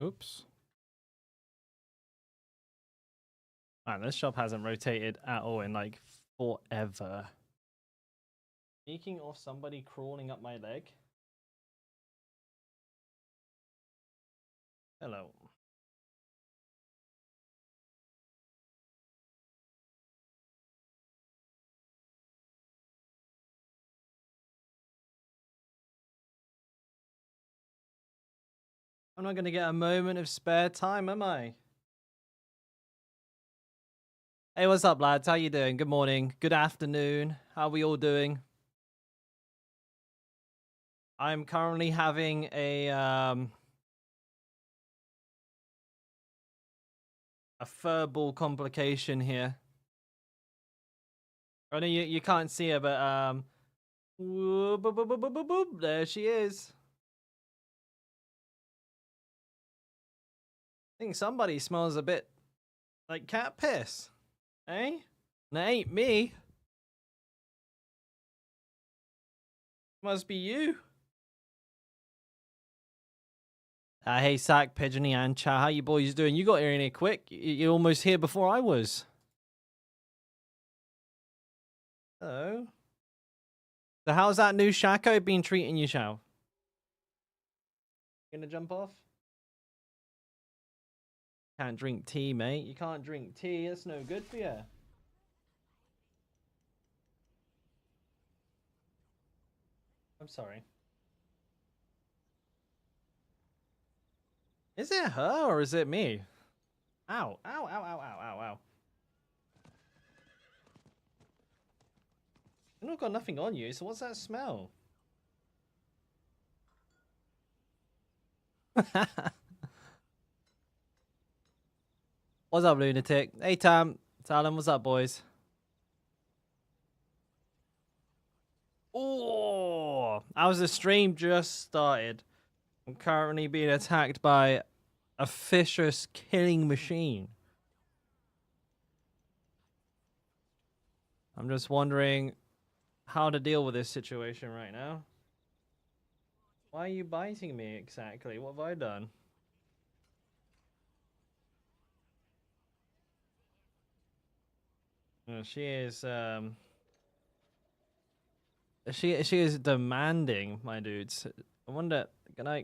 Oops. Man, this shop hasn't rotated at all in like forever. Speaking of somebody crawling up my leg. Hello. I'm not going to get a moment of spare time, am I? Hey, what's up, lads? How you doing? Good morning. Good afternoon. How are we all doing? I'm currently having a furball complication here. I know you can't see her, but whoop, boop, boop, boop, boop, boop, boop. There she is. I think somebody smells a bit like cat piss. Eh? That ain't me. Must be you. Hey, Sack, Pigeony, and Chow. How you boys doing? You got here in here quick. You're almost here before I was. Hello. So how's that new Shaco been treating you, Chow? Gonna jump off? Can't drink tea, mate. You can't drink tea. That's no good for you. I'm sorry. Is it her or is it me? Ow. Ow, ow, ow, ow, ow, ow. I've not got nothing on you, so what's that smell? What's up, lunatic? Hey, Tam. Talon, what's up, boys? Oh, how's the stream just started? I'm currently being attacked by a vicious killing machine. I'm just wondering how to deal with this situation right now. Why are you biting me exactly? What have I done? She is she is demanding, my dudes. I wonder, can I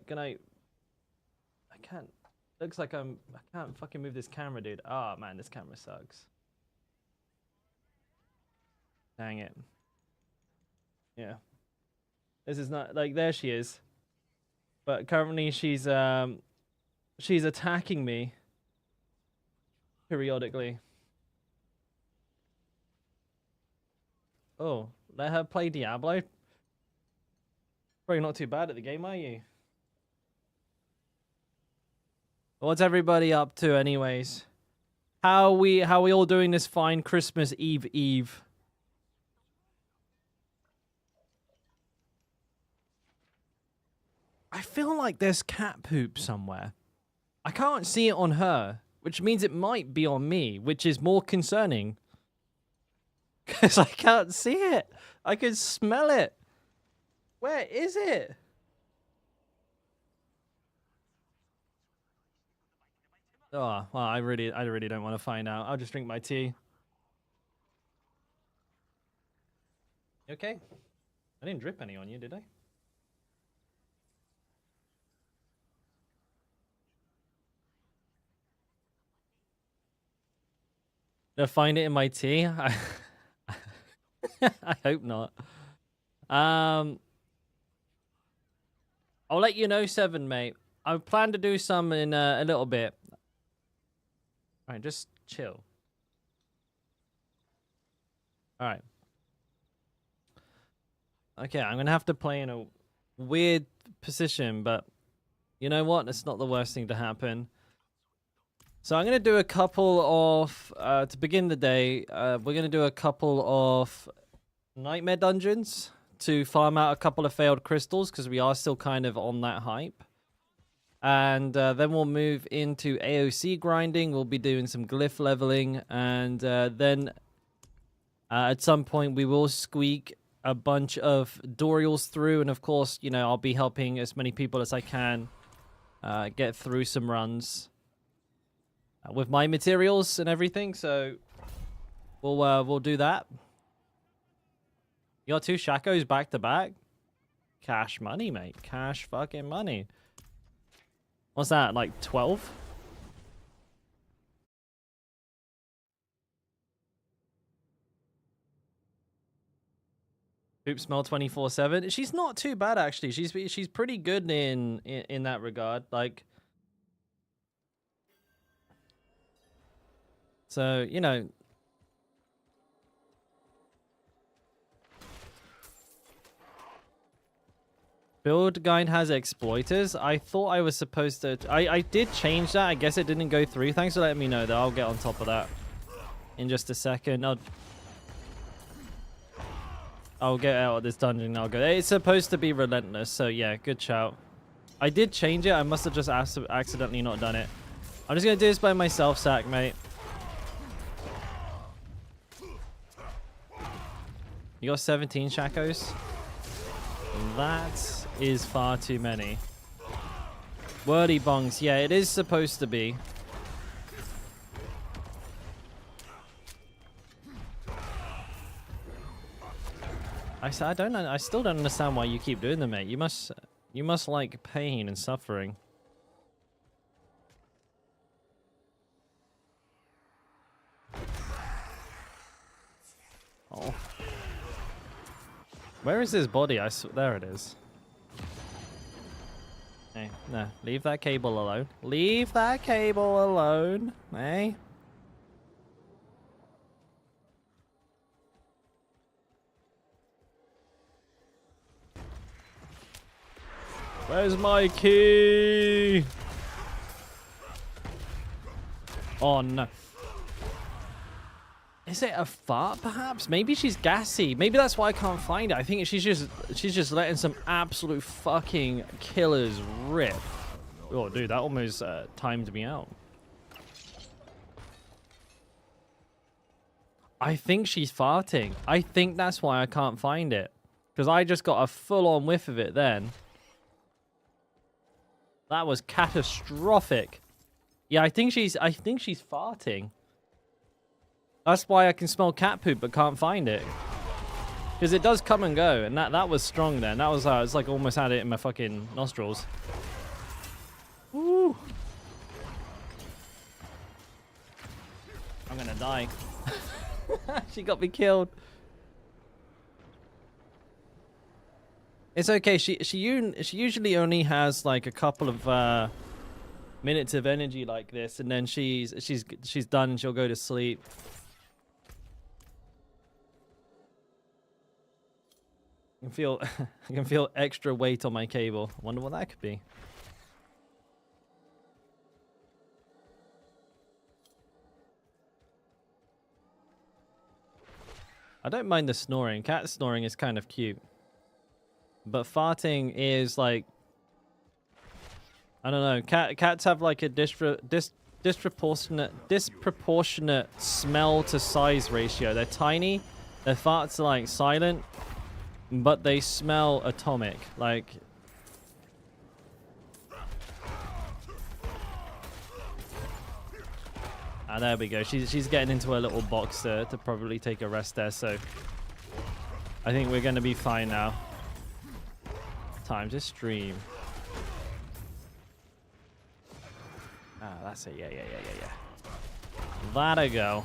can't, looks like I can't fucking move this camera, dude. Oh man, this camera sucks. Dang it. Yeah. This is not, like, there she is. But currently she's attacking me periodically. Oh, let her play Diablo. Probably not too bad at the game, are you? What's everybody up to, anyways? How are we all doing this fine Christmas Eve? I feel like there's cat poop somewhere. I can't see it on her, which means it might be on me, which is more concerning. Because I can't see it. I can smell it. Where is it? Oh, well, I really don't want to find out. I'll just drink my tea. Okay. I didn't drip any on you, did I? Did I find it in my tea? I hope not. I'll let you know, Seven, mate. I plan to do some in a little bit. All right, just chill. All right. Okay, I'm gonna have to play in a weird position, but you know what? It's not the worst thing to happen. So I'm gonna do a couple of to begin the day. We're gonna do a couple of nightmare dungeons to farm out a couple of failed crystals because we are still kind of on that hype. And then we'll move into AoC grinding. We'll be doing some glyph leveling, and then at some point we will squeak a bunch of Dorials through, and of course, you know, I'll be helping as many people as I can get through some runs with my materials and everything. So we'll do that. You got 2 Shakos back to back. Cash money, mate. Cash fucking money. What's that? Like 12? Poop smell 24/7. She's not too bad actually. She's pretty good in that regard. Like, so you know. Build guide has exploiters. I thought I was supposed to. I did change that. I guess it didn't go through. Thanks for letting me know, though. I'll get on top of that in just a second. I'll get out of this dungeon and I'll go. It's supposed to be relentless, so yeah, good shout. I did change it. I must have just accidentally not done it. I'm just going to do this by myself, Sack, mate. You got 17 Shakos? That is far too many. Wordy bongs. Yeah, it is supposed to be. I still don't understand why you keep doing them, mate. You must like pain and suffering. Oh. Where is his body? There it is. Hey, no, leave that cable alone. Leave that cable alone, hey? Where's my key? Oh no. Is it a fart perhaps? Maybe she's gassy. Maybe that's why I can't find it. I think she's just letting some absolute fucking killers rip. Oh dude, that almost timed me out. I think she's farting. I think that's why I can't find it. Because I just got a full-on whiff of it then. That was catastrophic. Yeah, I think she's farting. That's why I can smell cat poop but can't find it. Because it does come and go, and that was strong then. That was it's like almost had it in my fucking nostrils. Woo! I'm gonna die. She got me killed. It's okay. She usually only has like a couple of minutes of energy like this, and then she's done. She'll go to sleep. I can feel extra weight on my cable. I wonder what that could be. I don't mind the snoring. Cat snoring is kind of cute. But farting is like, I don't know. Cats have like a disproportionate smell to size ratio. They're tiny. Their farts are like silent, but they smell atomic. Like, there we go. She's getting into her little box to probably take a rest there. So I think we're gonna be fine now. Time to stream. Ah, that's it. Yeah. That'll go.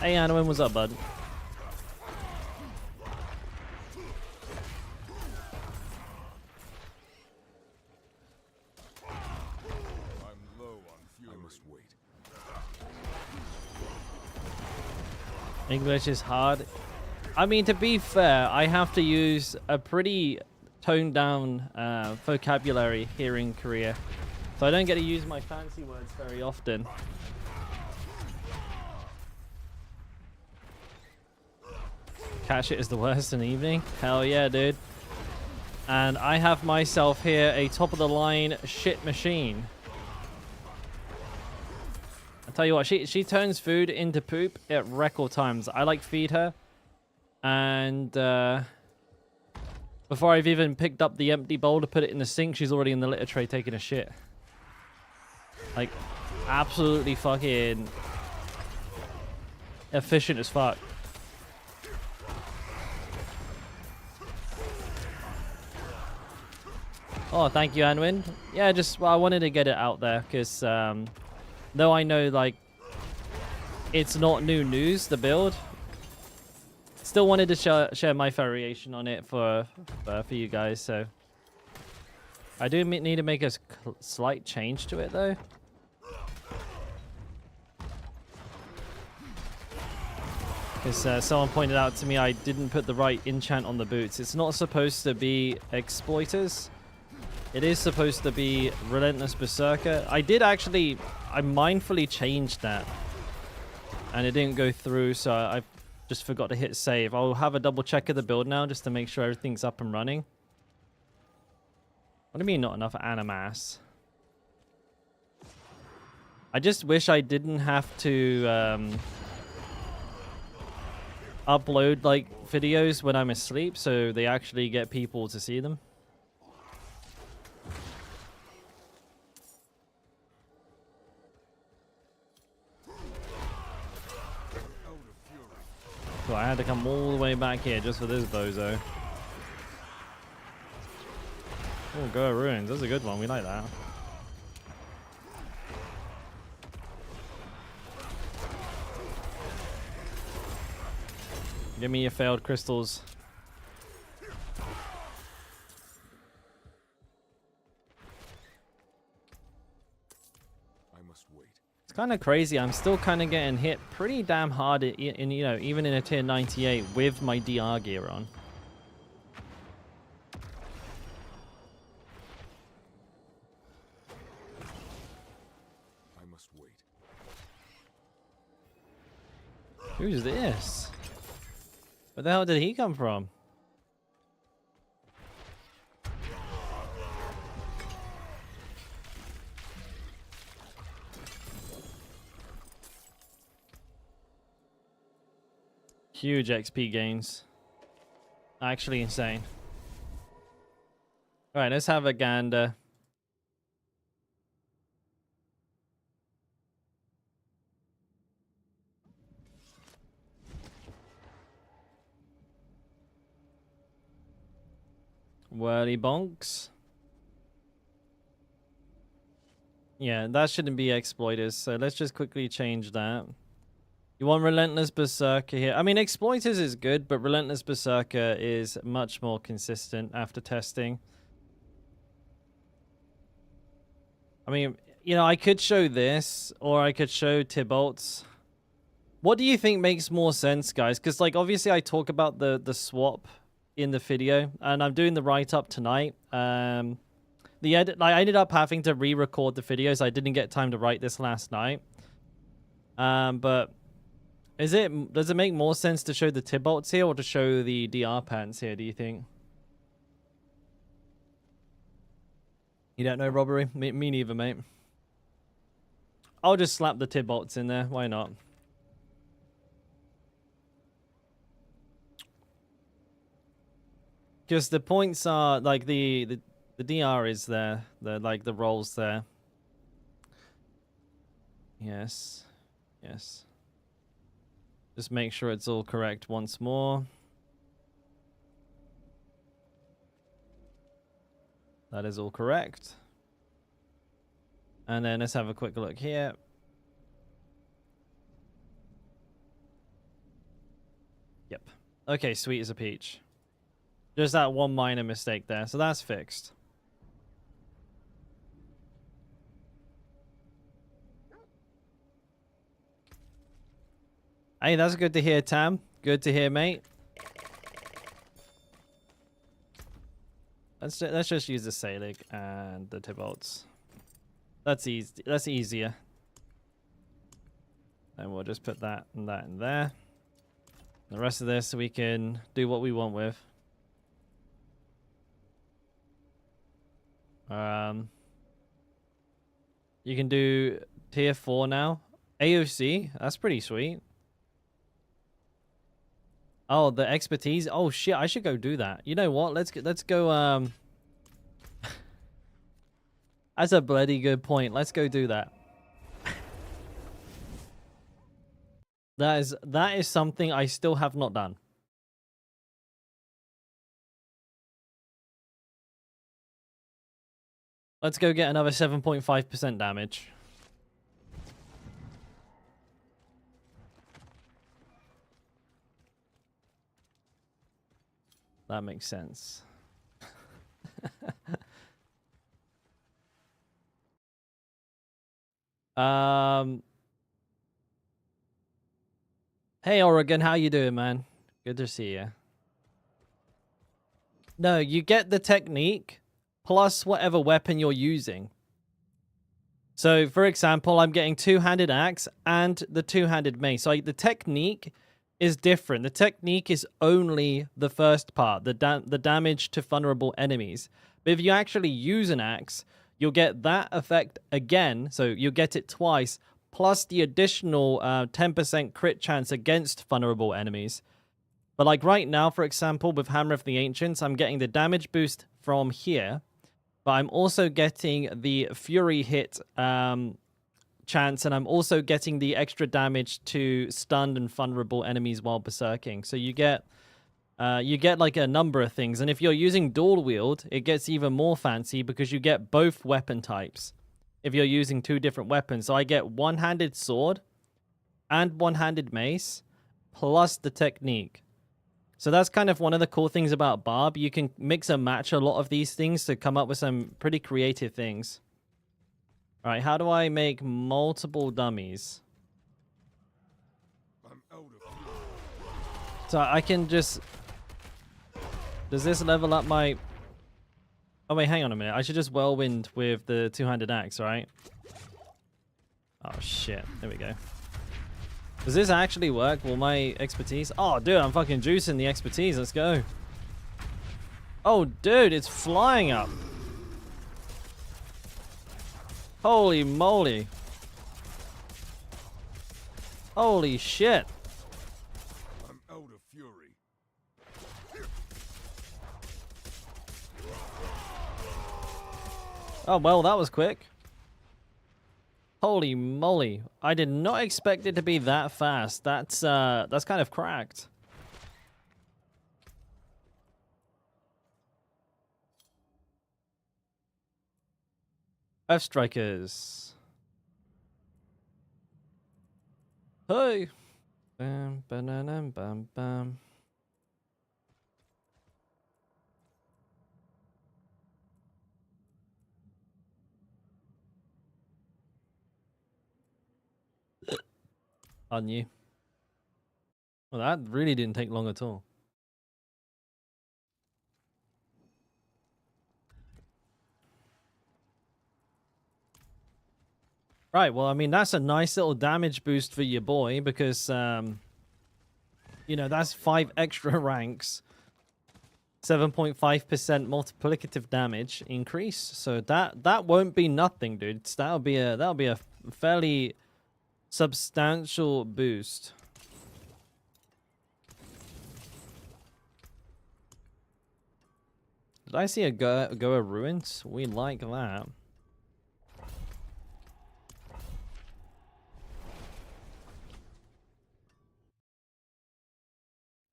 Hey, Anwin, what's up, bud? English is hard. I mean, to be fair, I have to use a pretty toned down vocabulary here in Korea. So I don't get to use my fancy words very often. Cat shit is the worst in the evening. Hell yeah, dude. And I have myself here a top of the line shit machine. A tell you what, she turns food into poop at record times. I like feed her, and before I've even picked up the empty bowl to put it in the sink, she's already in the litter tray taking a shit. Like, absolutely fucking efficient as fuck. Oh, thank you, Anwin. Yeah, just, well, I wanted to get it out there because though I know, like, it's not new news, the build, still wanted to share my variation on it for you guys. So I do need to make a slight change to it, though. Because someone pointed out to me I didn't put the right enchant on the boots. It's not supposed to be exploiters. It is supposed to be Relentless Berserker. I mindfully changed that. And it didn't go through, so I just forgot to hit save. I'll have a double check of the build now just to make sure everything's up and running. What do you mean not enough animass? I just wish I didn't have to upload like videos when I'm asleep so they actually get people to see them. So I had to come all the way back here just for this bozo. Oh, Go Ruins. That's a good one. We like that. Give me your failed crystals. It's kind of crazy. I'm still kind of getting hit pretty damn hard in you know, even in a tier 98 with my DR gear on. I must wait. Who's this? Where the hell did he come from? Huge XP gains. Actually insane. Alright, let's have a gander. Whirly bonks. Yeah, that shouldn't be exploiters, so let's just quickly change that. You want Relentless Berserker here. I mean, Exploiters is good, but Relentless Berserker is much more consistent after testing. I mean, you know, I could show this, or I could show Tybalt's. What do you think makes more sense, guys? Because, like, obviously I talk about the swap in the video, and I'm doing the write-up tonight. The edit, I ended up having to re-record the videos. I didn't get time to write this last night. But... does it make more sense to show the Tybalts here or to show the DR pants here, do you think? You don't know, Robbery? Me neither, mate. I'll just slap the Tybalts in there. Why not? Because the points are, like, the DR is there. Like, the rolls there. Yes. Yes. Just make sure it's all correct once more. That is all correct. And then let's have a quick look here. Yep. Okay, sweet as a peach. Just that one minor mistake there. So that's fixed. Hey, that's good to hear, Tam. Good to hear, mate. Let's just use the Selig and the Tybalts. That's easy. That's easier. And we'll just put that and that in there. The rest of this we can do what we want with. You can do tier 4 now. AoC? That's pretty sweet. Oh, the expertise. Oh shit, I should go do that. You know what? Let's go. That's a bloody good point. Let's go do that. That is something I still have not done. Let's go get another 7.5% damage. That makes sense. Hey Oregon, how you doing, man? Good to see you. No, you get the technique plus whatever weapon you're using. So, for example, I'm getting two-handed axe and the two-handed mace. So the technique is different. The technique is only the first part, the damage to vulnerable enemies. But if you actually use an axe, you'll get that effect again. So you'll get it twice, plus the additional 10% crit chance against vulnerable enemies. But like right now, for example, with Hammer of the Ancients, I'm getting the damage boost from here. But I'm also getting the Fury hit chance, and I'm also getting the extra damage to stunned and vulnerable enemies while berserking. So you get like a number of things. And if you're using dual wield, it gets even more fancy because you get both weapon types if you're using two different weapons. So I get one-handed sword and one-handed mace plus the technique. So that's kind of one of the cool things about Barb. You can mix and match a lot of these things to come up with some pretty creative things. All right, how do I make multiple dummies? So I can just... Does this level up my... Oh, wait, hang on a minute. I should just whirlwind with the two-handed axe, right? Oh, shit. There we go. Does this actually work? Will my expertise... Oh, dude, I'm fucking juicing the expertise. Let's go. Oh, dude, it's flying up. Holy moly. Holy shit. I'm out of fury. Oh, well, that was quick. Holy moly. I did not expect it to be that fast. That's kind of cracked. Earth Strikers. Hey. Bam, bam, bam, bam. On you. Well, that really didn't take long at all. Right, well, I mean, that's a nice little damage boost for your boy because, you know, that's 5 extra ranks. 7.5% multiplicative damage increase. So that won't be nothing, dude. That'll be a fairly substantial boost. Did I see a Goa Ruins? We like that.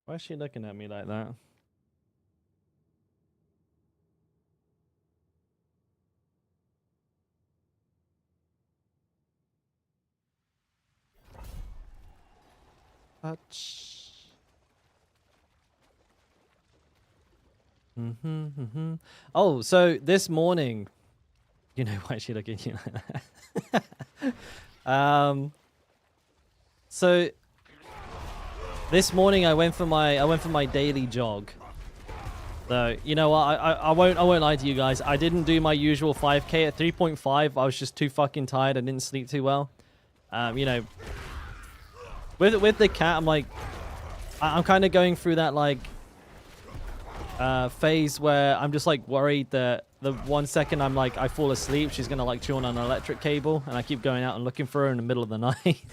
Why is she looking at me like that? Touch. Oh, so this morning, you know why is she looking at you like that? So this morning I went for my daily jog. So you know what? I won't lie to you guys. I didn't do my usual 5K at 3.5. I was just too fucking tired. I didn't sleep too well. You know, with the cat, I'm like, I'm kind of going through that like phase where I'm just like worried that the 1 second I'm like, I fall asleep, she's gonna like chew on an electric cable, and I keep going out and looking for her in the middle of the night.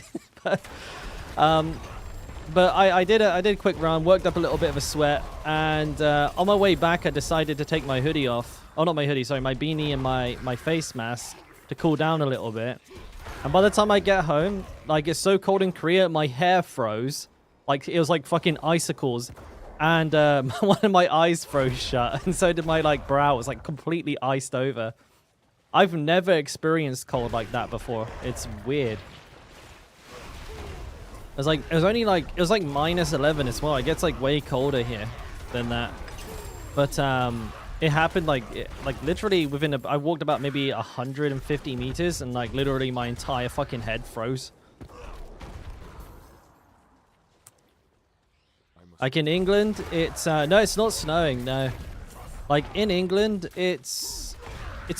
But I did a quick run, worked up a little bit of a sweat, and on my way back I decided to take my hoodie off. Oh, not my hoodie, sorry, my beanie and my face mask to cool down a little bit. And by the time I get home, like, it's so cold in Korea, my hair froze. Like, it was like fucking icicles. And one of my eyes froze shut, and so did my like brow. It was like completely iced over. I've never experienced cold like that before. It's weird. It was only like minus 11 as well. It gets like way colder here than that. But it happened like literally within I walked about maybe 150 meters, and like literally my entire fucking head froze. Like in England, it's no, it's not snowing. No, like in England, it's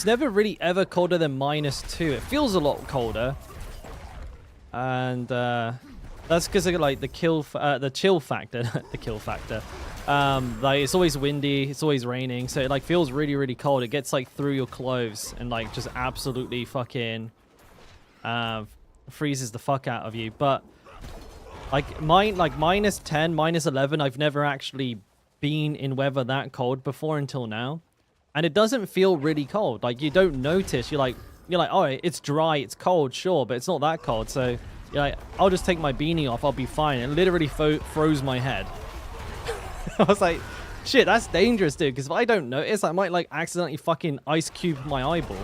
never really ever colder than -2. It feels a lot colder, and that's because of like the chill factor, the kill factor. Like it's always windy, it's always raining, so it like feels really, really cold. It gets like through your clothes and like just absolutely fucking freezes the fuck out of you. But like -10, -11, I've never actually been in weather that cold before until now. And it doesn't feel really cold. Like, you don't notice. You're like, oh, it's dry, it's cold, sure, but it's not that cold. So you're like, I'll just take my beanie off, I'll be fine. It literally froze my head. I was like, shit, that's dangerous, dude, because if I don't notice, I might like accidentally fucking ice cube my eyeball.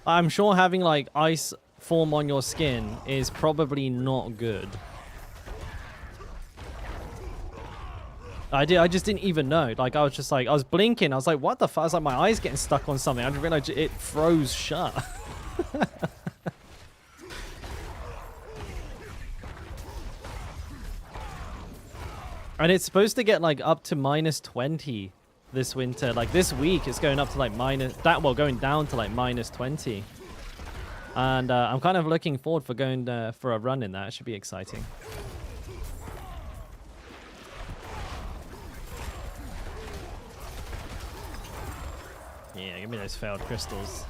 I'm sure having like ice form on your skin is probably not good. I just didn't even know. Like, I was just like, I was blinking. I was like, what the fuck? I was like, my eyes getting stuck on something. I didn't realize it froze shut. And it's supposed to get like up to -20 this winter. Like this week, it's going up to like going down to like -20. And I'm kind of looking forward for going for a run in that. It should be exciting. Yeah, give me those failed crystals.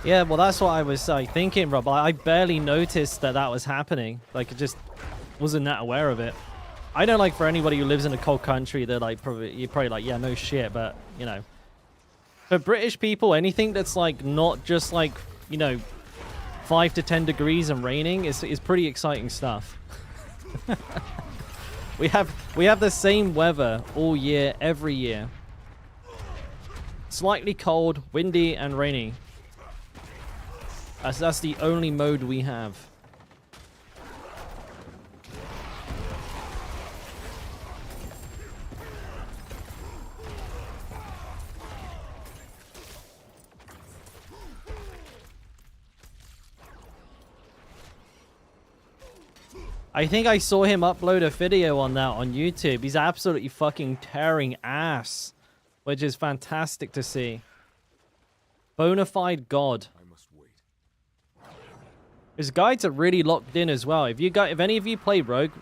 Yeah, well, that's what I was thinking, Rob. I barely noticed that was happening. Like, I just wasn't that aware of it. I know, like, for anybody who lives in a cold country, they're like, you're probably like, yeah, no shit. But, you know, for British people, anything that's like not just like, you know, 5 to 10 degrees and raining is pretty exciting stuff. we have the same weather all year, every year. Slightly cold, windy, and rainy. That's the only mode we have. I think I saw him upload a video on that on YouTube. He's absolutely fucking tearing ass, which is fantastic to see. Bonafide God. His guides are really locked in as well. If any of you play Rogue,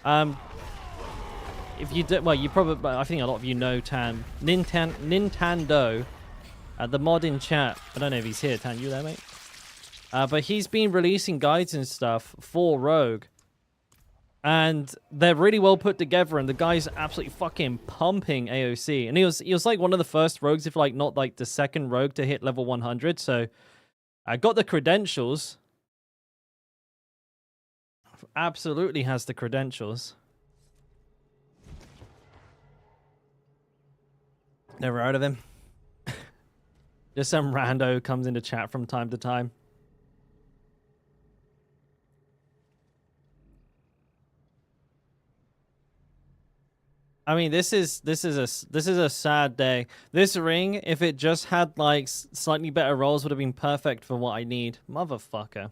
if you do, well, you probably, I think a lot of you know Nintendo, the mod in chat. I don't know if he's here. Tan, you there, mate? But he's been releasing guides and stuff for Rogue, and they're really well put together. And the guy's absolutely fucking pumping AoC. And he was like one of the first rogues, if like not like the second rogue to hit level 100. So I got the credentials. Absolutely has the credentials. Never heard of him. Just some rando comes into chat from time to time. I mean, this is a sad day. This ring, if it just had like slightly better rolls, would have been perfect for what I need. Motherfucker.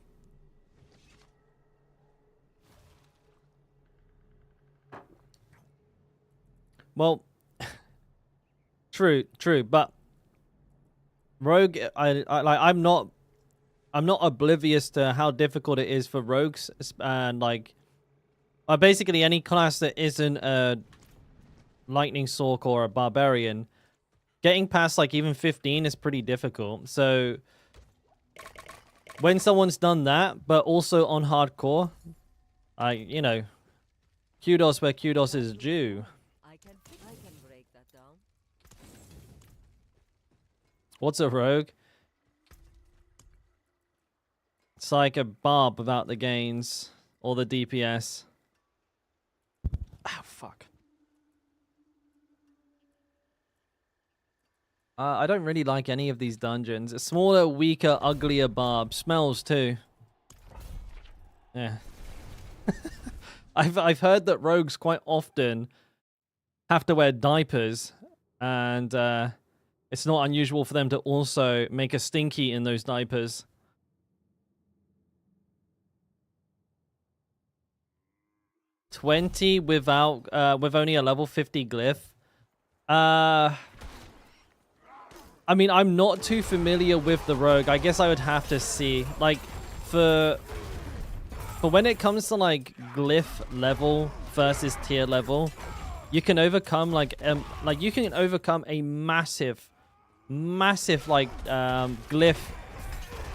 Well, true, but rogue, I'm not oblivious to how difficult it is for rogues, and like, basically any class that isn't a lightning sork or a barbarian. Getting past like even 15 is pretty difficult. So when someone's done that, but also on hardcore, you know, kudos where kudos is due. I can break that down. What's a rogue? It's like a barb without the gains or the DPS. Ah, fuck. I don't really like any of these dungeons. A smaller, weaker, uglier barb. Smells too. Yeah. I've heard that rogues quite often have to wear diapers, and it's not unusual for them to also make a stinky in those diapers. $20 without with only a level 50 glyph. I mean, I'm not too familiar with the rogue. I guess I would have to see. Like, for when it comes to, like, glyph level versus tier level, you can overcome, like you can overcome a massive, like, glyph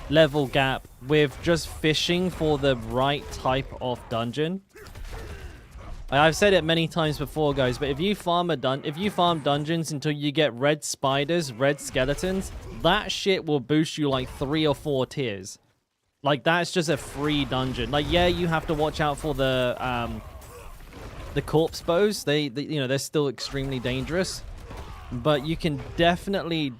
level gap with just fishing for the right type of dungeon. I've said it many times before, guys, but if you farm dungeons until you get red spiders, red skeletons, that shit will boost you like 3 or 4 tiers. Like, that's just a free dungeon. Like, yeah, you have to watch out for the corpse bows. They you know, they're still extremely dangerous, but you can definitely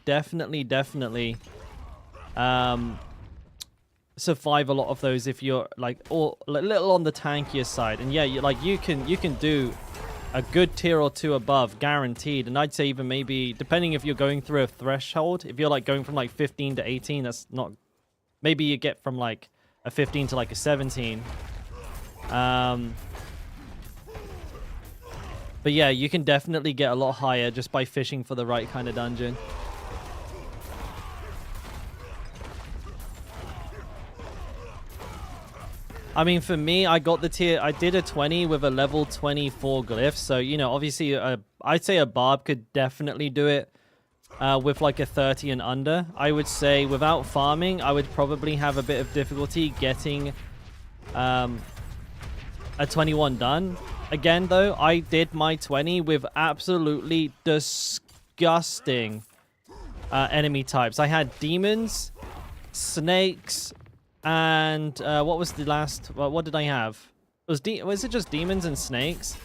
survive a lot of those if you're like a little on the tankier side. And yeah, you can do a good tier or 2 above, guaranteed. And I'd say even maybe, depending if you're going through a threshold, if you're like going from like 15 to 18, that's not, maybe you get from like a 15 to like a 17. But yeah, you can definitely get a lot higher just by fishing for the right kind of dungeon. I mean, for me, I got the tier, I did a 20 with a level 24 glyph. So, you know, obviously, I'd say a barb could definitely do it with like a 30 and under. I would say without farming, I would probably have a bit of difficulty getting a 21 done. Again, though, I did my 20 with absolutely disgusting enemy types. I had demons, snakes, and what was the last? What did I have? Was it just demons and snakes?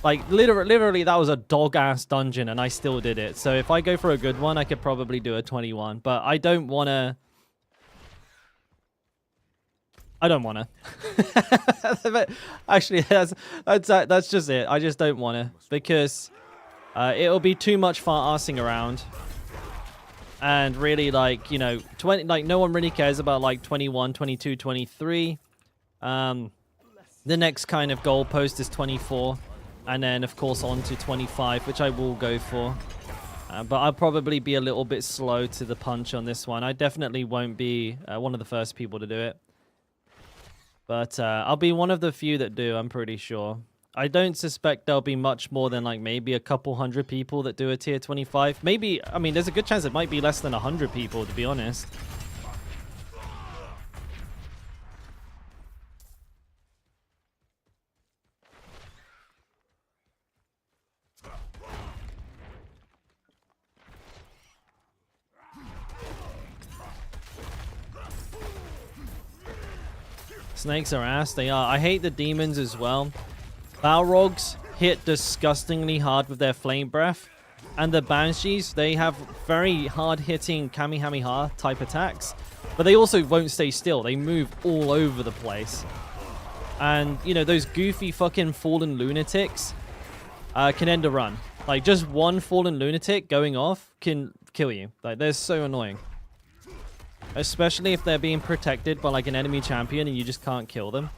Like literally, that was a dog-ass dungeon, and I still did it. So if I go for a good one, I could probably do a 21. But I don't wanna. Actually, that's just it. I just don't wanna, because it'll be too much fart-arsing around. And really, like, you know, 20, like, no one really cares about, like, 21, 22, 23. The next kind of goalpost is 24. And then, of course, on to 25, which I will go for. But I'll probably be a little bit slow to the punch on this one. I definitely won't be one of the first people to do it. But I'll be one of the few that do, I'm pretty sure. I don't suspect there'll be much more than like maybe a couple hundred people that do a tier 25. Maybe, I mean, there's a good chance it might be less than 100 people, to be honest. Snakes are ass, they are. I hate the demons as well. Balrogs hit disgustingly hard with their flame breath. And the Banshees, they have very hard-hitting Kamehameha type attacks. But they also won't stay still. They move all over the place. And, you know, those goofy fucking fallen lunatics can end a run. Like, just one fallen lunatic going off can kill you. Like, they're so annoying. Especially if they're being protected by, like, an enemy champion and you just can't kill them.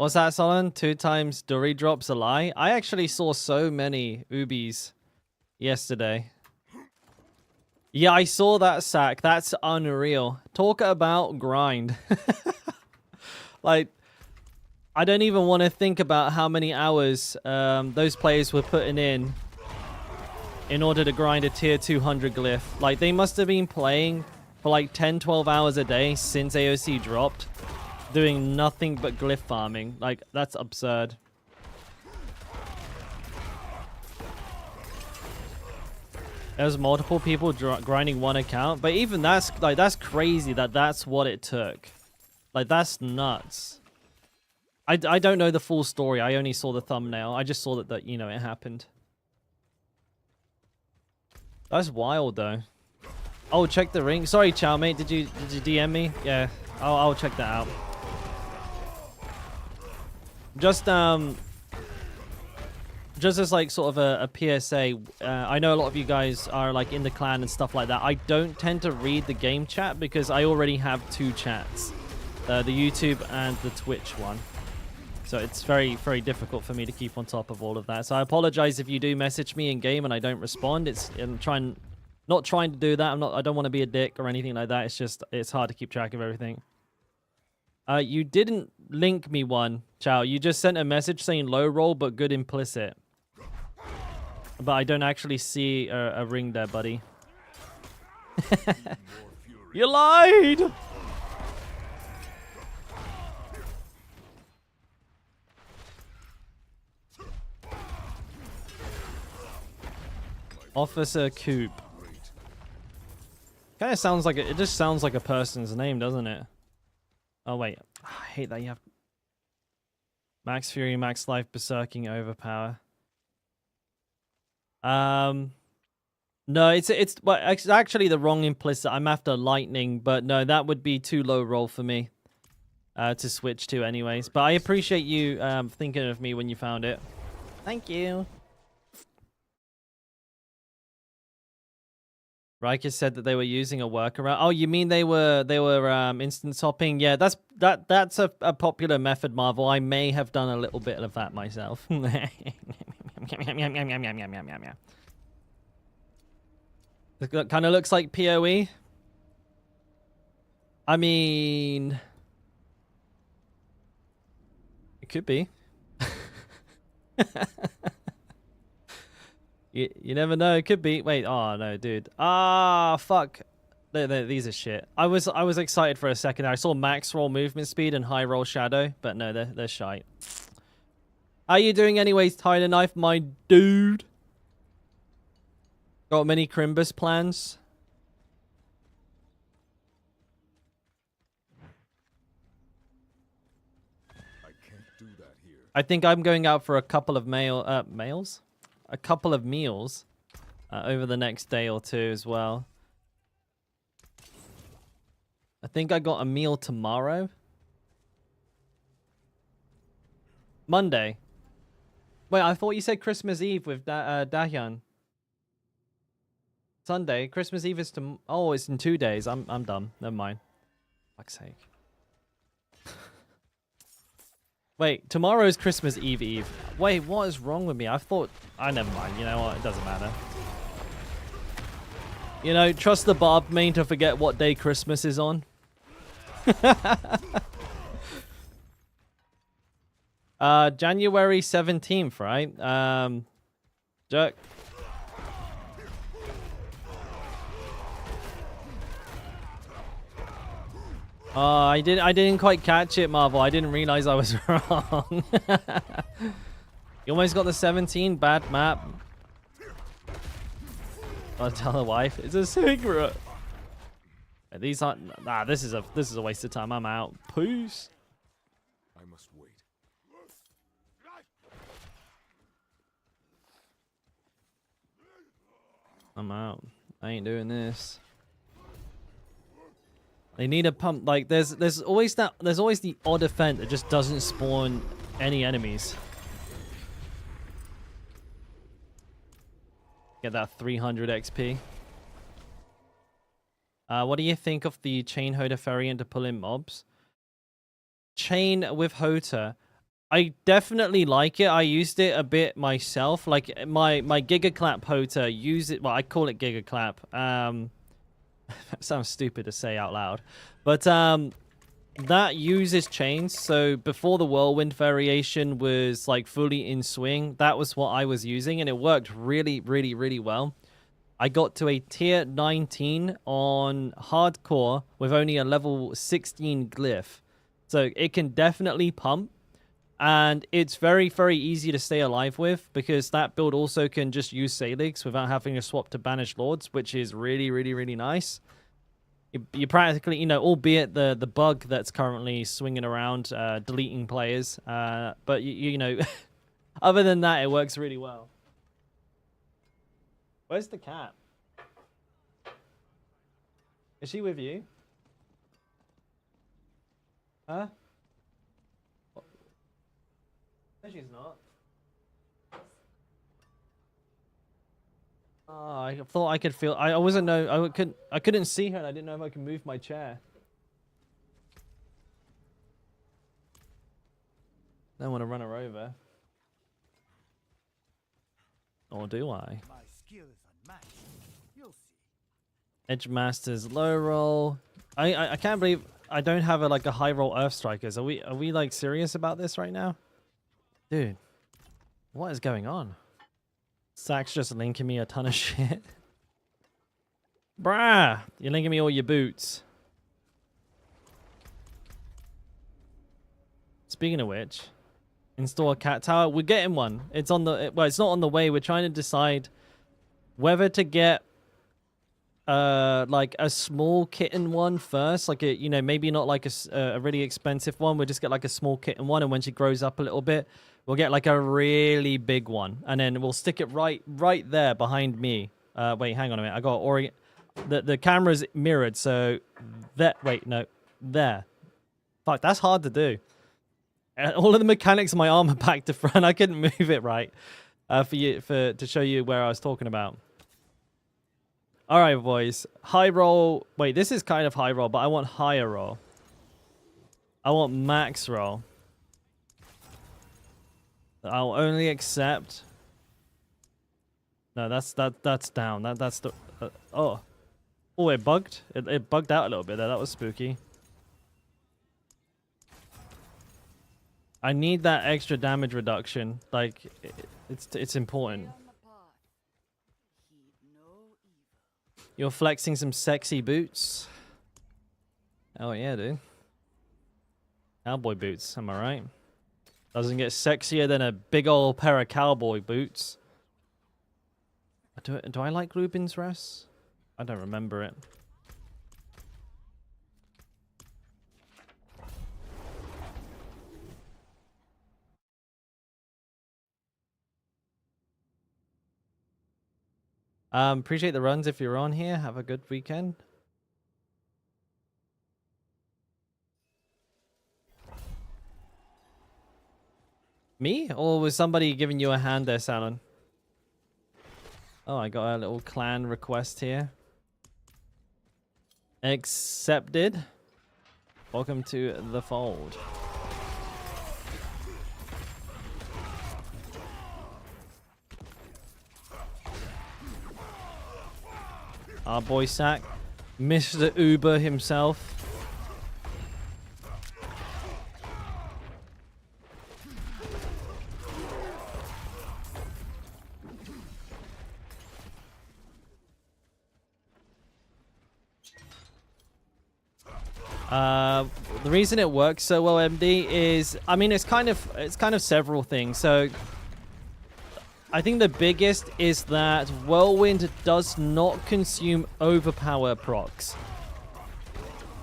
What's that, Solon? 2 times Dory drops a lie? I actually saw so many Ubis yesterday. Yeah, I saw that sack. That's unreal. Talk about grind. Like, I don't even want to think about how many hours those players were putting in order to grind a tier 200 glyph. Like, they must have been playing for like 10, 12 hours a day since AoC dropped, doing nothing but glyph farming. Like, that's absurd. There's multiple people grinding one account, but even that's like, that's crazy that that's what it took. Like, that's nuts. I don't know the full story. I only saw the thumbnail. I just saw that you know, it happened. That's wild though. Oh, check the ring. Sorry, Chow mate. Did you DM me? Yeah, I'll check that out. Just as like sort of a PSA, I know a lot of you guys are like in the clan and stuff like that. I don't tend to read the game chat because I already have 2 chats, the YouTube and the Twitch one. So it's very, very difficult for me to keep on top of all of that. So I apologize if you do message me in game and I don't respond. I'm not trying to do that. I don't want to be a dick or anything like that. It's just, it's hard to keep track of everything. You didn't link me one, Chow. You just sent a message saying low roll but good implicit. But I don't actually see a ring there, buddy. You lied! Officer Coop. Kind of sounds like it just sounds like a person's name, doesn't it? Oh wait, I hate that you have Max Fury, Max Life, Berserking, Overpower. No, it's actually the wrong implicit. I'm after Lightning, but no, that would be too low roll for me to switch to anyways. But I appreciate you thinking of me when you found it. Thank you. Riker said that they were using a workaround. Oh, you mean they were instance hopping? Yeah, that's a popular method, Marvel. I may have done a little bit of that myself. It kind of looks like PoE. I mean, it could be. You never know. It could be. Wait. Oh no, dude. Ah, fuck. These are shit. I was excited for a second. I saw max roll movement speed and high roll shadow, but no, they're shite. How you doing, anyways? Tyler Knife, my dude. Got many Crimbus plans? I can't do that here. I think I'm going out for a couple of meals over the next day or 2 as well. I think I got a meal tomorrow. Monday. Wait, I thought you said Christmas Eve with Dahyun. Sunday. Christmas Eve is oh, it's in 2 days. I'm dumb. Never mind. Fuck's sake. Wait, tomorrow's Christmas Eve. Wait, what is wrong with me? I thought... never mind. You know what? It doesn't matter. You know, trust the Barb main to forget what day Christmas is on. January 17th, right? Jerk. Oh, I didn't quite catch it, Marvel. I didn't realize I was wrong. You almost got the 17, bad map. I'll tell the wife. It's a secret. These aren't. This is a waste of time. I'm out. Peace. I must wait. I'm out. I ain't doing this. They need a pump. Like there's always the odd event that just doesn't spawn any enemies. Get that 300 XP. What do you think of the chain Hoda variant to pull in mobs? Chain with Hota. I definitely like it. I used it a bit myself. Like my Giga Clap Hota, use it. Well, I call it Giga Clap. That sounds stupid to say out loud, but that uses chains. So before the whirlwind variation was like fully in swing, that was what I was using, and it worked really, really, really well. I got to a tier 19 on hardcore with only a level 16 glyph, so it can definitely pump. And it's very, very easy to stay alive with because that build also can just use Saligs without having to swap to Banished Lords, which is really, really, really nice. You practically, you know, albeit the bug that's currently swinging around, deleting players. But, you know, other than that, it works really well. Where's the cat? Is she with you? Huh? No, she's not. Oh, I thought I could feel. I wasn't know. I couldn't see her, and I didn't know if I could move my chair. Don't want to run her over. Or do I? My skill is unmatched. You'll see. Edge Masters low roll. I can't believe I don't have like a high roll Earth Strikers. Are we like serious about this right now? Dude, what is going on? Zach's just linking me a ton of shit. Bruh, you're linking me all your boots. Speaking of which, install a cat tower. We're getting one. It's on the, well, it's not on the way. We're trying to decide whether to get like a small kitten one first, like a, you know, maybe not like a really expensive one. We'll just get like a small kitten one, and when she grows up a little bit, we'll get like a really big one, and then we'll stick it right there behind me. Wait, hang on a minute. I got orient. The camera's mirrored, so that. Wait, no, there. Fuck, that's hard to do. All of the mechanics of my arm are back to front. I couldn't move it right to show you where I was talking about. All right, boys. High roll. Wait, this is kind of high roll, but I want higher roll. I want max roll. I'll only accept. No, that's down. That's the. Oh, it bugged. It bugged out a little bit there. That was spooky. I need that extra damage reduction. Like, it's important. You're flexing some sexy boots. Oh yeah, dude. Cowboy boots, am I right? Doesn't get sexier than a big old pair of cowboy boots. Do I like Rubin's Rest? I don't remember it. Appreciate the runs if you're on here. Have a good weekend. Me? Or was somebody giving you a hand there, Salon? Oh, I got a little clan request here. Accepted. Welcome to the fold. Our boy Sack, Mr. Uber himself. The reason it works so well, MD, is, I mean, it's kind of several things. So I think the biggest is that Whirlwind does not consume overpower procs.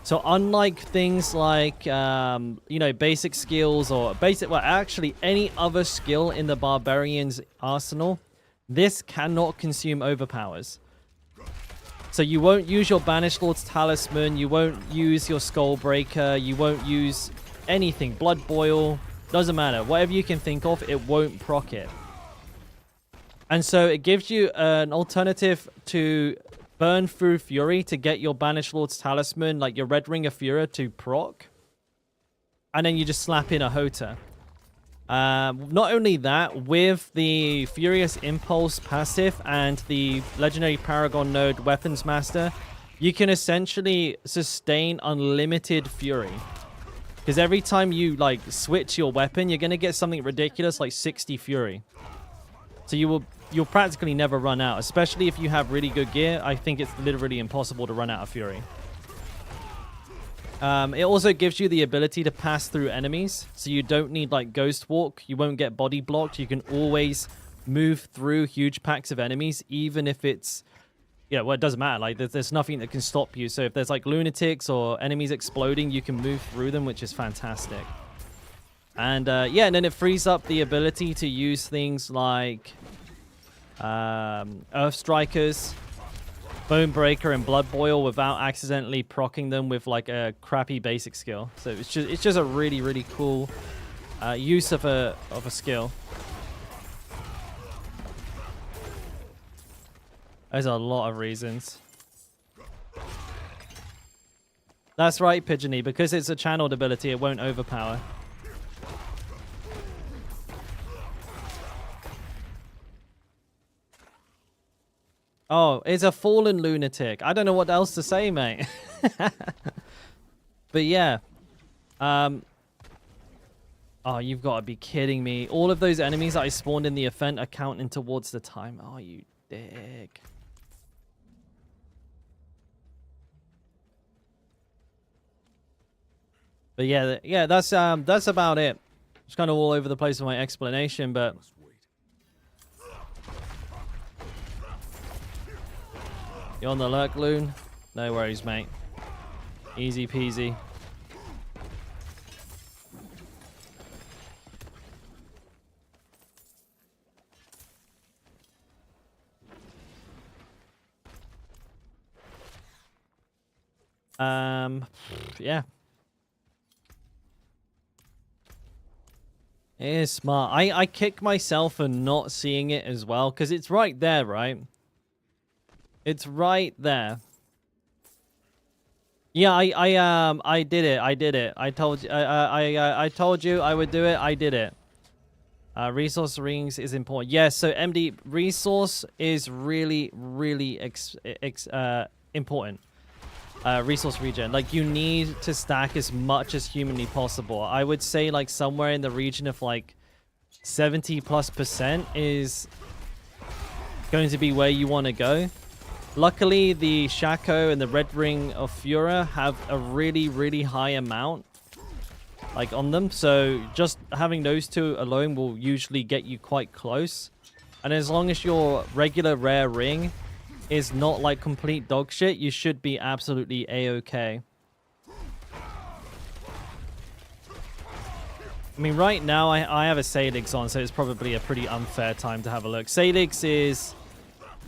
So unlike things like, you know, basic skills or well, actually any other skill in the Barbarian's arsenal, this cannot consume overpowers. So you won't use your Banished Lord's Talisman, you won't use your Skullbreaker, you won't use anything. Blood Boil, doesn't matter. Whatever you can think of, it won't proc it. And so it gives you an alternative to burn through Fury to get your Banished Lord's Talisman, like your Red Ring of Fury, to proc. And then you just slap in a Hota. Not only that, with the Furious Impulse passive and the Legendary Paragon node Weapons Master, you can essentially sustain unlimited Fury. Because every time you like switch your weapon, you're gonna get something ridiculous like 60 Fury. So you'll practically never run out, especially if you have really good gear. I think it's literally impossible to run out of Fury. It also gives you the ability to pass through enemies, so you don't need like Ghost Walk. You won't get body blocked. You can always move through huge packs of enemies, even if it's... Yeah, well, it doesn't matter. Like, there's nothing that can stop you. So if there's like lunatics or enemies exploding, you can move through them, which is fantastic. And yeah, and then it frees up the ability to use things like Earth Strikers, Bone Breaker, and Blood Boil without accidentally proccing them with like a crappy basic skill. So it's just a really, really cool use of a skill. There's a lot of reasons. That's right, Pigeony. Because it's a channeled ability, it won't overpower. Oh, it's a fallen lunatic. I don't know what else to say, mate. But yeah. Oh, you've got to be kidding me. All of those enemies that I spawned in the event are counting towards the time. Oh, you dick. But yeah, that's about it. It's kind of all over the place with my explanation, but you on the lurk, Loon? No worries, mate. Easy peasy. Yeah. It is smart. I kick myself for not seeing it as well, because it's right there, right? It's right there. Yeah, I did it. I did it. I told you. I told you I would do it. I did it. Resource rings is important. Yes. So MD, resource is really, really important. Resource regen. Like, you need to stack as much as humanly possible. I would say like somewhere in the region of like 70+% is going to be where you want to go. Luckily, the Shaco and the Red Ring of Fura have a really, really high amount like on them. So just having those two alone will usually get you quite close. And as long as your regular rare ring is not like complete dog shit, you should be absolutely a-okay. I mean, right now I have a Salix on, so it's probably a pretty unfair time to have a look. Salix is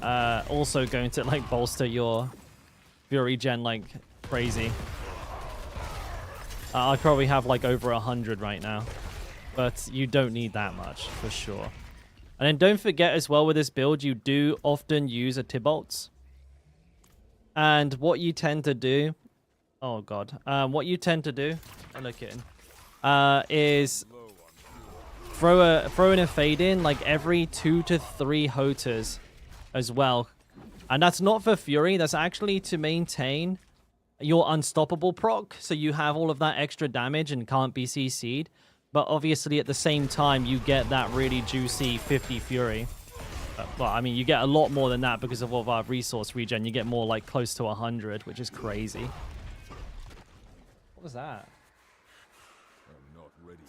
also going to like bolster your Fury gen like crazy. I probably have like over 100 right now, but you don't need that much for sure. And then don't forget as well with this build, you do often use a Tibolts. And what you tend to do... Oh, God. What you tend to do... Oh, look at him. Is throw in a fade in like every 2 to 3 Hoters as well. And that's not for Fury. That's actually to maintain your unstoppable proc. So you have all of that extra damage and can't be CC'd. But obviously, at the same time, you get that really juicy 50 Fury. Well, I mean, you get a lot more than that because of all of our resource regen. You get more like close to 100, which is crazy. What was that? I'm not ready.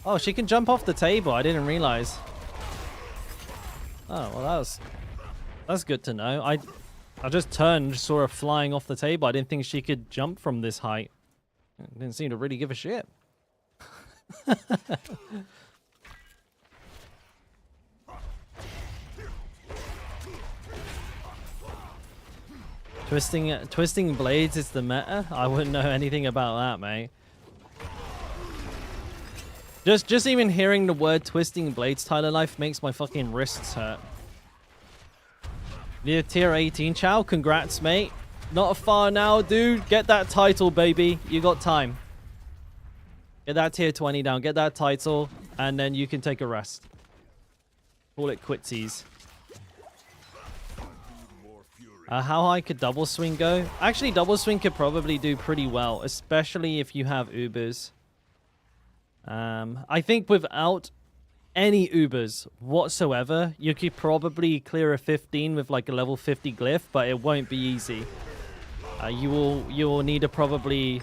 Oh, she can jump off the table. I didn't realize. Oh, well, that's good to know. I just turned and saw her flying off the table. I didn't think she could jump from this height. Didn't seem to really give a shit. Twisting blades is the meta? I wouldn't know anything about that, mate. Just even hearing the word twisting blades, Tyler Life, makes my fucking wrists hurt. Near tier 18, Chow. Congrats, mate. Not far now, dude. Get that title, baby. You got time. Get that tier 20 down. Get that title. And then you can take a rest. Call it quitsies. How high could double swing go? Actually, double swing could probably do pretty well, especially if you have Ubers. I think without any Ubers whatsoever, you could probably clear a 15 with like a level 50 glyph, but it won't be easy. You will need to probably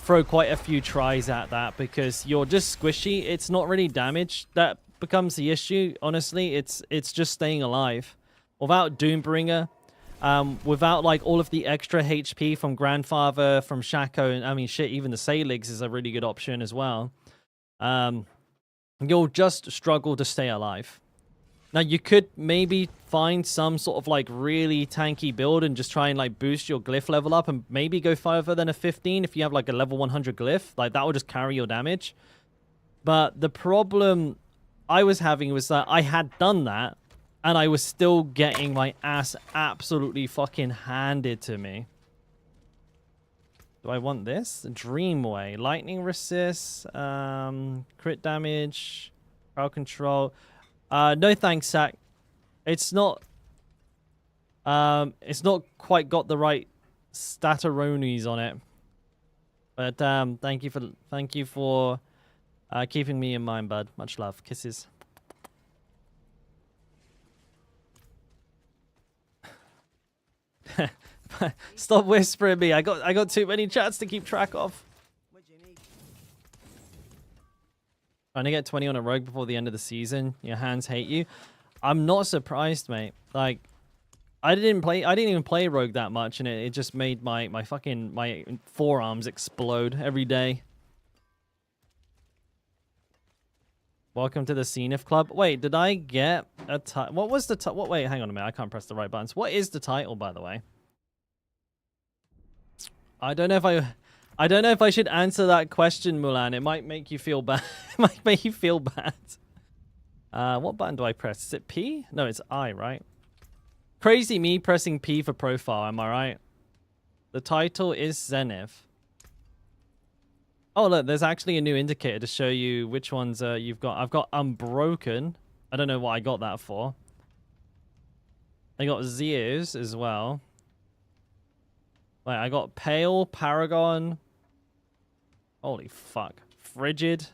throw quite a few tries at that because you're just squishy. It's not really damage that becomes the issue. Honestly, it's just staying alive. Without Doombringer, without like all of the extra HP from Grandfather, from Shaco, and I mean shit, even the Saligs is a really good option as well. You'll just struggle to stay alive. Now you could maybe find some sort of like really tanky build and just try and like boost your glyph level up and maybe go further than a 15 if you have like a level 100 glyph. Like that will just carry your damage. But the problem I was having was that I had done that and I was still getting my ass absolutely fucking handed to me. Do I want this? Dreamway. Lightning resist. Crit damage. Crowd control. No thanks, Sack. It's not quite got the right stataronies on it. But thank you for keeping me in mind, bud. Much love. Kisses. Stop whispering me. I got too many chats to keep track of. What do you need? Trying to get 20 on a rogue before the end of the season. Your hands hate you. I'm not surprised, mate. Like, I didn't even play rogue that much, and it just made my forearms explode every day. Welcome to the Zenith Club. Wait, did I get a title? What was the title? Wait, hang on a minute. I can't press the right buttons. What is the title, by the way? I don't know if I should answer that question, Mulan. It might make you feel bad. It might make you feel bad. What button do I press? Is it P? No, it's I, right? Crazy me pressing P for profile, am I right? The title is Zenith. Oh, look, there's actually a new indicator to show you which ones you've got. I've got Unbroken. I don't know what I got that for. I got Zeus as well. Wait, I got Pale, Paragon. Holy fuck. Frigid.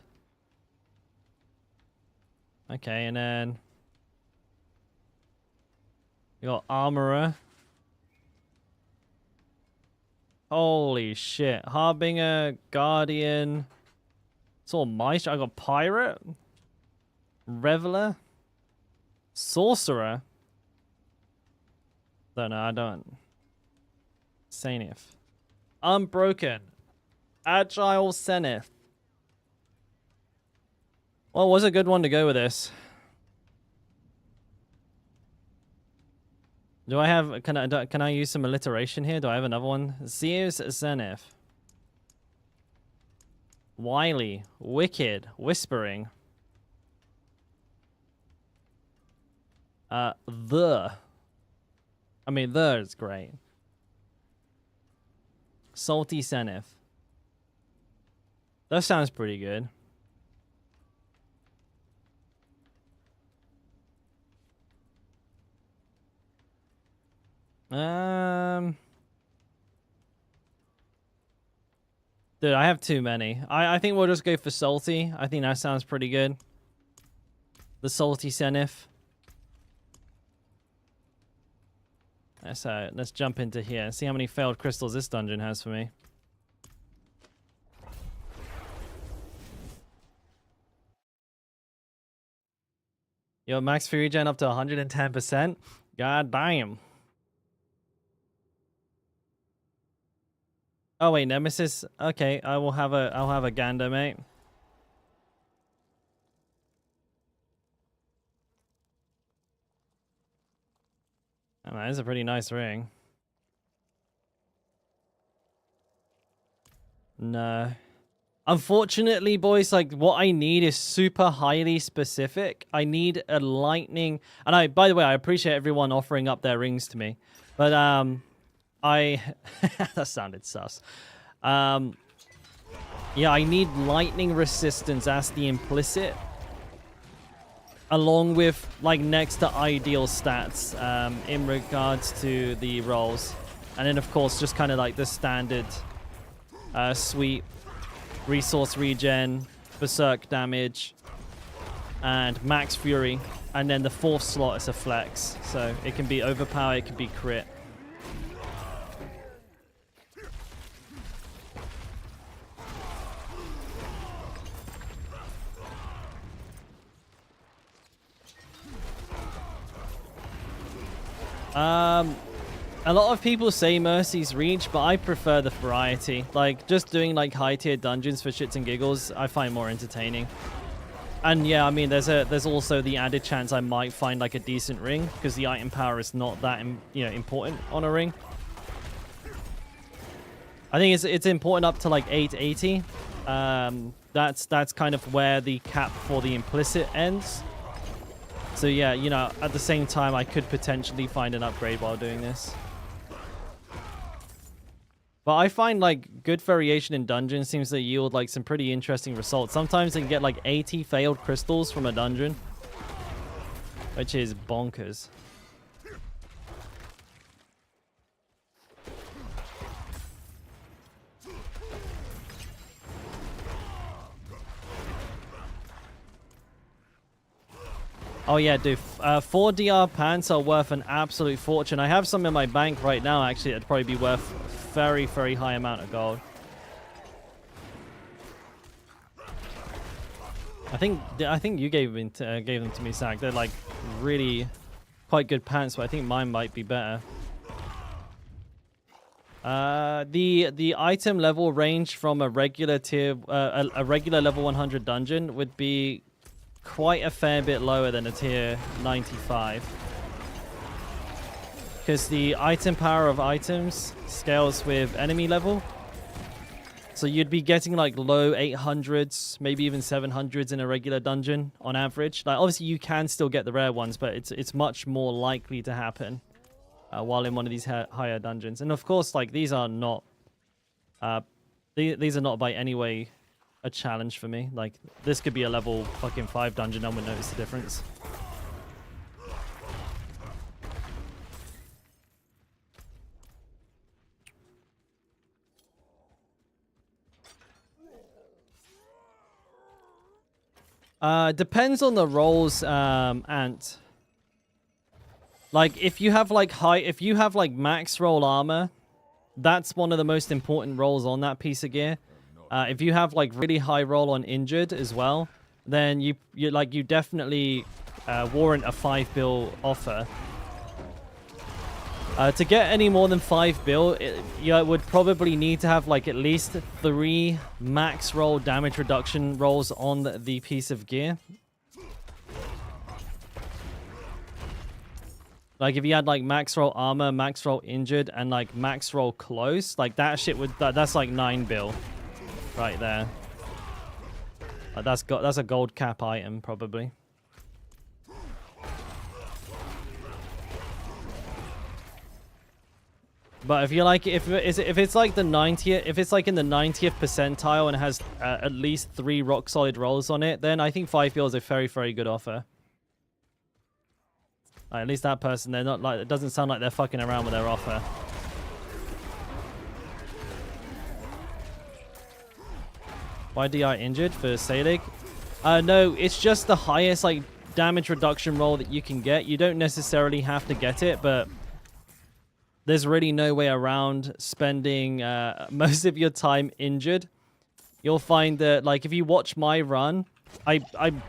Okay, and then you got Armorer. Holy shit. Harbinger, Guardian. It's all my shit. I got Pirate. Reveler. Sorcerer. Don't know, I don't. Zenith. Unbroken. Agile Zenith. Well, was a good one to go with this. Do I have... Can I use some alliteration here? Do I have another one? Zeus Zenith. Wily. Wicked. Whispering. The. I mean, the is great. Salty Zenith. That sounds pretty good. Dude, I have too many. I think we'll just go for Salty. I think that sounds pretty good. The Salty Zenith. Let's jump into here and see how many failed crystals this dungeon has for me. Yo, max free regen up to 110%. God damn. Oh wait, Nemesis. Okay, I'll have a gander, mate. Oh, that is a pretty nice ring. No. Unfortunately, boys, like what I need is super highly specific. I need a lightning, and by the way, I appreciate everyone offering up their rings to me, but that sounded sus. Yeah, I need lightning resistance as the implicit, along with like next to ideal stats in regards to the rolls. And then of course just kind of like the standard sweep, resource regen, berserk damage, and max fury. And then the fourth slot is a flex, so it can be overpower, it can be crit. A lot of people say Mercy's reach, but I prefer the variety. Like, just doing like high-tier dungeons for shits and giggles, I find more entertaining. And yeah, I mean, there's also the added chance I might find like a decent ring, because the item power is not that important on a ring. I think it's important up to like 880. That's kind of where the cap for the implicit ends. So yeah, you know, at the same time, I could potentially find an upgrade while doing this. But I find like good variation in dungeons seems to yield like some pretty interesting results. Sometimes I can get like 80 failed crystals from a dungeon, which is bonkers. Oh yeah, dude. 4 DR pants are worth an absolute fortune. I have some in my bank right now, actually. It'd probably be worth a very, very high amount of gold. I think you gave them to me, Zach. They're like really quite good pants, but I think mine might be better. The item level range from a regular tier, a regular level 100 dungeon would be quite a fair bit lower than a tier 95, because the item power of items scales with enemy level, so you'd be getting like low 800s, maybe even 700s in a regular dungeon on average. Like obviously you can still get the rare ones, but it's much more likely to happen while in one of these higher dungeons. And of course, like these are not these are not by any way a challenge for me. Like this could be a level fucking 5 dungeon, no one would notice the difference. Depends on the rolls, Ant. Like if you have like max roll armor, that's one of the most important rolls on that piece of gear. If you have like really high roll on injured as well, then you definitely warrant a 5 bill offer. To get any more than 5 bill, you would probably need to have like at least 3 max roll damage reduction rolls on the piece of gear. Like if you had like max roll armor, max roll injured, and like max roll close, like that shit would that's like 9 bill. Right there. That's a gold cap item probably. But if you like, if it's like the 90th, if it's like in the 90th percentile and it has at least 3 rock solid rolls on it, then I think 5 bill is a very, very good offer. Like, at least that person, they're not like, it doesn't sound like they're fucking around with their offer. Why DI injured for Selig? No, it's just the highest like damage reduction roll that you can get. You don't necessarily have to get it, but there's really no way around spending most of your time injured. You'll find that like if you watch my run, I'm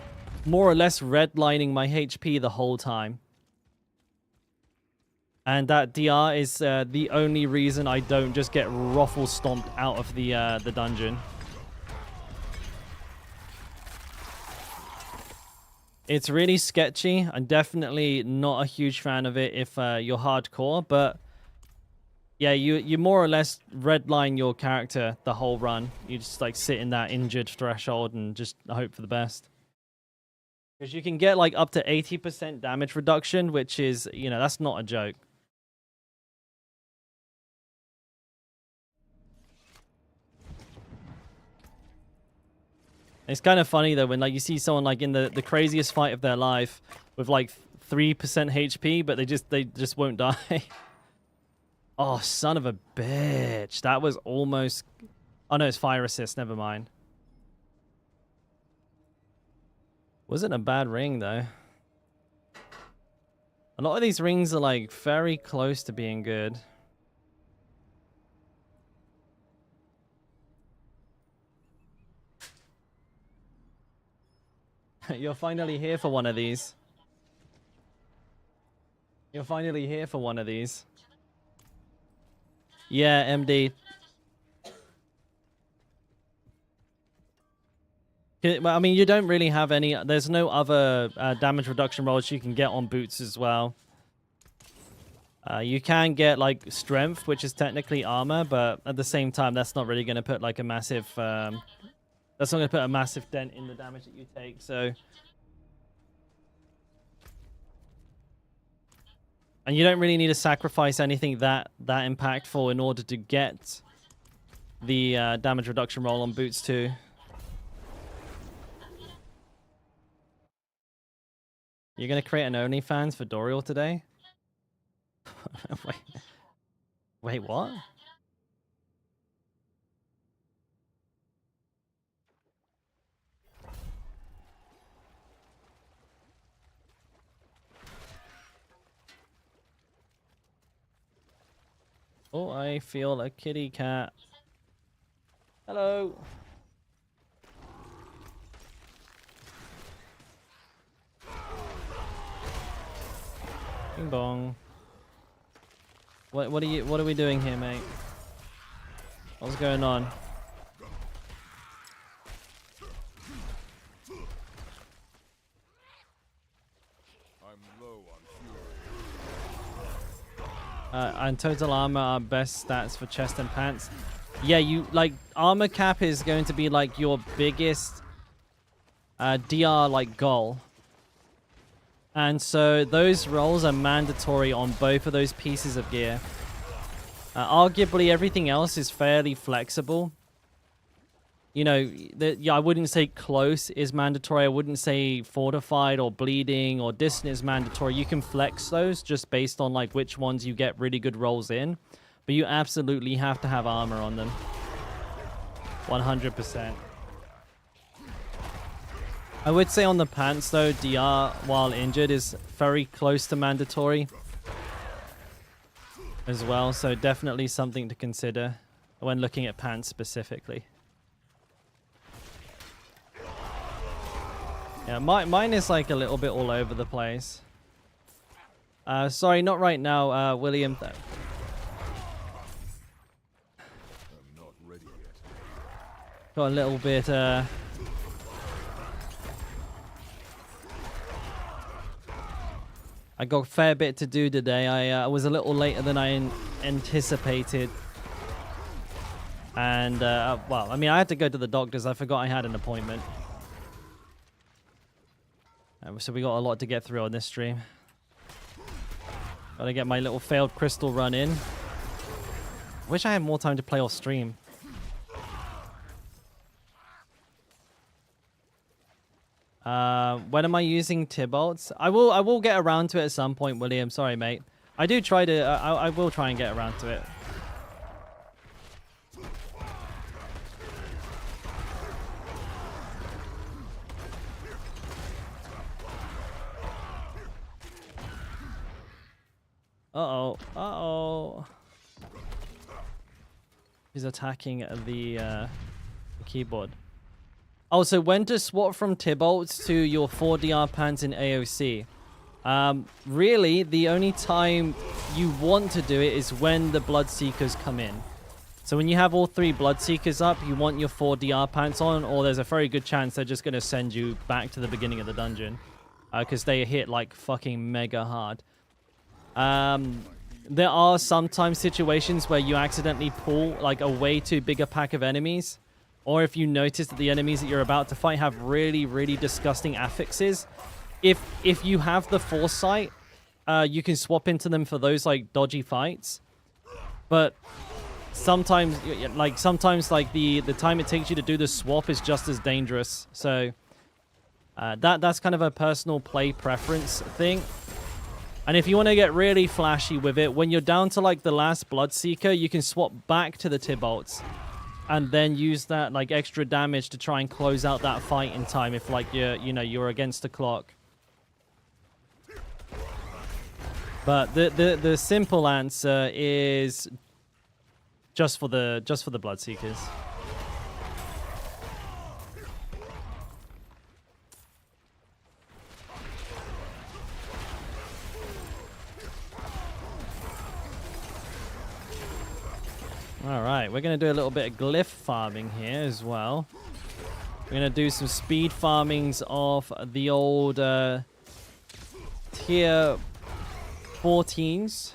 more or less redlining my HP the whole time. And that DR is the only reason I don't just get ruffle stomped out of the dungeon. It's really sketchy. I'm definitely not a huge fan of it if you're hardcore, but yeah, you more or less redline your character the whole run. You just like sit in that injured threshold and just hope for the best. Because you can get like up to 80% damage reduction, which is, you know, that's not a joke. It's kind of funny though when like you see someone like in the craziest fight of their life with like 3% HP, but they just won't die. Oh, son of a bitch. That was almost... Oh no, it's fire assist, never mind. Wasn't a bad ring though. A lot of these rings are like very close to being good. You're finally here for one of these. You're finally here for one of these. Yeah, MD. Well, I mean, you don't really have any... There's no other damage reduction rolls you can get on boots as well. You can get, like, strength, which is technically armor, but at the same time, that's not really going to put, like, a massive... that's not going to put a massive dent in the damage that you take, so... And you don't really need to sacrifice anything that impactful in order to get the damage reduction roll on boots too. You're going to create an OnlyFans for Dorial today? Wait, what? Oh, I feel a kitty cat. Hello. Bing bong. What are we doing here, mate? What's going on? I'm low on fury. And total armor are best stats for chest and pants. Yeah, you like armor cap is going to be like your biggest DR like goal. And so those rolls are mandatory on both of those pieces of gear. Arguably everything else is fairly flexible. You know, yeah, I wouldn't say close is mandatory. I wouldn't say fortified or bleeding or distant is mandatory. You can flex those just based on like which ones you get really good rolls in. But you absolutely have to have armor on them. 100%. I would say on the pants though, DR while injured is very close to mandatory as well. So definitely something to consider when looking at pants specifically. Yeah, mine is like a little bit all over the place. Sorry, not right now, William. I'm not ready yet. Got a little bit, I got a fair bit to do today. I was a little later than I anticipated. And, well, I mean, I had to go to the doctor's. I forgot I had an appointment. So we got a lot to get through on this stream. Gotta get my little failed crystal run in. Wish I had more time to play off stream. When am I using Tibolts? I will get around to it at some point, William. Sorry, mate. I do try to... I will try and get around to it. Uh-oh. Uh-oh. He's attacking the keyboard. Oh, so when to swap from Tibolts to your 4DR pants in AoC? Really, the only time you want to do it is when the Bloodseekers come in. So when you have all 3 Bloodseekers up, you want your 4DR pants on, or there's a very good chance they're just going to send you back to the beginning of the dungeon. Because they hit, like, fucking mega hard. There are sometimes situations where you accidentally pull, like, a way too big a pack of enemies. Or if you notice that the enemies that you're about to fight have really, really disgusting affixes, if you have the foresight, you can swap into them for those like dodgy fights. But sometimes like the time it takes you to do the swap is just as dangerous. So that's kind of a personal play preference thing. And if you want to get really flashy with it, when you're down to like the last Bloodseeker, you can swap back to the Tibolts and then use that like extra damage to try and close out that fight in time if like you're against the clock. But the simple answer is just for the Bloodseekers. All right, we're going to do a little bit of glyph farming here as well. We're going to do some speed farmings of the old tier 14s.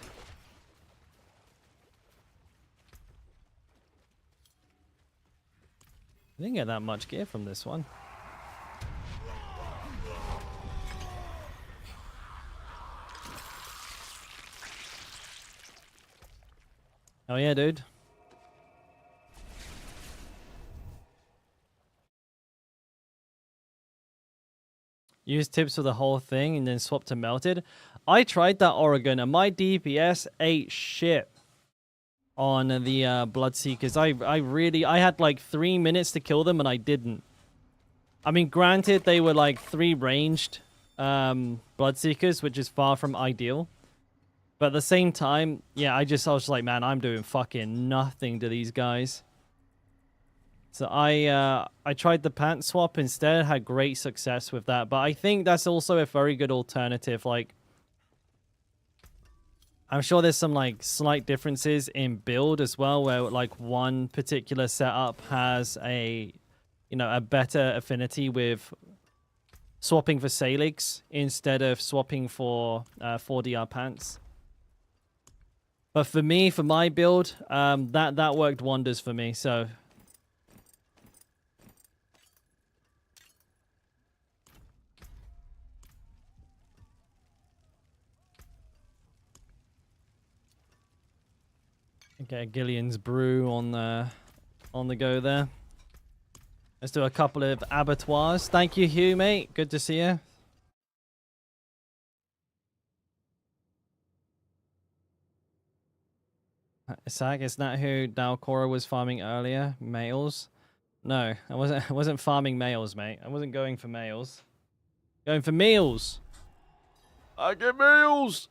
I didn't get that much gear from this one. Oh yeah, dude. Use tips for the whole thing and then swap to melted. I tried that Oregon and my DPS ate shit on the Bloodseekers. I had like 3 minutes to kill them and I didn't. I mean, granted, they were like 3 ranged Bloodseekers, which is far from ideal. But at the same time, yeah, I was like, man, I'm doing fucking nothing to these guys. So I tried the pant swap instead, had great success with that. But I think that's also a very good alternative. Like, I'm sure there's some like slight differences in build as well, where like one particular setup has a better affinity with swapping for Salix instead of swapping for 4DR pants. But for me, for my build, that worked wonders for me. So. Okay, Gillian's brew on the go there. Let's do a couple of abattoirs. Thank you, Hugh, mate. Good to see you. Sag, is that who Dalkora was farming earlier? Males? No, I wasn't farming males, mate. I wasn't going for males. Going for meals. I get meals.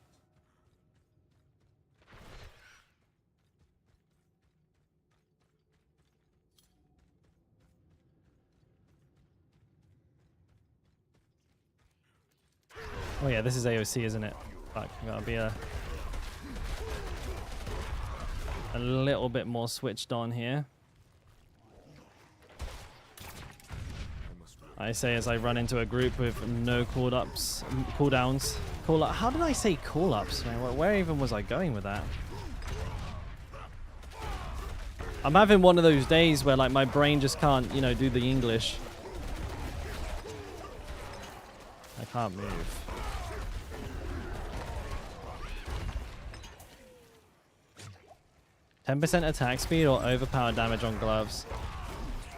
Oh yeah, this is AoC, isn't it? Fuck, gotta be a little bit more switched on here. I say as I run into a group with no cooldowns. How did I say call-ups, man? Where even was I going with that? I'm having one of those days where like my brain just can't, do the English. I can't move. 10% attack speed or overpowered damage on gloves.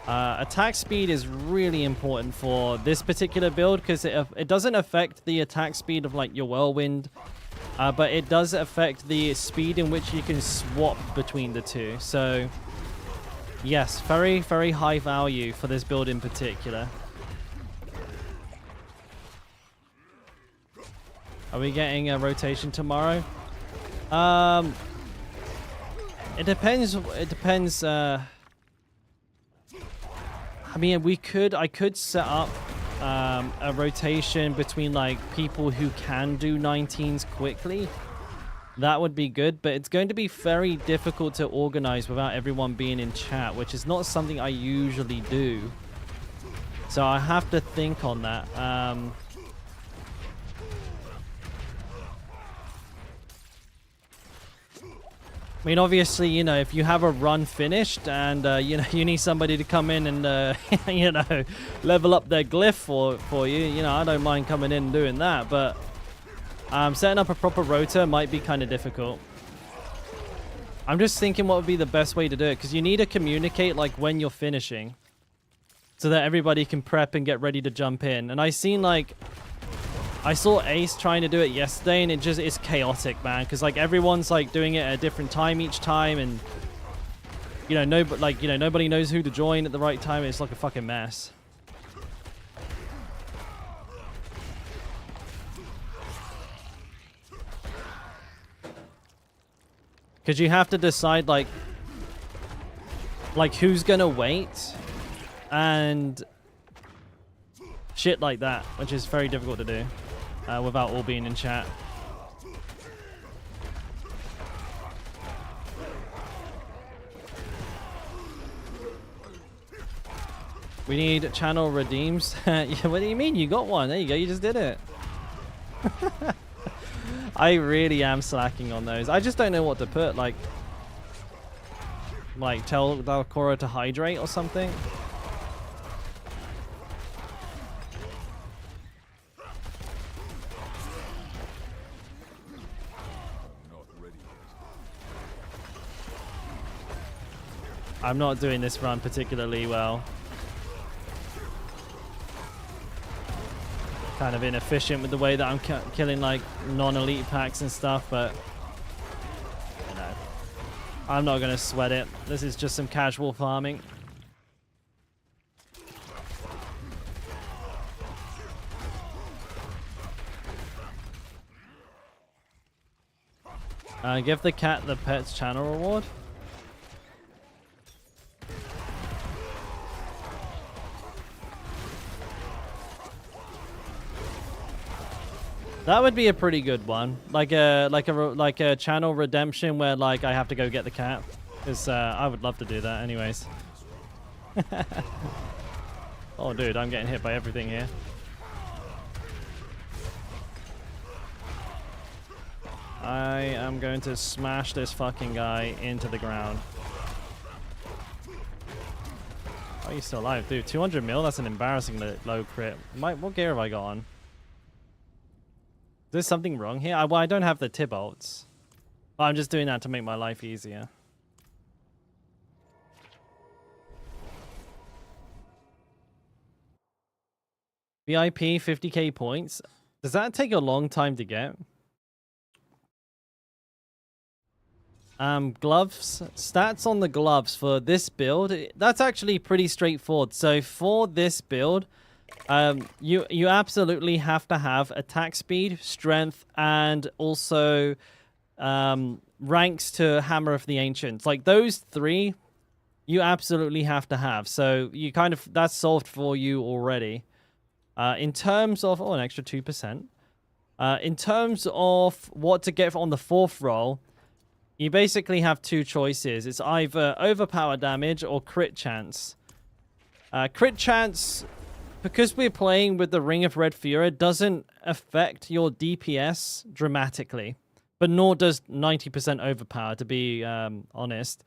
Attack speed is really important for this particular build because it doesn't affect the attack speed of like your whirlwind, but it does affect the speed in which you can swap between the two. So yes, very, very high value for this build in particular. Are we getting a rotation tomorrow? It depends. It depends. I mean, I could set up a rotation between like people who can do 19s quickly. That would be good, but it's going to be very difficult to organize without everyone being in chat, which is not something I usually do. So I have to think on that. I mean, obviously, if you have a run finished and, you need somebody to come in and, level up their glyph for you, I don't mind coming in and doing that. But setting up a proper rotor might be kind of difficult. I'm just thinking what would be the best way to do it, because you need to communicate like when you're finishing, so that everybody can prep and get ready to jump in. And I saw Ace trying to do it yesterday, and it's chaotic, man, because like everyone's like doing it at a different time each time, and nobody knows who to join at the right time. It's like a fucking mess. Because you have to decide like who's gonna wait and shit like that, which is very difficult to do without all being in chat. We need channel redeems. Yeah, what do you mean? You got one. There you go. You just did it. I really am slacking on those. I just don't know what to put. Like tell Dalkora to hydrate or something. I'm not doing this run particularly well. Kind of inefficient with the way that I'm killing like non-elite packs and stuff, but you know, I'm not gonna sweat it. This is just some casual farming. Give the cat the pet's channel reward. That would be a pretty good one, like a channel redemption where like I have to go get the cat, because I would love to do that anyways. Oh dude, I'm getting hit by everything here. I am going to smash this fucking guy into the ground. Oh, he's still alive, dude. 200 mil, that's an embarrassingly low crit. What gear have I got on? Is there something wrong here? Well, I don't have the Tibolts. Oh, I'm just doing that to make my life easier. VIP 50k points. Does that take a long time to get? Gloves. Stats on the gloves for this build. That's actually pretty straightforward. So for this build, you absolutely have to have attack speed, strength, and also ranks to Hammer of the Ancients. Like those three, you absolutely have to have. So you kind of, that's solved for you already. In terms of, an extra 2%. In terms of what to get on the fourth roll, you basically have two choices. It's either overpower damage or crit chance. Crit chance, because we're playing with the Ring of Red Fury, doesn't affect your DPS dramatically, but nor does 90% overpower, to be honest.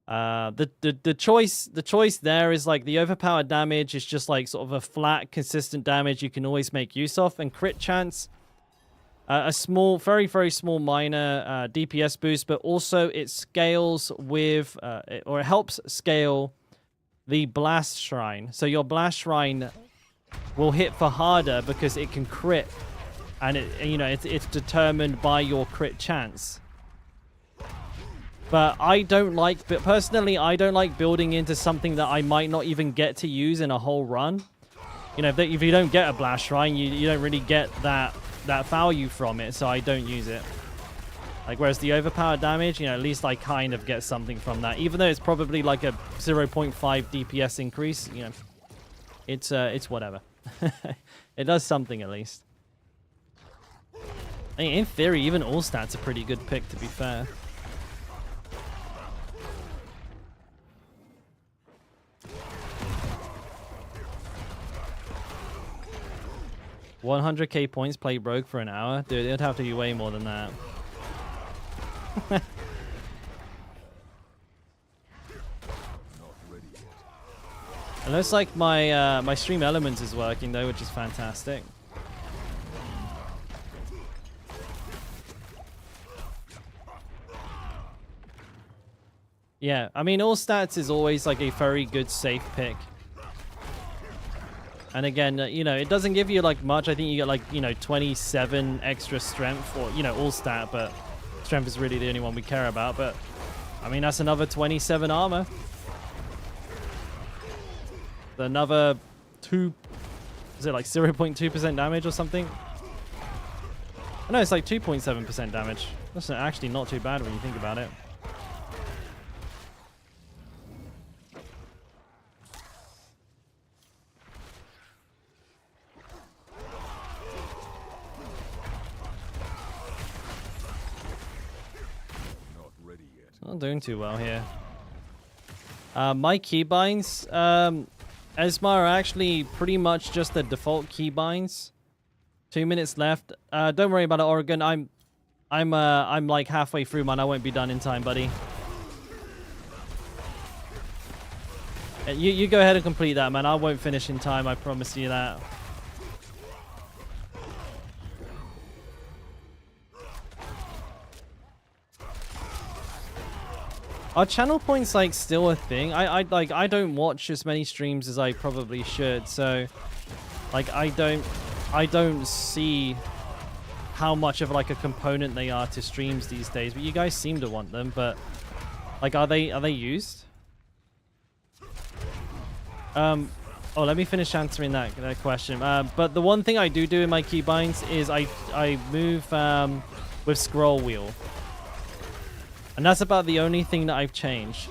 The choice there is like the overpowered damage is just like sort of a flat, consistent damage you can always make use of, and crit chance, a small, very, very small minor DPS boost, but also it scales with, or it helps scale the Blast Shrine. So your Blast Shrine will hit for harder because it can crit, and it's determined by your crit chance. But personally, I don't like building into something that I might not even get to use in a whole run. You know, if you don't get a Blast Shrine, you don't really get that value from it, so I don't use it. Like, whereas the overpowered damage, at least I kind of get something from that. Even though it's probably like a 0.5 DPS increase, it's whatever. It does something at least. I mean, in theory, even all stats a pretty good pick, to be fair. $100k points play broke for an hour? Dude, it'd have to be way more than that. It looks like my my stream elements is working though, which is fantastic. Yeah, I mean, all stats is always like a very good safe pick. And again, you know, it doesn't give you like much. I think you get like, you know, 27 extra strength, or, you know, all stat, but strength is really the only one we care about. But I mean, that's another 27 armor. Another is it like 0.2% damage or something? No, it's like 2.7% damage. That's actually not too bad when you think about it. Not ready yet. Not doing too well here. My keybinds, Esma, are actually pretty much just the default keybinds. 2 minutes left. Don't worry about it, Oregon. I'm like halfway through, man. I won't be done in time, buddy. You go ahead and complete that, man. I won't finish in time. I promise you that. Are channel points like still a thing? I don't watch as many streams as I probably should, so like I don't see how much of like a component they are to streams these days. But you guys seem to want them, but like are they used? Oh, let me finish answering that question. But the one thing I do in my keybinds is I move with scroll wheel. And that's about the only thing that I've changed.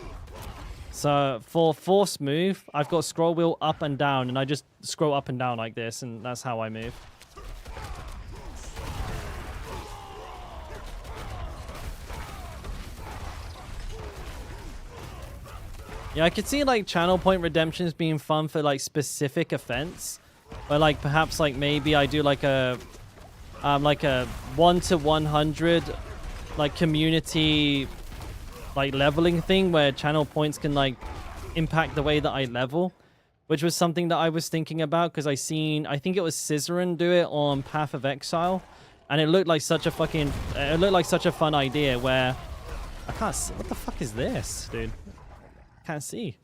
So for force move, I've got scroll wheel up and down, and I just scroll up and down like this, and that's how I move. Yeah, I could see like channel point redemptions being fun for like specific events, but like perhaps like maybe I do like a 1 to 100 like community like leveling thing where channel points can like impact the way that I level, which was something that I was thinking about because I think it was Scissorin do it on Path of Exile, and it looked like such a fun idea where I can't see, what the fuck is this, dude? Can't see.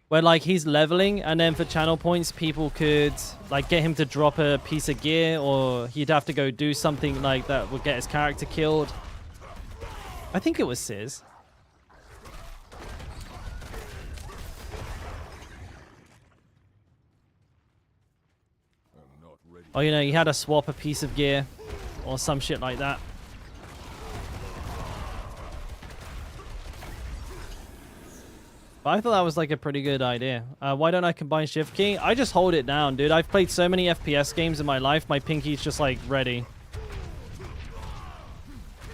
Where like he's leveling, and then for channel points people could like get him to drop a piece of gear, or he'd have to go do something like that would get his character killed. I think it was Sizz. I'm not ready. Oh, you know, he had to swap a piece of gear or some shit like that. But I thought that was like a pretty good idea. Why don't I combine shift key? I just hold it down, dude. I've played so many FPS games in my life, my pinky's just like ready.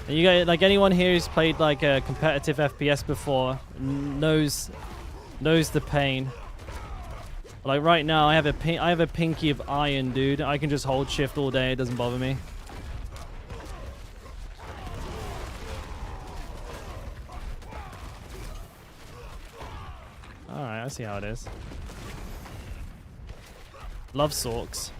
And you guys, like anyone here who's played like a competitive FPS before knows the pain. Like right now, I have a pinky of iron, dude. I can just hold shift all day. It doesn't bother me. Alright, I see how it is. Love Sorks.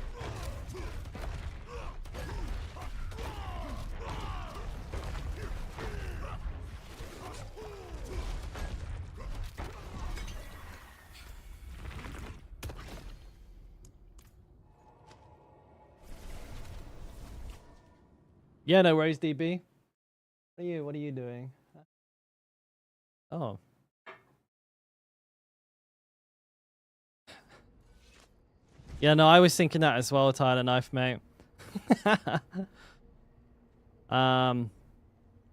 Yeah, no worries, DB. What are you doing? Oh. Yeah, no, I was thinking that as well, Tyler Knife, mate.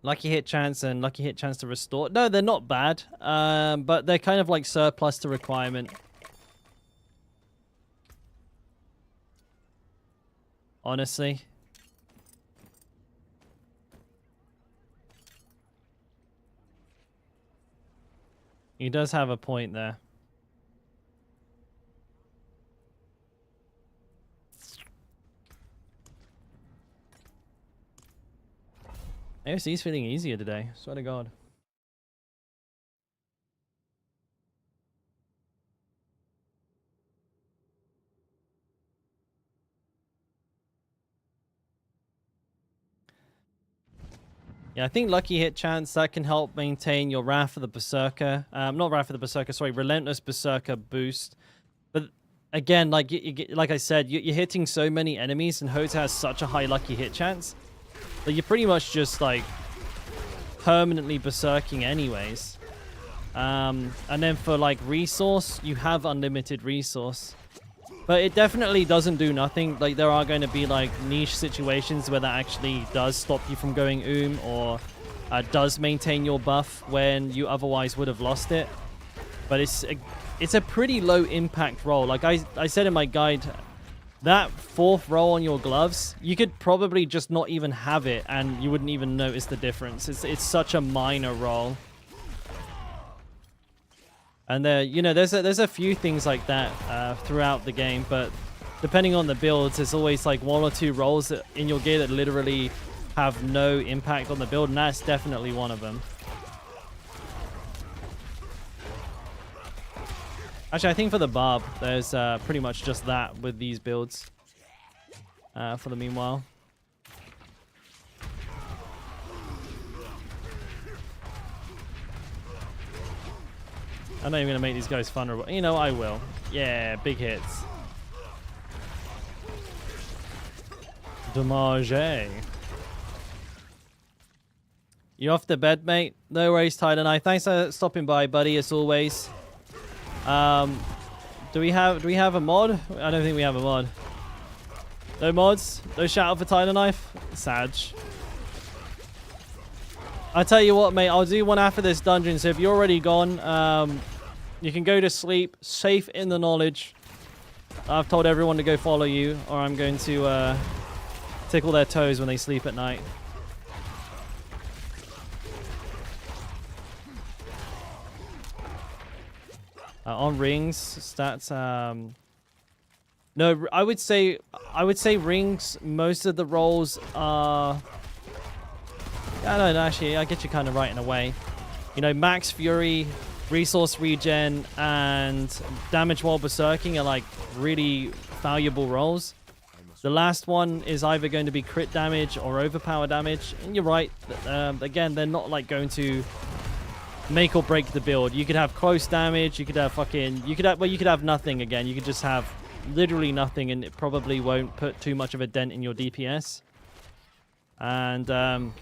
Lucky hit chance and lucky hit chance to restore. No, they're not bad. But they're kind of like surplus to requirement. Honestly. He does have a point there. AoZ's feeling easier today, swear to God. Yeah, I think lucky hit chance that can help maintain your Wrath of the Berserker. Not Wrath of the Berserker, sorry, Relentless Berserker boost. But again, like like I said, you're hitting so many enemies, and Hota has such a high lucky hit chance that you're pretty much just like permanently berserking anyways. And then for like resource, you have unlimited resource. But it definitely doesn't do nothing. Like, there are going to be, like, niche situations where that actually does stop you from going or does maintain your buff when you otherwise would have lost it. But it's a pretty low impact roll. Like I said in my guide, that 4th roll on your gloves, you could probably just not even have it and you wouldn't even notice the difference. It's such a minor roll. And there, you know, there's a few things like that throughout the game, but depending on the builds, there's always like 1 or 2 rolls in your gear that literally have no impact on the build, and that's definitely one of them. Actually, I think for the Barb, there's pretty much just that with these builds for the meanwhile. I'm not even going to make these guys vulnerable. You know, I will. Yeah, big hits. Dommage. You off the bed, mate? No worries, Tyler. Thanks for stopping by, buddy, as always. Do we have a mod? I don't think we have a mod. No mods? No shout out for Tyler Knife? Sag. I tell you what, mate, I'll do one after this dungeon, so if you're already gone, you can go to sleep, safe in the knowledge. I've told everyone to go follow you, or I'm going to tickle their toes when they sleep at night. On rings, stats, no, I would say rings, most of the rolls are... I don't know, actually, I get you kind of right in a way. You know, Max Fury, Resource Regen, and Damage while Berserking are like really valuable rolls. The last one is either going to be crit damage or overpower damage. And you're right, again, they're not like going to make or break the build. You could have close damage, you could have you could have nothing again. You could just have literally nothing and it probably won't put too much of a dent in your DPS. And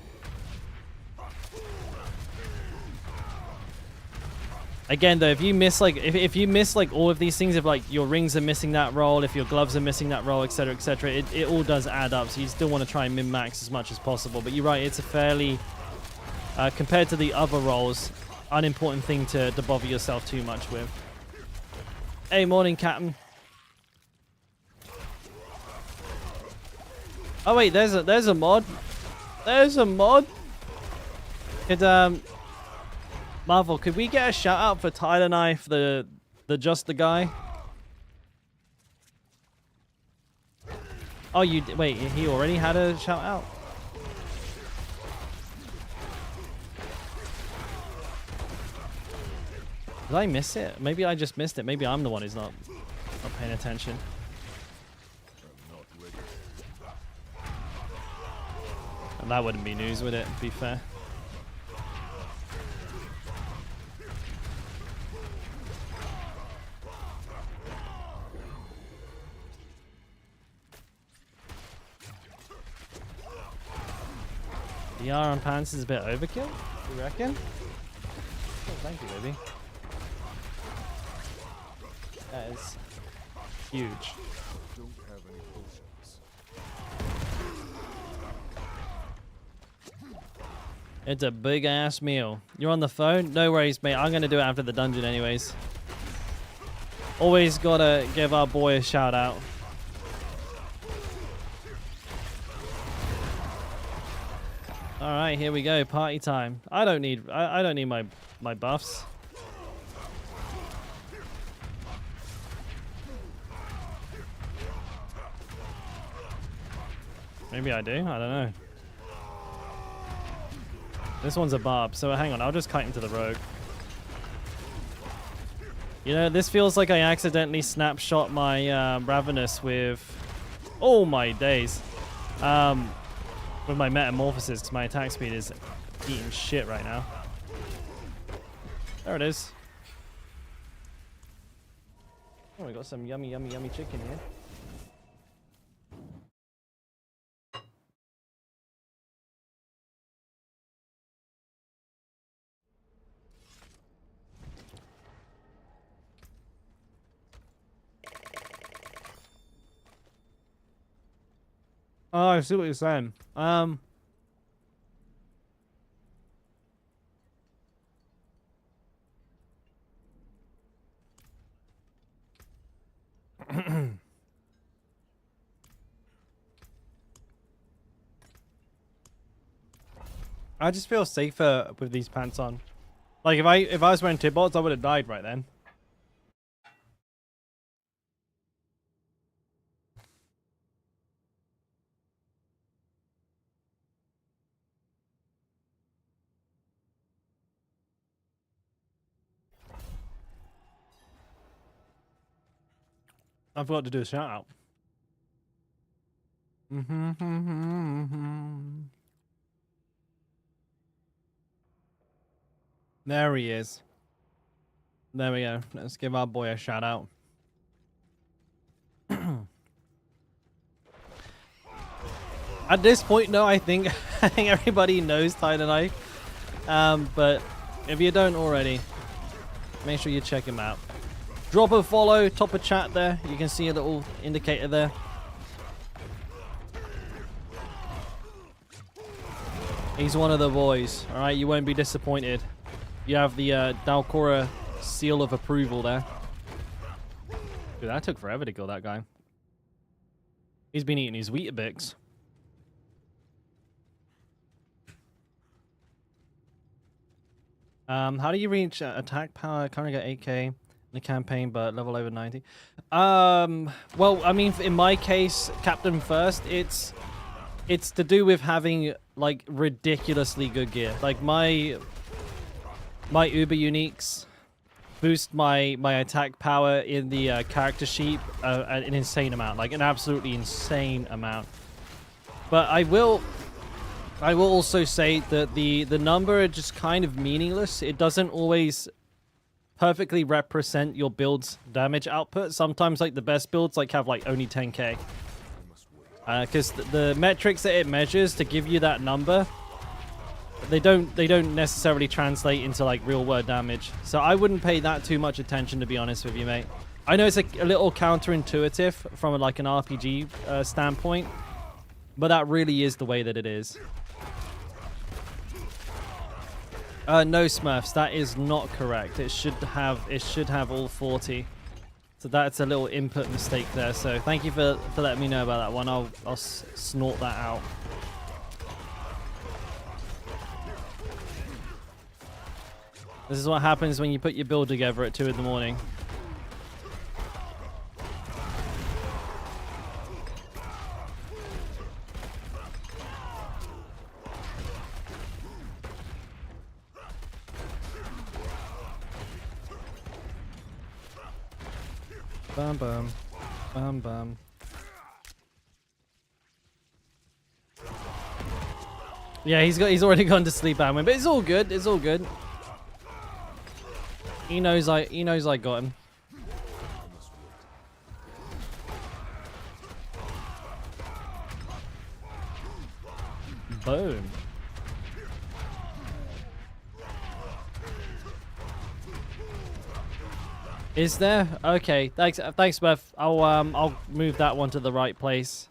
again, though, if you miss like if you miss like all of these things, if like your rings are missing that roll, if your gloves are missing that roll, etc., it all does add up. So you still want to try and min-max as much as possible. But you're right, it's a fairly compared to the other rolls, unimportant thing to bother yourself too much with. Hey, morning, Captain. Oh wait, there's a mod. There's a mod. Could Marvel, could we get a shout out for Tyler Knife, the just the guy? Oh, wait, he already had a shout out. Did I miss it? Maybe I just missed it. Maybe I'm the one who's not paying attention. And that wouldn't be news, would it? To be fair. The R on pants is a bit overkill, you reckon? Oh, thank you, baby. That is huge. Don't have any potions. It's a big ass meal. You're on the phone? No worries, mate. I'm gonna do it after the dungeon anyways. Always gotta give our boy a shout out. All right, here we go. Party time. I don't need my buffs. Maybe I do. I don't know. This one's a barb, so hang on. I'll just kite into the rogue. You know, this feels like I accidentally snapshot my Ravenous with... Oh my days. With my Metamorphosis, because my attack speed is eating shit right now. There it is. Oh, we got some yummy, yummy, yummy chicken here. Oh, I see what you're saying. I just feel safer with these pants on. Like if I was wearing Tibots, I would have died right then. I forgot to do a shout out. There he is. There we go. Let's give our boy a shout out. At this point, no, I think everybody knows Tyler Knife. But if you don't already, make sure you check him out. Drop a follow, top of chat there. You can see a little indicator there. He's one of the boys. All right, you won't be disappointed. You have the Dalkora seal of approval there. Dude, that took forever to kill that guy. He's been eating his Weetabix. How do you reach attack power? Currently got 8k in the campaign, but level over 90. Well, I mean, in my case, Captain First, it's to do with having like ridiculously good gear. Like my Uber Uniques boost my attack power in the character sheet an insane amount, like an absolutely insane amount. But I will also say that the number are just kind of meaningless. It doesn't always perfectly represent your build's damage output. Sometimes like the best builds like have like only 10k. Because the metrics that it measures to give you that number, they don't necessarily translate into like real world damage. So I wouldn't pay that too much attention, to be honest with you, mate. I know it's a little counterintuitive from like an RPG standpoint, but that really is the way that it is. No, Smurfs, that is not correct. It should have all 40. So that's a little input mistake there. So thank you for letting me know about that one. I'll snort that out. This is what happens when you put your build together at 2 in the morning. Bum bum. Bum bum. Yeah, he's already gone to sleep, Amwin, but it's all good. It's all good. He knows I got him. Boom. Is there? Okay. Thanks, Beth. I'll move that one to the right place.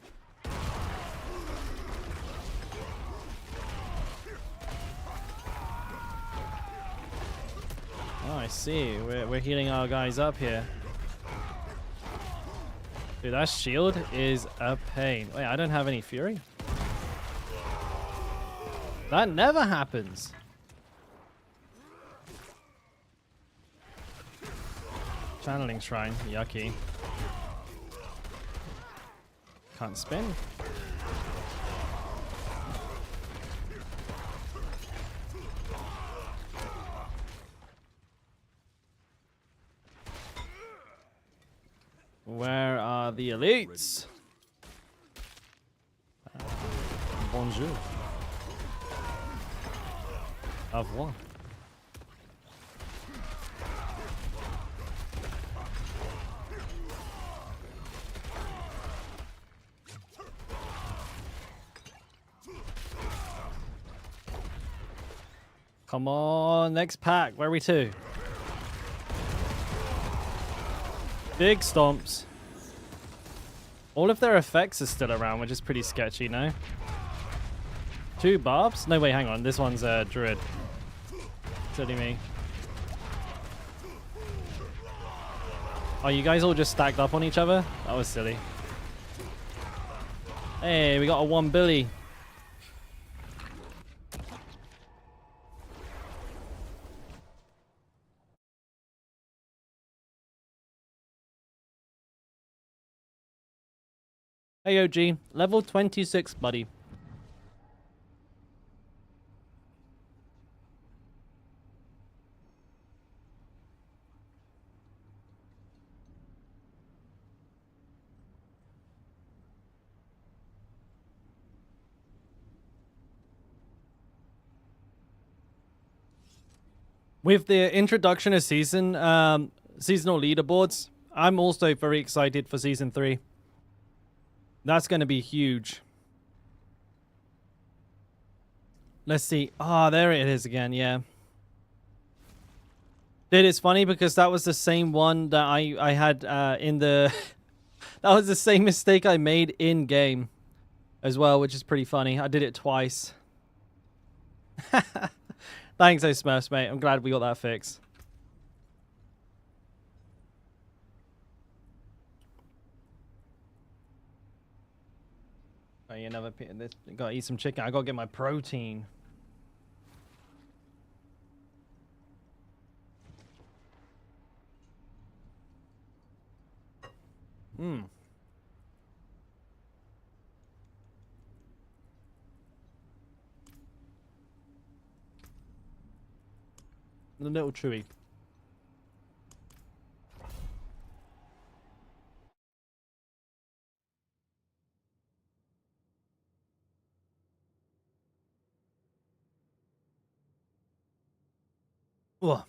Oh, I see. We're healing our guys up here. Dude, that shield is a pain. Wait, I don't have any fury? That never happens. Channeling shrine, yucky. Can't spin. Where are the elites? Bonjour. Of what? Come on, next pack. Where are we to? Big stomps. All of their effects are still around, which is pretty sketchy, no? 2 barbs? No, wait, hang on. This one's a druid. Silly me. Oh, you guys all just stacked up on each other? That was silly. Hey, we got a 1 Billy. AoG, level 26, buddy. With the introduction of seasonal leaderboards, I'm also very excited for Season 3. That's going to be huge. Let's see. Ah, there it is again, yeah. Dude, it's funny because that was the same one that I had in the... that was the same mistake I made in-game as well, which is pretty funny. I did it twice. Thanks, Smurfs, mate. I'm glad we got that fixed. Oh, you never this. Gotta eat some chicken. I gotta get my protein. Hmm. A little chewy. Ugh.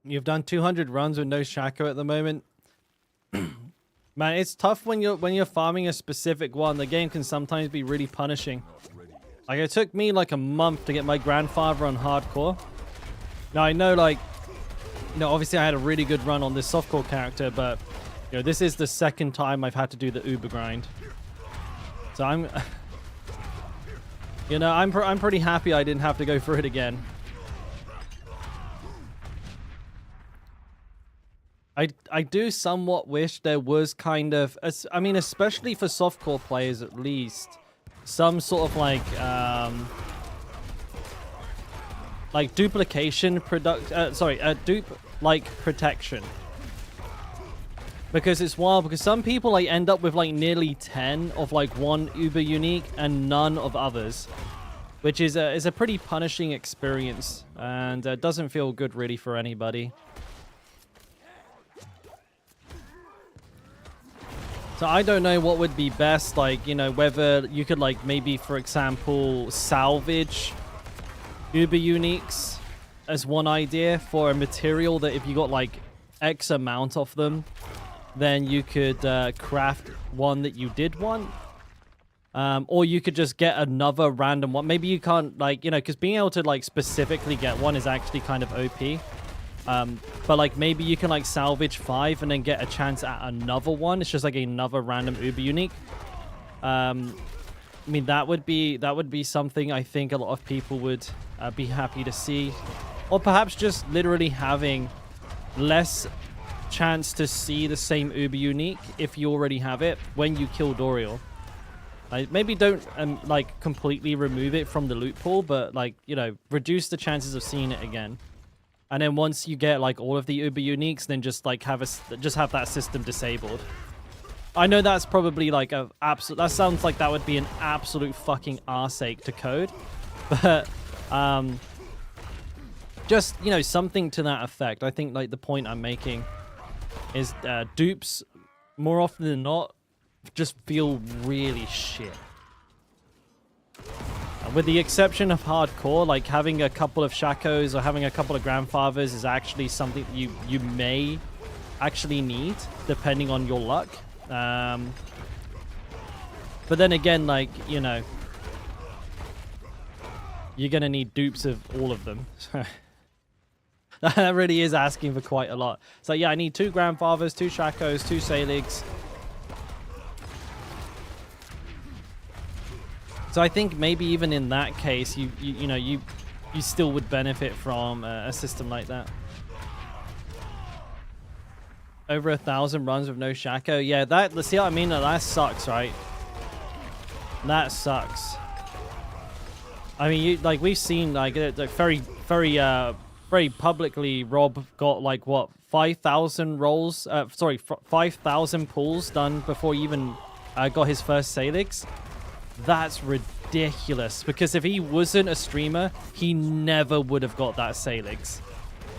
You've done 200 runs with no Shaco at the moment. Man, it's tough when you're farming a specific one. The game can sometimes be really punishing. Like, it took me like a month to get my grandfather on hardcore. Now I know, like, you know, obviously I had a really good run on this softcore character, but you know, this is the second time I've had to do the Uber grind. So I'm you know, I'm pretty happy I didn't have to go through it again. I do somewhat wish there was kind of, I mean, especially for softcore players at least, some sort of like duplication dupe-like protection. Because it's wild, because some people like end up with like nearly 10 of like one Uber unique and none of others, which is a pretty punishing experience, and doesn't feel good really for anybody. So I don't know what would be best, like, you know, whether you could like maybe, for example, salvage Uber uniques as one idea for a material that if you got like X amount of them, then you could craft one that you did want. Or you could just get another random one. Maybe you can't, like, you know, because being able to like specifically get one is actually kind of OP. But like maybe you can like salvage 5 and then get a chance at another one. It's just like another random Uber unique. I mean, that would be something I think a lot of people would be happy to see. Or perhaps just literally having less chance to see the same Uber unique if you already have it when you kill Doriel. Like, maybe don't like completely remove it from the loot pool, but like, you know, reduce the chances of seeing it again. And then once you get like all of the Uber uniques, then just like have that system disabled. I know that's probably like a absolute. That sounds like that would be an absolute fucking arseache to code, but just, you know, something to that effect. I think like the point I'm making is dupes more often than not just feel really shit. With the exception of hardcore, like having a couple of Shakos or having a couple of Grandfathers is actually something that you may actually need, depending on your luck. But then again, like, you know, you're going to need dupes of all of them. That really is asking for quite a lot. So yeah, I need 2 Grandfathers, 2 Shakos, 2 Saligs. So I think maybe even in that case, you know, you still would benefit from a system like that. Over 1,000 runs with no Shako. Yeah, let's see what I mean. That sucks, right? That sucks. I mean, like we've seen, like very publicly, Rob got like what 5,000 rolls. 5,000 pulls done before he even got his first Saligs. That's ridiculous, because if he wasn't a streamer, he never would have got that Saligs.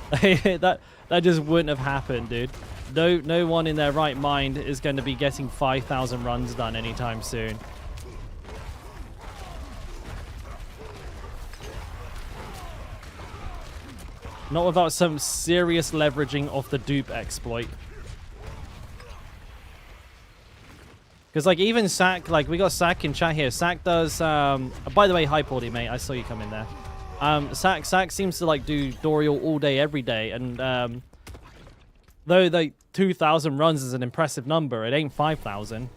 that just wouldn't have happened, dude. No one in their right mind is going to be getting 5,000 runs done anytime soon. Not without some serious leveraging of the dupe exploit. Because, like, even Sack, like, we got Sack in chat here. Sack does, by the way, hi, Paulie, mate. I saw you come in there. Sack seems to, like, do Dorial all day, every day. And, though, like, 2,000 runs is an impressive number, it ain't 5,000.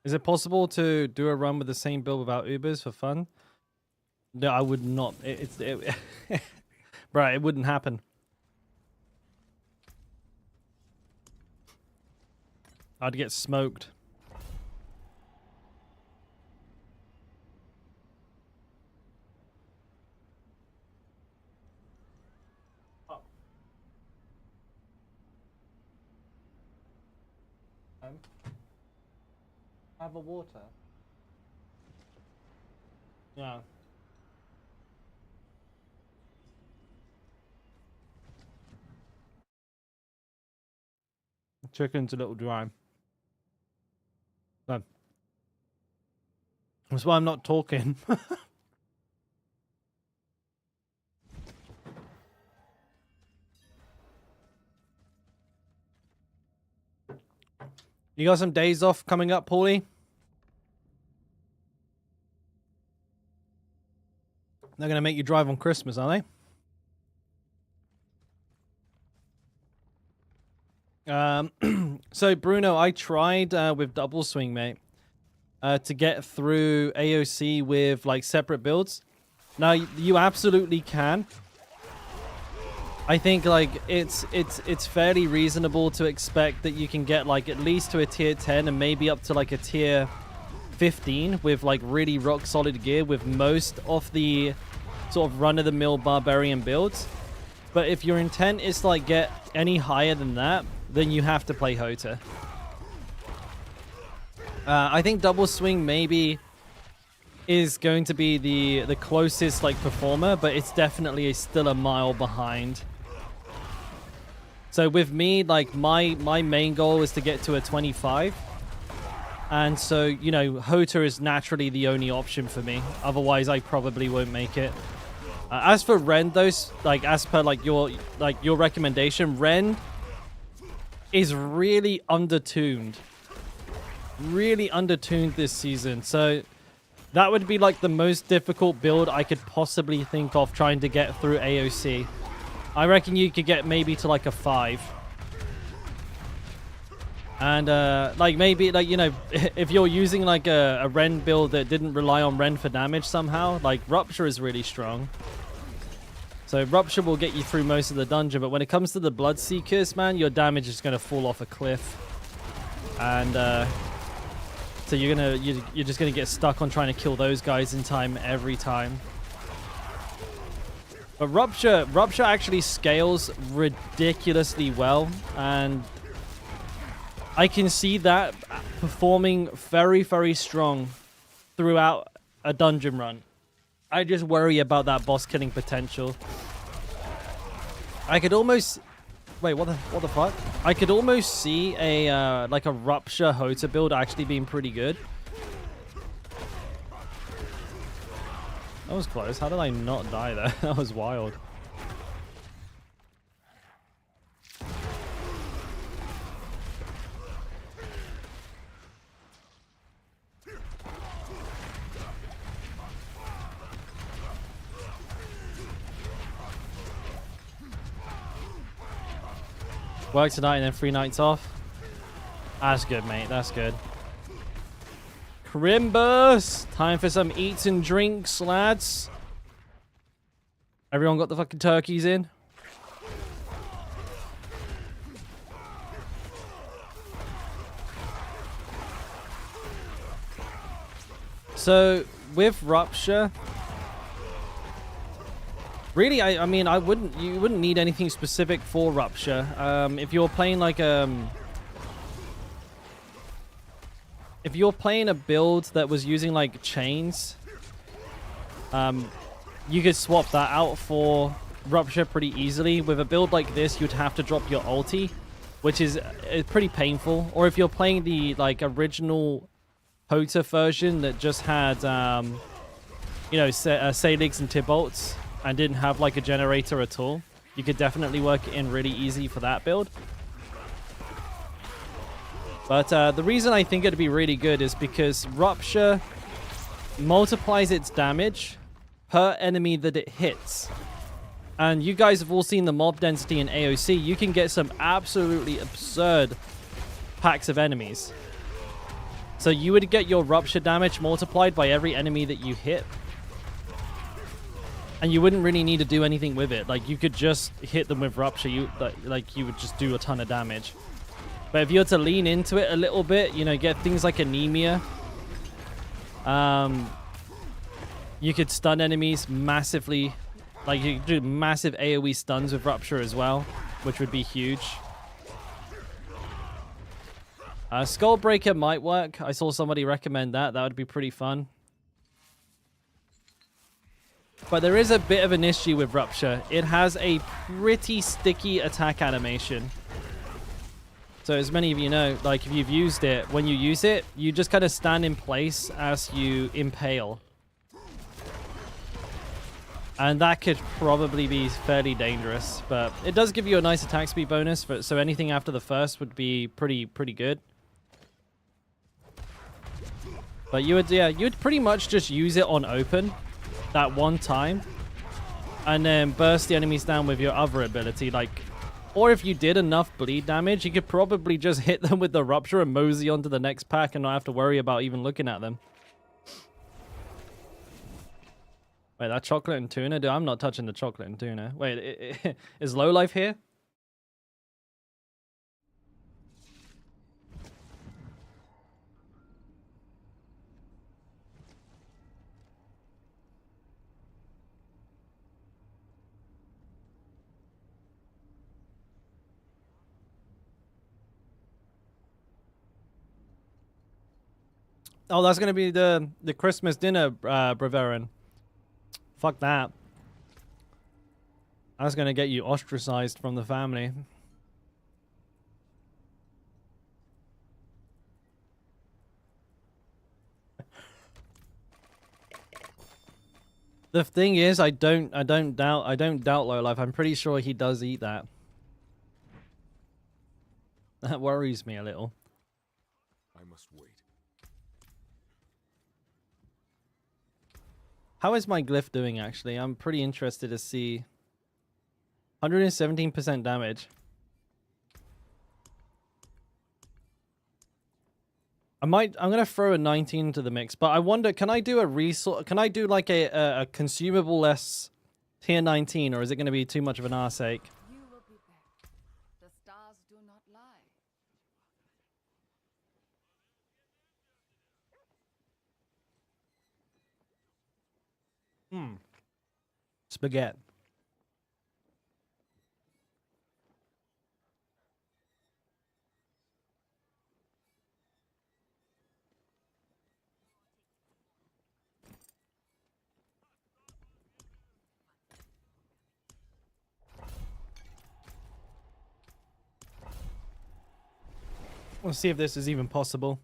Is it possible to do a run with the same build without Ubers for fun? No, I would not. Bro, it wouldn't happen. I'd get smoked. Have a water. Yeah. Chicken's a little dry. No. That's why I'm not talking. You got some days off coming up, Paulie? They're going to make you drive on Christmas, are they? So, Bruno, I tried with Double Swing, mate, to get through AoC with, like, separate builds. Now, you absolutely can. I think, like, it's fairly reasonable to expect that you can get, like, at least to a tier 10 and maybe up to, like, a tier 15 with, like, really rock-solid gear with most of the sort of run-of-the-mill barbarian builds. But if your intent is to, like, get any higher than that, then you have to play Hota. I think Double Swing maybe is going to be the closest, like, performer, but it's definitely still a mile behind. So with me, like, my main goal is to get to a 25. And so, you know, Hota is naturally the only option for me. Otherwise, I probably won't make it. As for Rend, though, like, as per, like, your recommendation, Rend is really undertuned. Really undertuned this season. So that would be, like, the most difficult build I could possibly think of trying to get through AoC. I reckon you could get maybe to, like, a 5. And like maybe like, you know, if you're using like a Ren build that didn't rely on Ren for damage somehow, like Rupture is really strong. So Rupture will get you through most of the dungeon, but when it comes to the Bloodseekers, man, your damage is gonna fall off a cliff. And so you're just gonna get stuck on trying to kill those guys in time every time. But Rupture actually scales ridiculously well, and I can see that performing very, very strong throughout a dungeon run. I just worry about that boss killing potential. I could almost... Wait, what the fuck? I could almost see a like a Rupture Hota build actually being pretty good. That was close. How did I not die there? That was wild. Work tonight and then 3 nights off. That's good, mate. That's good. Crimbus! Time for some eats and drinks, lads. Everyone got the fucking turkeys in? So, with Rupture... Really, I mean, you wouldn't need anything specific for Rupture. If you're playing like if you're playing a build that was using like chains, you could swap that out for Rupture pretty easily. With a build like this, you'd have to drop your ulti, which is pretty painful. Or if you're playing the like original Hota version that just had, you know, Saligs and Tibolts, and didn't have like a generator at all, you could definitely work it in really easy for that build. But the reason I think it'd be really good is because Rupture multiplies its damage per enemy that it hits. And you guys have all seen the mob density in AoC. You can get some absolutely absurd packs of enemies. So you would get your Rupture damage multiplied by every enemy that you hit. And you wouldn't really need to do anything with it. Like, you could just hit them with Rupture. You would just do a ton of damage. But if you were to lean into it a little bit, you know, get things like Anemia. You could stun enemies massively. Like, you could do massive AoE stuns with Rupture as well, which would be huge. Skullbreaker might work. I saw somebody recommend that. That would be pretty fun. But there is a bit of an issue with Rupture. It has a pretty sticky attack animation. So as many of you know, like if you've used it, when you use it, you just kind of stand in place as you impale. And that could probably be fairly dangerous, but it does give you a nice attack speed bonus, so anything after the first would be pretty good. But you would pretty much just use it on open that one time, and then burst the enemies down with your other ability. Like, or if you did enough bleed damage, you could probably just hit them with the Rupture and mosey onto the next pack and not have to worry about even looking at them. Wait, that chocolate and tuna? Dude, I'm not touching the chocolate and tuna. Wait, is Lowlife here? Oh, that's gonna be the Christmas dinner, Braverin. Fuck that. That's gonna get you ostracized from the family. The thing is, I don't doubt Lowlife. I'm pretty sure he does eat that. That worries me a little. I must wait. How is my glyph doing, actually? I'm pretty interested to see. 117% damage. I'm gonna throw a 19 into the mix, but I wonder, can I do a resource? Can I do like a consumable less tier 19, or is it gonna be too much of an arse ache? You will be back. The stars do not lie. Spaghetti. We'll see if this is even possible.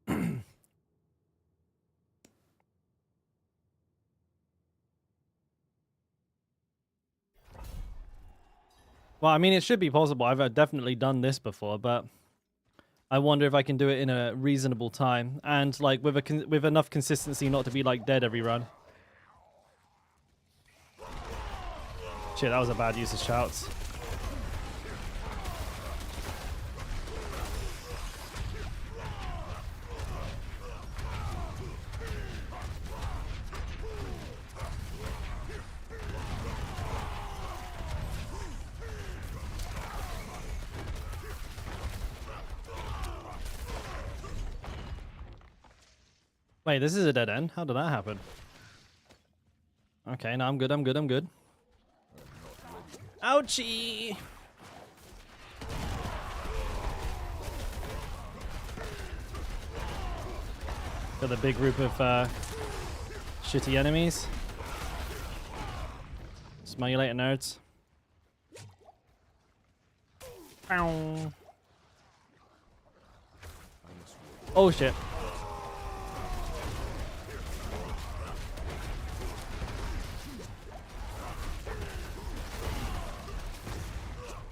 Well, I mean, it should be possible. I've definitely done this before, but I wonder if I can do it in a reasonable time and like with enough consistency not to be like dead every run. Shit, that was a bad use of shouts. Wait, this is a dead end? How did that happen? Okay, no, I'm good, I'm good, I'm good. Ouchie! Got a big group of shitty enemies. Smell you later, nerds. Ow. Oh shit.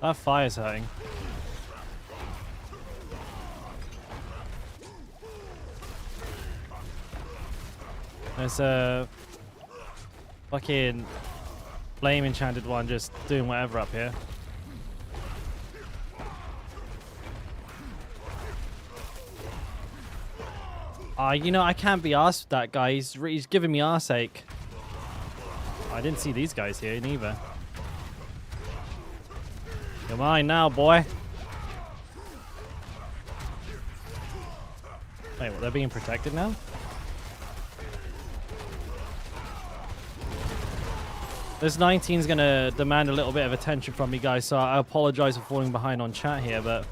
That fire's hurting. There's a fucking flame enchanted one just doing whatever up here. You know, I can't be arsed with that guy. He's giving me arse ache. I didn't see these guys here neither. Come on now, boy. Wait, what, they're being protected now? This 19's gonna demand a little bit of attention from me, guys, so I apologize for falling behind on chat here, but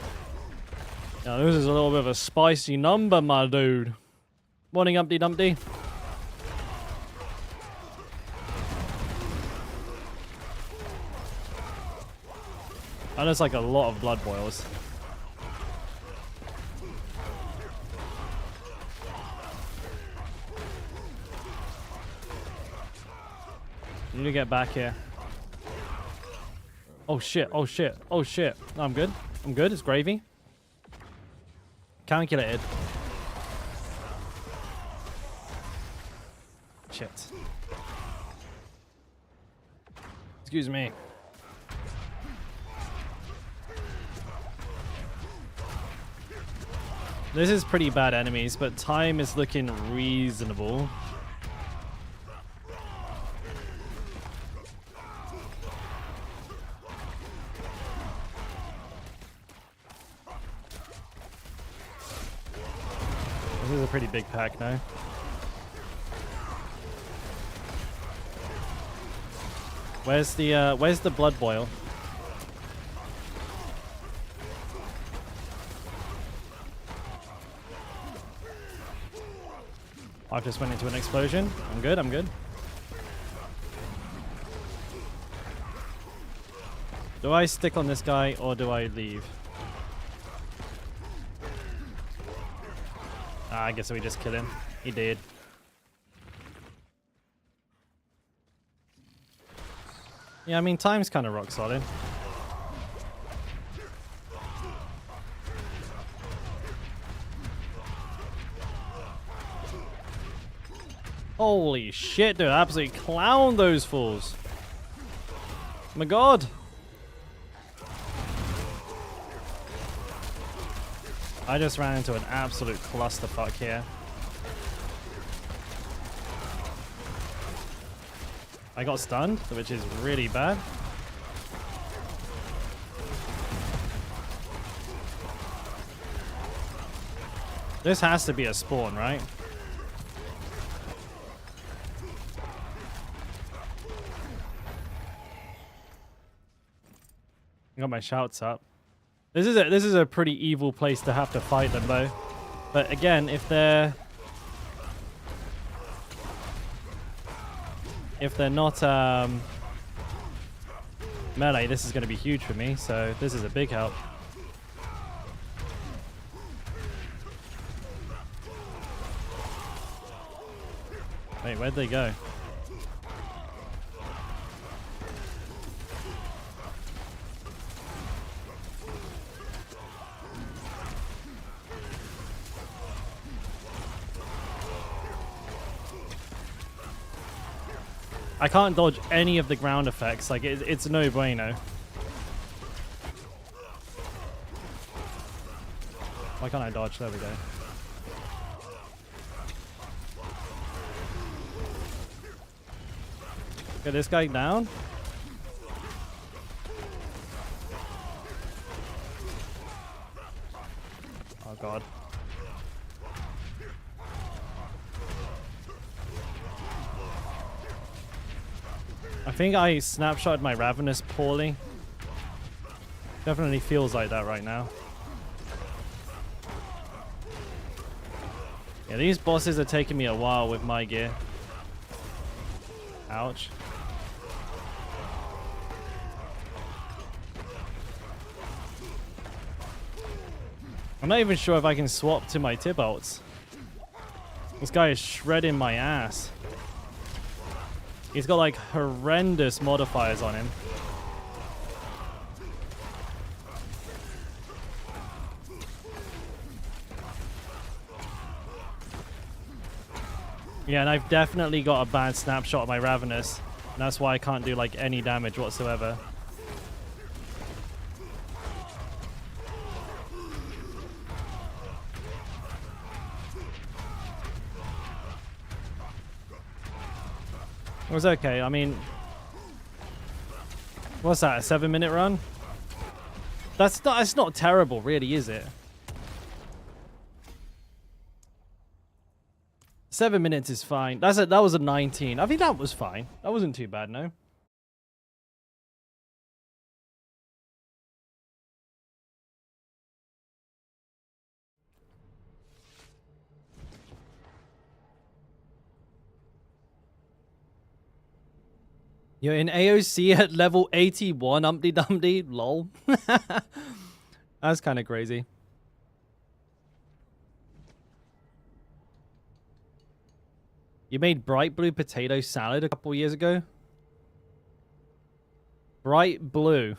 you know, this is a little bit of a spicy number, my dude. Morning, Umpty Dumpty. I know it's like a lot of blood boils. I need to get back here. Oh shit, oh shit, oh shit. No, I'm good. I'm good, it's gravy. Calculated. Shit. Excuse me. This is pretty bad enemies, but time is looking reasonable. This is a pretty big pack now. Where's the blood boil? I just went into an explosion. I'm good, I'm good. Do I stick on this guy or do I leave? I guess we just kill him. He did. Yeah, I mean, time's kind of rock solid. Holy shit, dude. I absolutely clowned those fools. Oh my god. I just ran into an absolute clusterfuck here. I got stunned, which is really bad. This has to be a spawn, right? I got my shouts up. This is a pretty evil place to have to fight them though. But again, if they're not melee, this is going to be huge for me. So this is a big help. Wait, where'd they go? I can't dodge any of the ground effects. Like, it's no bueno. Why can't I dodge? There we go. Get this guy down. Oh, God. I think I snapshotted my Ravenous poorly. Definitely feels like that right now. Yeah, these bosses are taking me a while with my gear. Ouch. I'm not even sure if I can swap to my Tibolts. This guy is shredding my ass. He's got like horrendous modifiers on him. Yeah, and I've definitely got a bad snapshot of my Ravenous. And that's why I can't do like any damage whatsoever. It was okay. I mean, what's that? A 7-minute run? That's not terrible, really, is it? 7 minutes is fine. That was a 19. I think that was fine. That wasn't too bad, no. You're in AoC at level 81, Umpty Dumpty, lol. That's kind of crazy. You made bright blue potato salad a couple years ago? Bright blue.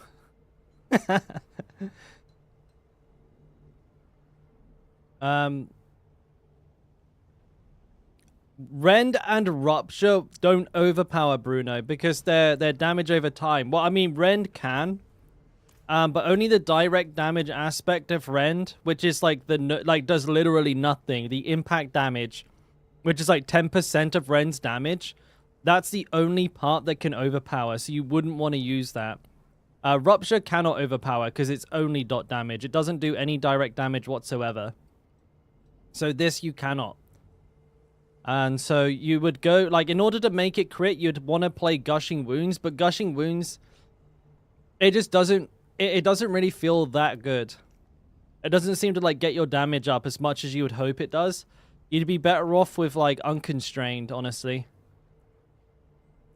Rend and Rupture don't overpower Bruno because they're damage over time. Well, I mean, Rend can, but only the direct damage aspect of Rend, which is like does literally nothing. The impact damage, which is like 10% of Rend's damage, that's the only part that can overpower. So you wouldn't want to use that. Rupture cannot overpower because it's only dot damage. It doesn't do any direct damage whatsoever. So this you cannot. And so you would go, like, in order to make it crit, you'd want to play Gushing Wounds, but Gushing Wounds, it just doesn't, it doesn't really feel that good. It doesn't seem to, like, get your damage up as much as you would hope it does. You'd be better off with, like, Unconstrained, honestly.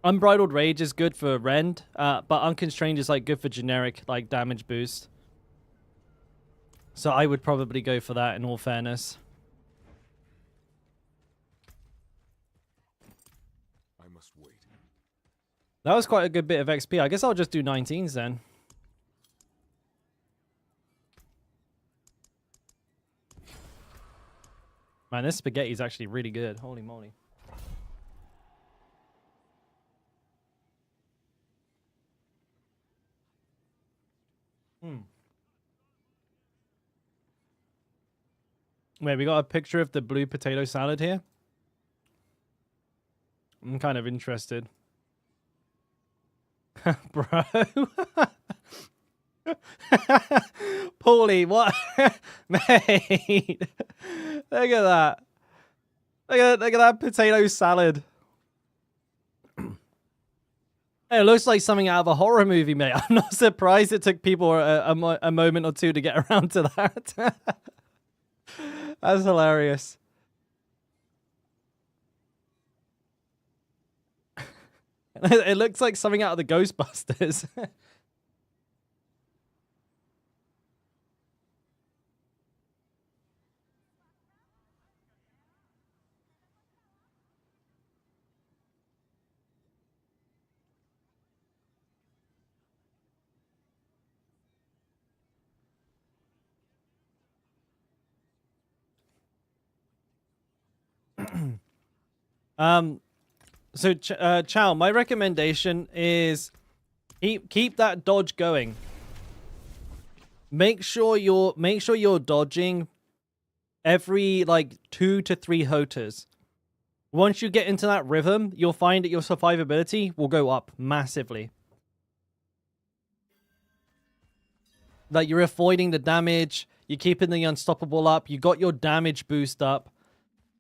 Unbridled Rage is good for Rend, but Unconstrained is, like, good for generic, like, damage boost. So I would probably go for that, in all fairness. That was quite a good bit of XP. I guess I'll just do 19s then. Man, this spaghetti is actually really good. Holy moly. Wait, we got a picture of the blue potato salad here. I'm kind of interested. Bro. Paulie, what? Mate. Look at that. Look at that potato salad. It looks like something out of a horror movie, mate. I'm not surprised it took people a moment or two to get around to that. That's hilarious. It looks like something out of the Ghostbusters. So Chow, my recommendation is keep that dodge going. Make sure you're dodging every like 2 to 3 hoters. Once you get into that rhythm, you'll find that your survivability will go up massively. Like you're avoiding the damage, you're keeping the unstoppable up, you got your damage boost up.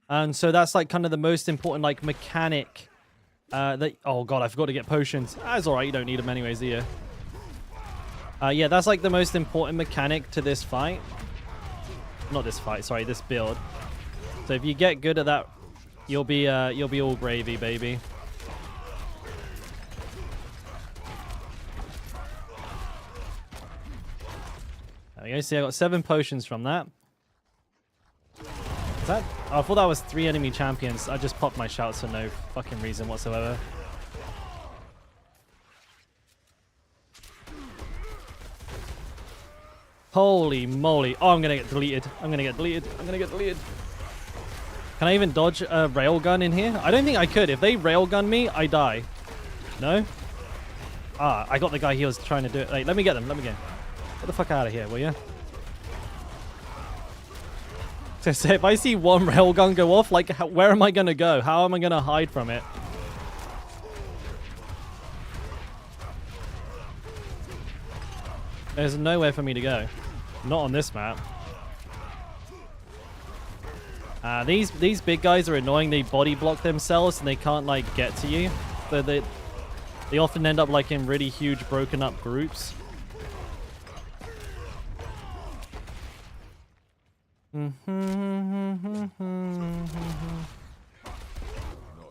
And so that's like kind of the most important like mechanic that, oh god, I forgot to get potions. That's alright, you don't need them anyways, do you? Yeah, that's like the most important mechanic to this fight. Not this fight, sorry, this build. So if you get good at that, you'll be all gravy, baby. There we go, see I got 7 potions from that. Is that? Oh, I thought that was 3 enemy champions. I just popped my shouts for no fucking reason whatsoever. Holy moly. Oh, I'm gonna get deleted. I'm gonna get deleted. I'm gonna get deleted. Can I even dodge a railgun in here? I don't think I could. If they railgun me, I die. No? Ah, I got the guy he was trying to do it. Hey, let me get them. Let me get him. Get the fuck out of here, will you? So if I see one railgun go off, like, where am I going to go? How am I going to hide from it? There's nowhere for me to go. Not on this map. These big guys are annoying. They body block themselves and they can't, like, get to you. So they often end up, like, in really huge broken up groups.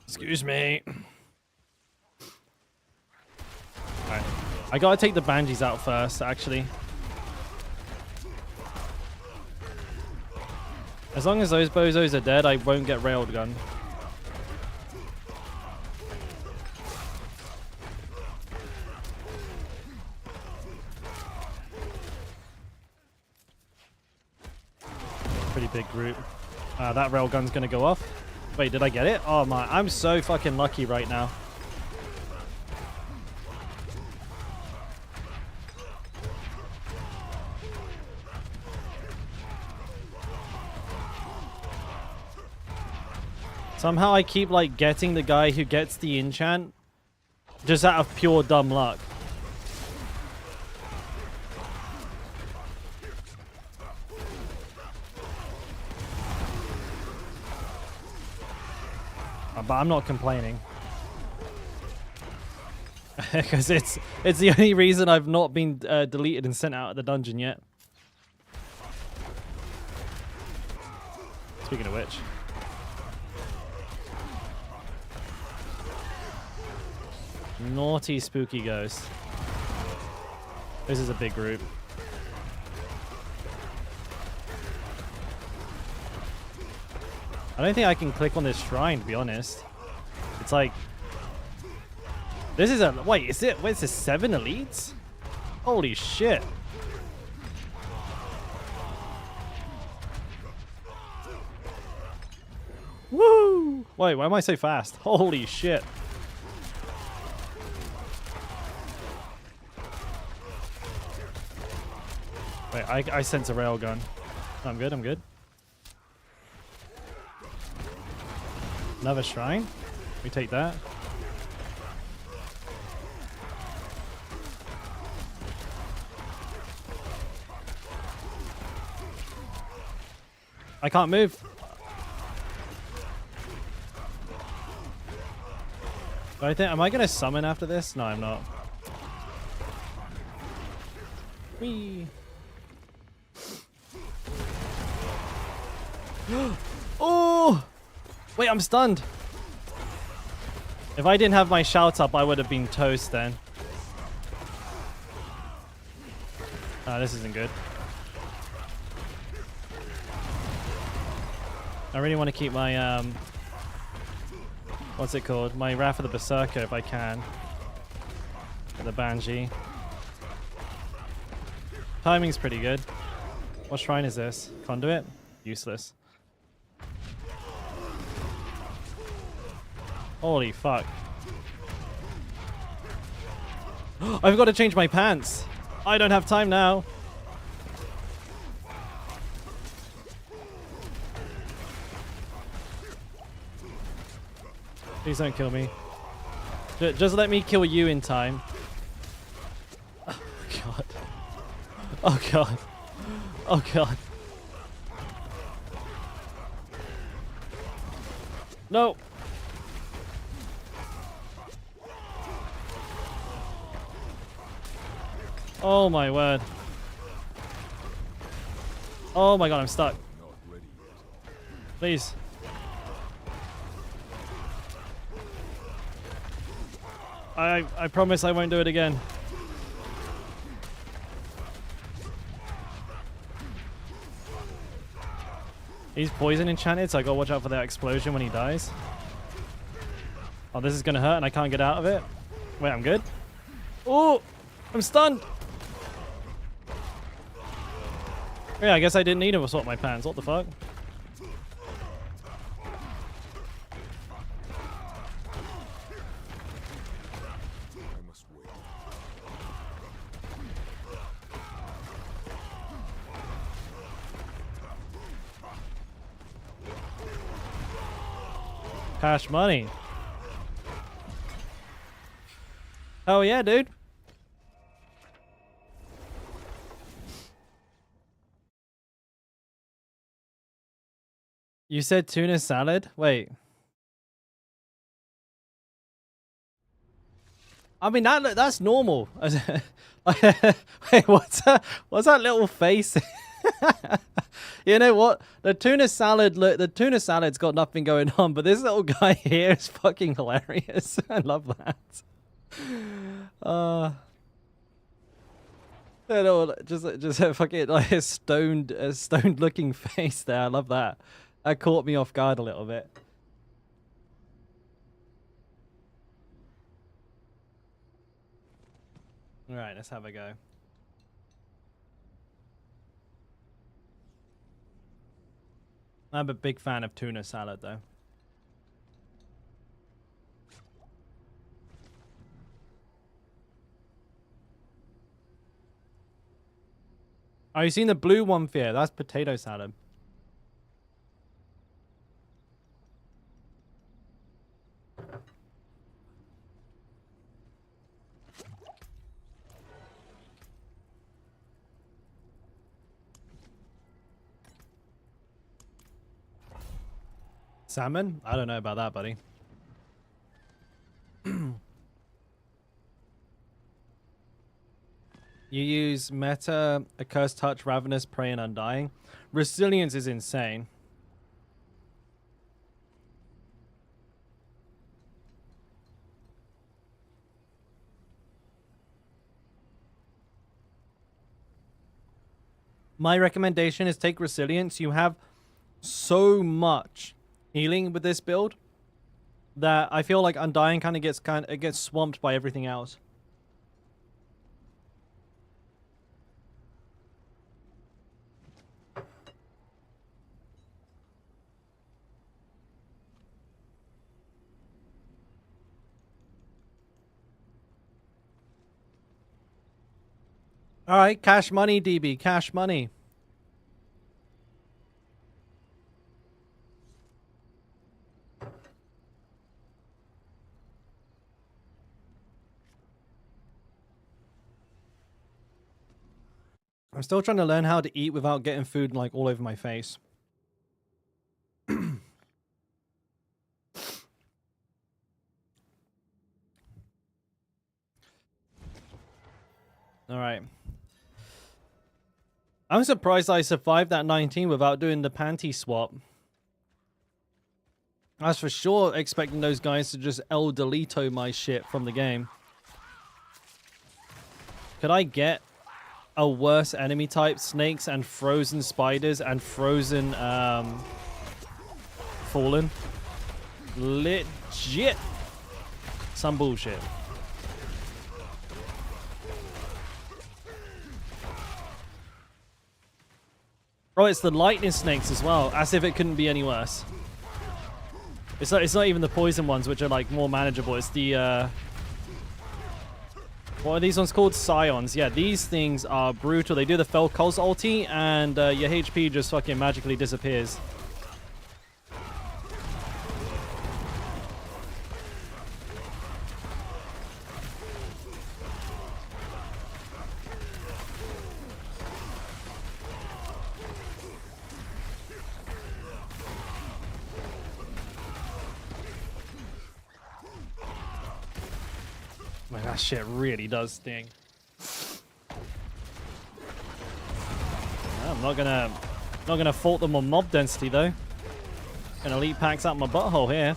Excuse me. Alright. I gotta take the banshees out first, actually. As long as those bozos are dead, I won't get railed gun. Pretty big group. That railgun's gonna go off. Wait, did I get it? Oh my, I'm so fucking lucky right now. Somehow I keep like getting the guy who gets the enchant just out of pure dumb luck. But I'm not complaining. Because it's the only reason I've not been deleted and sent out of the dungeon yet. Speaking of which. Naughty spooky ghost. This is a big group. I don't think I can click on this shrine, to be honest. It's like... This is a... Wait, is it... Wait, is this 7 elites? Holy shit. Woo! Wait, why am I so fast? Holy shit. Wait, I sense a railgun. I'm good, I'm good. Another shrine. We take that. I can't move. But I think, am I gonna summon after this? No, I'm not. Whee. Oh! Wait, I'm stunned. If I didn't have my shout up, I would have been toast then. Ah, this isn't good. I really want to keep my, what's it called? My Wrath of the Berserker if I can. The Banshee. Timing's pretty good. What shrine is this? Conduit? Useless. Holy fuck. I've got to change my pants. I don't have time now. Please don't kill me. Just let me kill you in time. Oh god. Oh god. Oh god. No. Oh my word. Oh my god, I'm stuck. Please. I promise I won't do it again. He's poison enchanted, so I gotta watch out for that explosion when he dies. Oh, this is gonna hurt and I can't get out of it. Wait, I'm good? Oh, I'm stunned. Yeah, I guess I didn't need to sort my pants. What the fuck? I must wait. Cash money. Oh yeah, dude. You said tuna salad? Wait. I mean that's normal. Wait, what's that little face? You know what? The tuna salad's got nothing going on, but this little guy here is fucking hilarious. I love that. Just a fucking like a stoned looking face there. I love that. That caught me off guard a little bit. All right, let's have a go. I'm a big fan of tuna salad, though. Oh, you seen the blue one, Fear? That's potato salad. Salmon? I don't know about that, buddy. You use meta, Accursed Touch, Ravenous, Prey, and Undying. Resilience is insane. My recommendation is take Resilience. You have so much healing with this build that I feel like Undying it gets swamped by everything else. All right, cash money, DB, cash money. I'm still trying to learn how to eat without getting food like all over my face. All right. I'm surprised I survived that 19 without doing the panty swap. I was for sure expecting those guys to just El Delito my shit from the game. Could I get a worse enemy type? Snakes and frozen spiders and frozen fallen? Legit. Some bullshit. Oh, it's the lightning snakes as well, as if it couldn't be any worse. It's not even the poison ones, which are like more manageable. It's the what are these ones called? Scions. Yeah, these things are brutal. They do the Felcos ulti, and your HP just fucking magically disappears. Man, that shit really does sting. I'm not gonna fault them on mob density though. Gonna elite packs out my butthole here.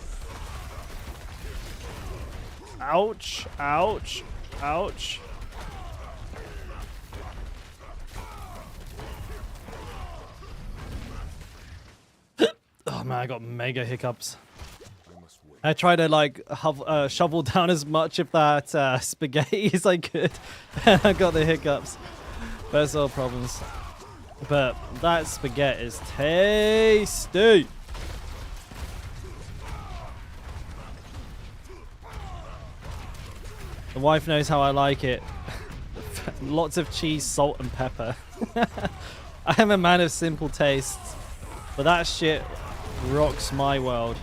Ouch! Ouch! Ouch! Oh man, I got mega hiccups. I try to like shovel down as much of that spaghetti as I could. I got the hiccups. First world problems. But that spaghetti is tasty. The wife knows how I like it. Lots of cheese, salt, and pepper. I am a man of simple tastes, but that shit rocks my world.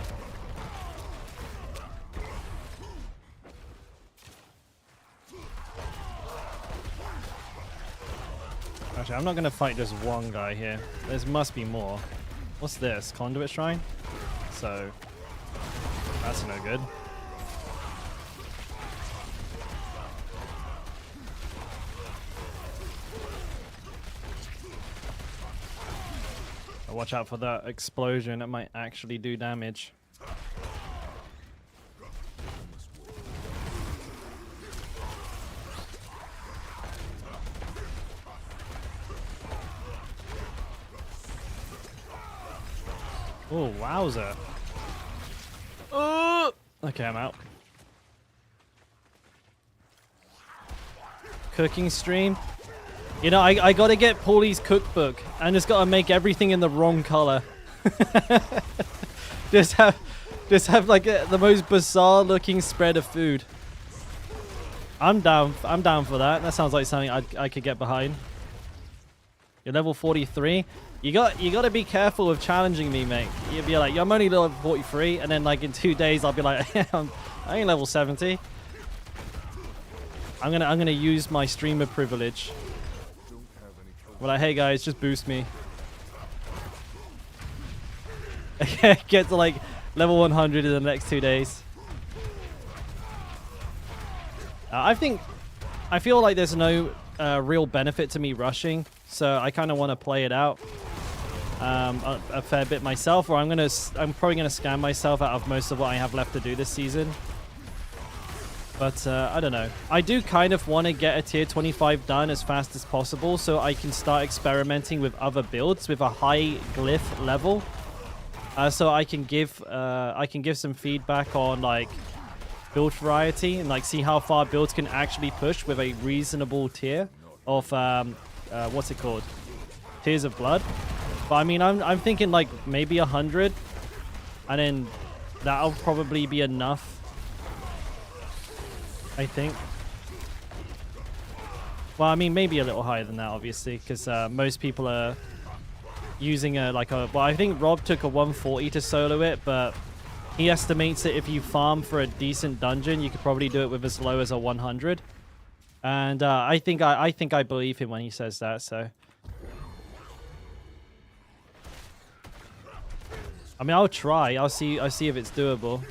Actually, I'm not going to fight just one guy here. There must be more. What's this? Conduit Shrine? So, that's no good. Watch out for that explosion. It might actually do damage. Oh, wowzer. Okay, I'm out. Cooking stream. You know, I gotta get Paulie's cookbook and just gotta make everything in the wrong color. just have like the most bizarre looking spread of food. I'm down for that. That sounds like something I could get behind. You're level 43. You gotta be careful with challenging me, mate. You'd be like, I'm only level 43, and then like in 2 days I'll be like, I ain't level 70. I'm gonna use my streamer privilege. We're like, hey guys, just boost me. Get to like level 100 in the next 2 days. I feel like there's no real benefit to me rushing, so I kind of want to play it out a fair bit myself, or I'm probably gonna scam myself out of most of what I have left to do this season. But I don't know. I do kind of want to get a tier 25 done as fast as possible, so I can start experimenting with other builds with a high glyph level. So I can give some feedback on like build variety and like see how far builds can actually push with a reasonable tier of what's it called? Tears of Blood. But I mean, I'm thinking like maybe 100, and then that'll probably be enough. I think. Well, I mean, maybe a little higher than that, obviously, because most people are using well, I think Rob took a 140 to solo it, but he estimates that if you farm for a decent dungeon, you could probably do it with as low as a 100. And I think I believe him when he says that. So I mean, I'll try. I'll see if it's doable.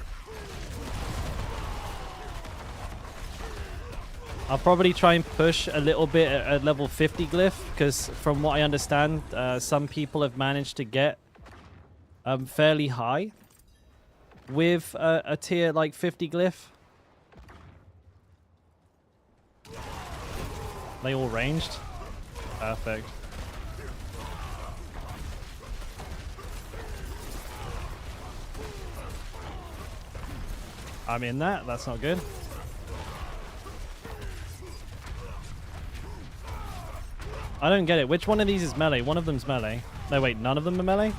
I'll probably try and push a little bit at level 50 glyph, because from what I understand, some people have managed to get fairly high with a tier like 50 glyph. They all ranged. Perfect. I'm in that. That's not good. I don't get it. Which one of these is melee? One of them's melee. No, wait. None of them are melee?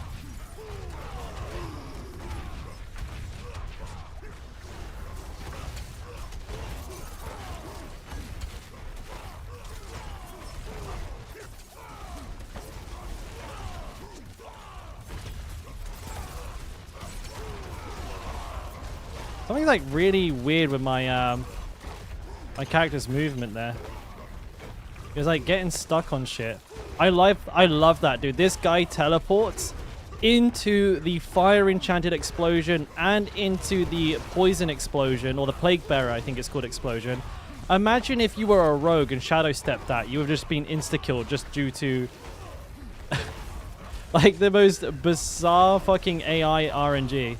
Something's like really weird with my my character's movement there. He was like getting stuck on shit. I love that, dude. This guy teleports into the fire enchanted explosion and into the poison explosion, or the plague bearer, I think it's called, explosion. Imagine if you were a rogue and shadow stepped that, you would have just been insta-killed just due to like the most bizarre fucking AI RNG.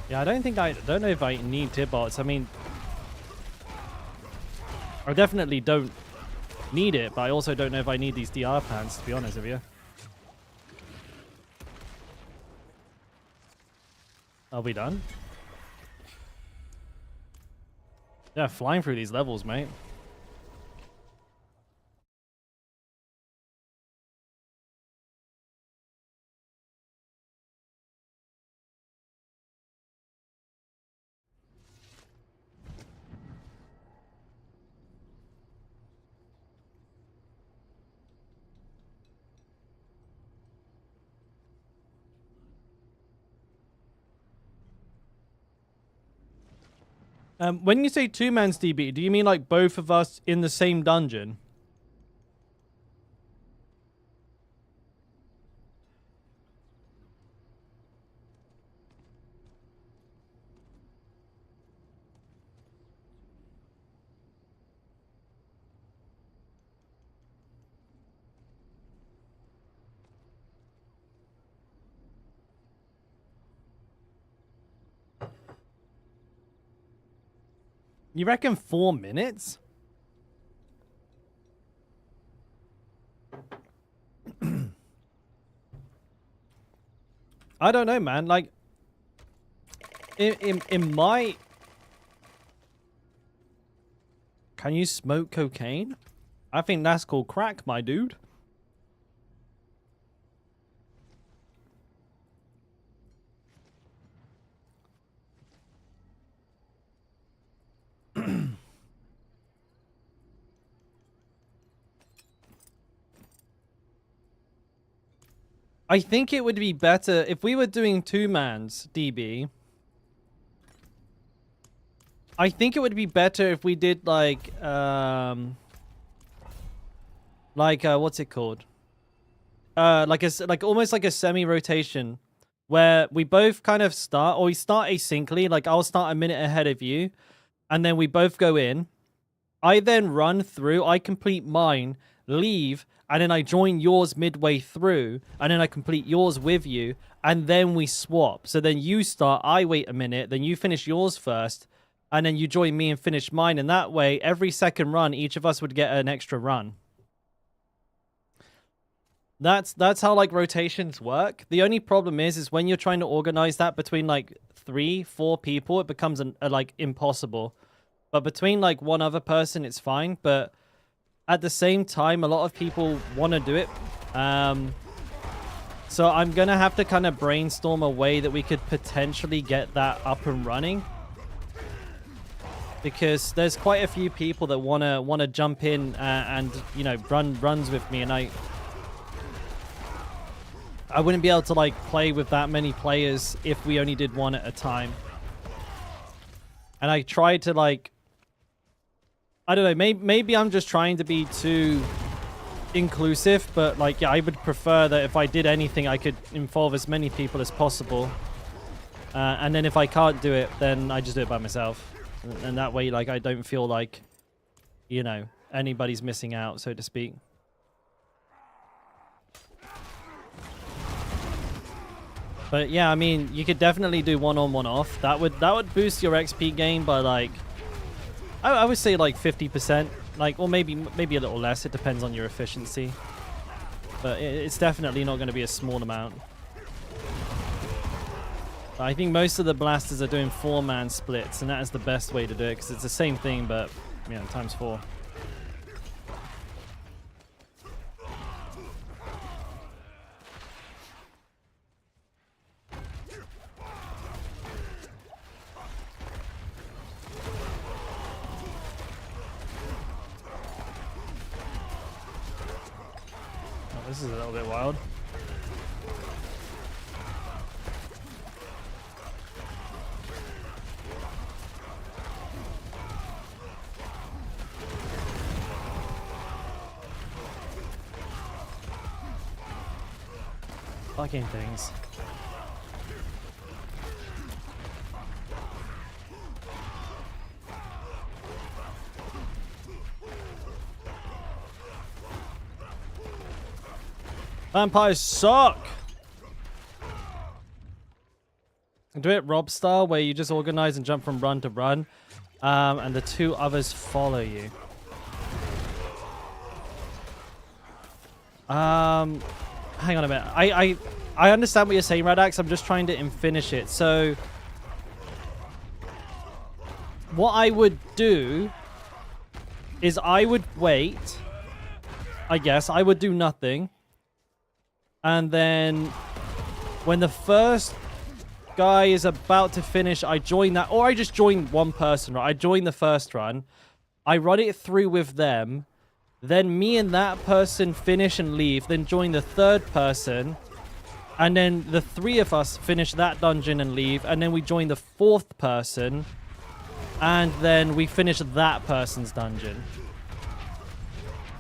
Yeah, I don't know if I need tip bots. I mean, I definitely don't need it, but I also don't know if I need these DR pants, to be honest with you. Are we done? Yeah, flying through these levels, mate. When you say two-man's DB, do you mean like both of us in the same dungeon? You reckon 4 minutes? I don't know, man. Like, in my... Can you smoke cocaine? I think that's called crack, my dude. I think it would be better if we were doing two-mans DB. I think it would be better if we did like what's it called? Like almost like a semi-rotation where we both kind of start, or we start asyncly. Like I'll start a minute ahead of you, and then we both go in. I then run through. I complete mine, leave. And then I join yours midway through, and then I complete yours with you, and then we swap. So then you start, I wait a minute, then you finish yours first, and then you join me and finish mine. And that way, every second run, each of us would get an extra run. That's how like rotations work. The only problem is when you're trying to organize that between like 3-4 people, it becomes like impossible. But between like one other person, it's fine. But at the same time, a lot of people want to do it. So I'm going to have to kind of brainstorm a way that we could potentially get that up and running. Because there's quite a few people that want to jump in and, you know, runs with me. And I wouldn't be able to, like, play with that many players if we only did one at a time. And I try to like, I don't know, maybe I'm just trying to be too inclusive, but like, yeah, I would prefer that if I did anything, I could involve as many people as possible. And then if I can't do it, then I just do it by myself. And that way, like, I don't feel like, you know, anybody's missing out, so to speak. But yeah, I mean, you could definitely do one on, one off. That would boost your XP gain by like, I would say like 50%, like, or maybe a little less. It depends on your efficiency. But it's definitely not going to be a small amount. I think most of the blasters are doing 4-man splits, and that is the best way to do it because it's the same thing, but you know, times 4. Oh, this is a little bit wild. Fucking things. Vampires suck! Do it Rob style, where you just organize and jump from run to run, and the 2 others follow you. Hang on a minute. I understand what you're saying, Radax. I'm just trying to finish it. So, what I would do is I would wait. I guess I would do nothing. And then when the first guy is about to finish, I join that. Or I just join one person, right? I join the first run. I run it through with them. Then me and that person finish and leave. Then join the third person. And then the 3 of us finish that dungeon and leave. And then we join the 4th person. And then we finish that person's dungeon.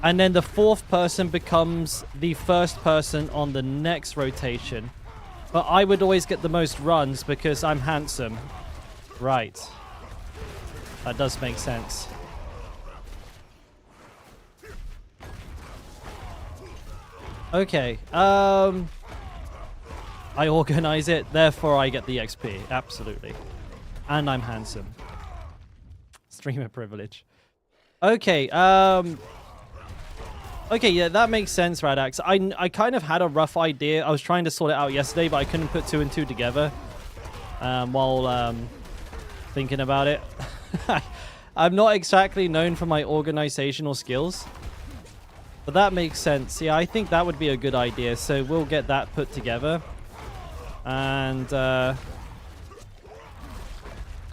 And then the 4th person becomes the first person on the next rotation. But I would always get the most runs because I'm handsome. Right. That does make sense. Okay. I organize it, therefore I get the XP. Absolutely. And I'm handsome. Streamer privilege. Okay, okay, yeah, that makes sense, Radax. I kind of had a rough idea. I was trying to sort it out yesterday, but I couldn't put 2 and 2 together while thinking about it. I'm not exactly known for my organizational skills, but that makes sense. Yeah, I think that would be a good idea, so we'll get that put together. And I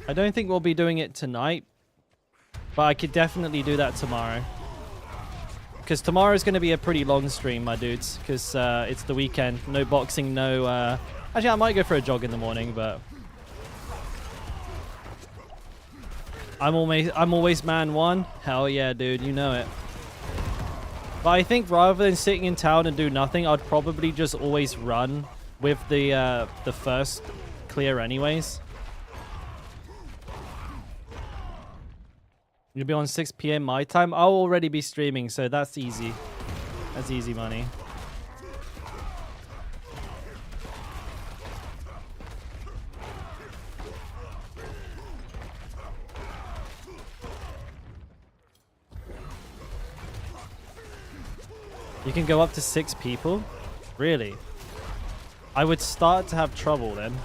don't think we'll be doing it tonight, but I could definitely do that tomorrow. Because tomorrow is going to be a pretty long stream, my dudes. Because it's the weekend. No boxing, no... Actually, I might go for a jog in the morning, but... I'm always man 1. Hell yeah, dude. You know it. But I think rather than sitting in town and do nothing, I'd probably just always run with the first clear anyways. You'll be on 6 PM my time. I'll already be streaming, so that's easy. That's easy money. You can go up to 6 people? Really? I would start to have trouble then.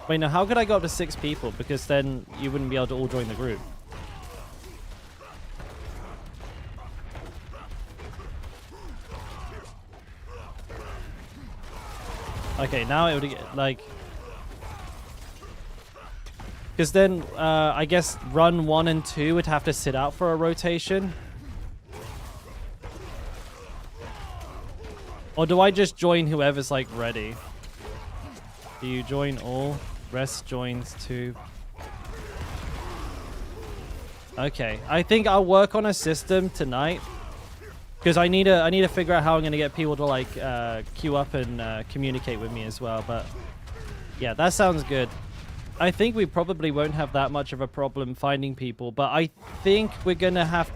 Wait, no, how could I go up to 6 people? Because then you wouldn't be able to all join the group. Okay, now it would get, like... Because then, I guess run 1 and 2 would have to sit out for a rotation. Or do I just join whoever's, like, ready? Do you join all? Rest joins 2. Okay, I think I'll work on a system tonight because I need to figure out how I'm gonna get people to like queue up and communicate with me as well. But yeah, that sounds good. I think we probably won't have that much of a problem finding people, but I think we're gonna have.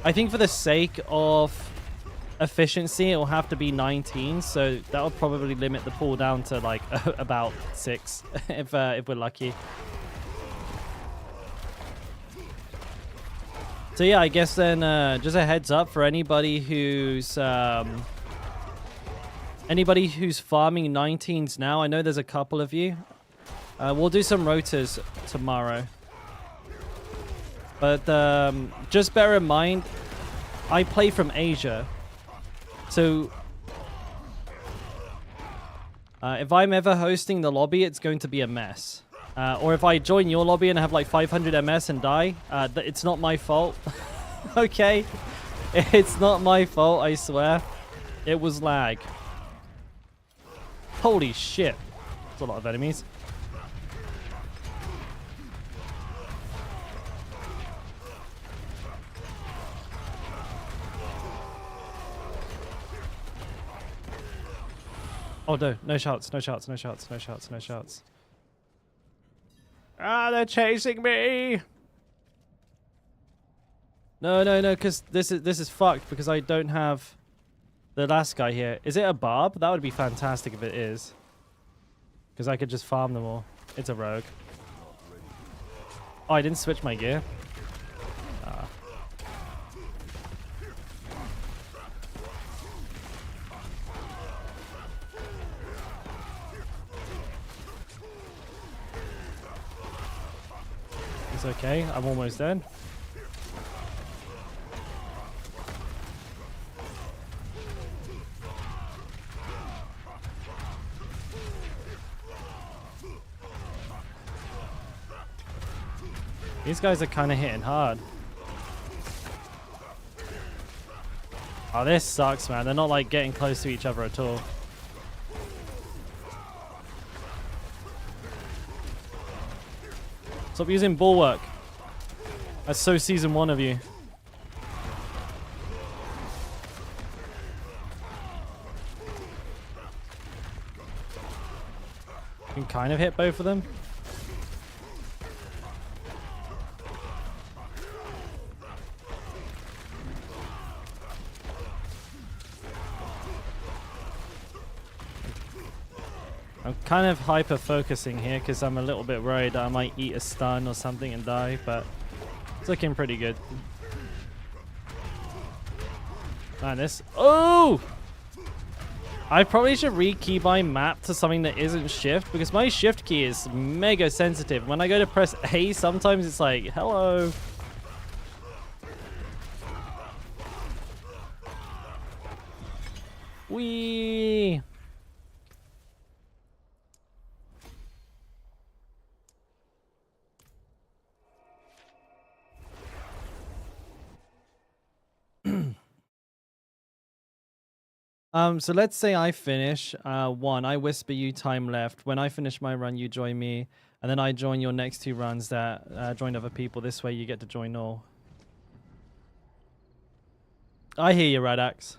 I think for the sake of efficiency, it will have to be 19. So that will probably limit the pool down to like about 6 if we're lucky. So yeah, I guess then just a heads up for anybody who's farming 19s now. I know there's a couple of you. We'll do some rotas tomorrow. But just bear in mind, I play from Asia. So if I'm ever hosting the lobby, it's going to be a mess. Or if I join your lobby and have like 500 MS and die, it's not my fault. Okay? It's not my fault, I swear. It was lag. Holy shit. There's a lot of enemies. Oh no, no shots, no shots, no shots, no shots, no shots. Ah, they're chasing me! No, no, no, because this is fucked because I don't have the last guy here. Is it a barb? That would be fantastic if it is. Because I could just farm them all. It's a rogue. Oh, I didn't switch my gear. Ah. It's okay, I'm almost dead. These guys are kind of hitting hard. Oh, this sucks, man. They're not like getting close to each other at all. Stop using bulwark. That's so season 1 of you. You can kind of hit both of them. I'm kind of hyper focusing here because I'm a little bit worried that I might eat a stun or something and die, but it's looking pretty good. Man, this. Oh! I probably should rekey my map to something that isn't shift because my shift key is mega sensitive. When I go to press A, sometimes it's like, hello. Whee! So let's say I finish one. I whisper you time left. When I finish my run, you join me, and then I join your next 2 runs that join other people. This way, you get to join all. I hear you, Radax.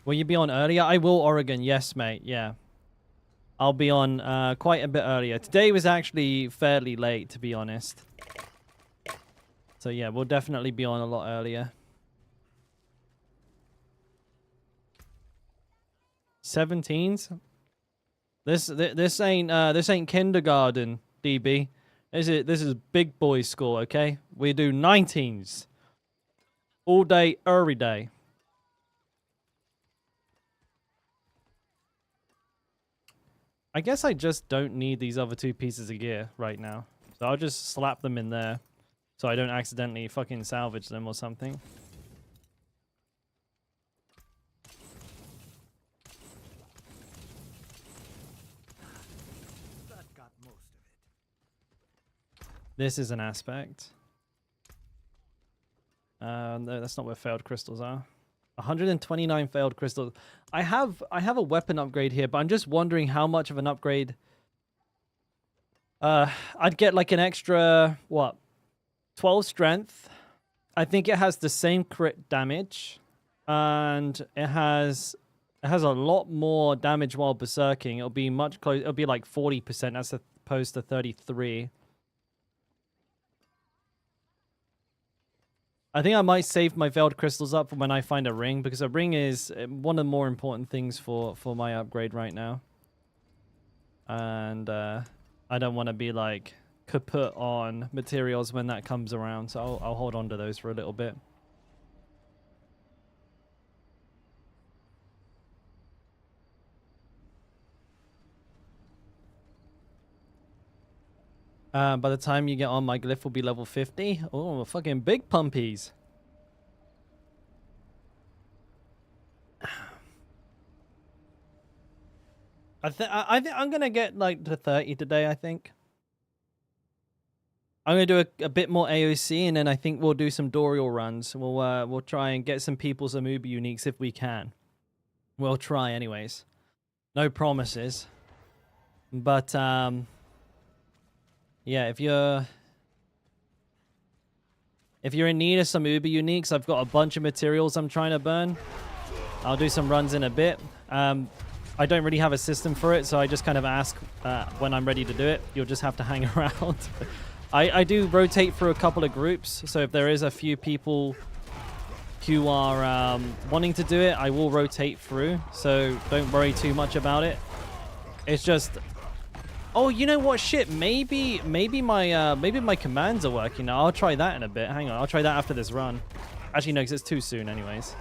Will you be on earlier? I will, Oregon. Yes, mate. Yeah. I'll be on quite a bit earlier. Today was actually fairly late, to be honest. So yeah, we'll definitely be on a lot earlier. 17s? This ain't kindergarten, DB. This is big boy school, okay? We do 19s. All day, every day. I guess I just don't need these other 2 pieces of gear right now. So I'll just slap them in there. So I don't accidentally fucking salvage them or something. That got most of it. This is an aspect. No, that's not where failed crystals are. 129 failed crystals. I have a weapon upgrade here, but I'm just wondering how much of an upgrade I'd get like an extra, what, 12 strength. I think it has the same crit damage, and it has a lot more damage while berserking. It'll be much close. It'll be like 40% as opposed to 33. I think I might save my veiled crystals up for when I find a ring, because a ring is one of the more important things for my upgrade right now. And I don't want to be like kaput on materials when that comes around, so I'll hold on to those for a little bit. By the time you get on, my glyph will be level 50. Oh, fucking big pumpies. I think I'm gonna get like to 30 today. I think I'm gonna do a bit more AoC, and then I think we'll do some Dorial runs. We'll try and get some people some Uber uniques if we can. We'll try anyways. No promises. But yeah, if you're in need of some Uber uniques, I've got a bunch of materials I'm trying to burn. I'll do some runs in a bit. I don't really have a system for it, so I just kind of ask when I'm ready to do it. You'll just have to hang around. I do rotate through a couple of groups, so if there is a few people who are wanting to do it, I will rotate through, so don't worry too much about it. It's just... Oh, you know what? Shit, maybe my commands are working now. I'll try that in a bit. Hang on, I'll try that after this run. Actually, no, because it's too soon anyways.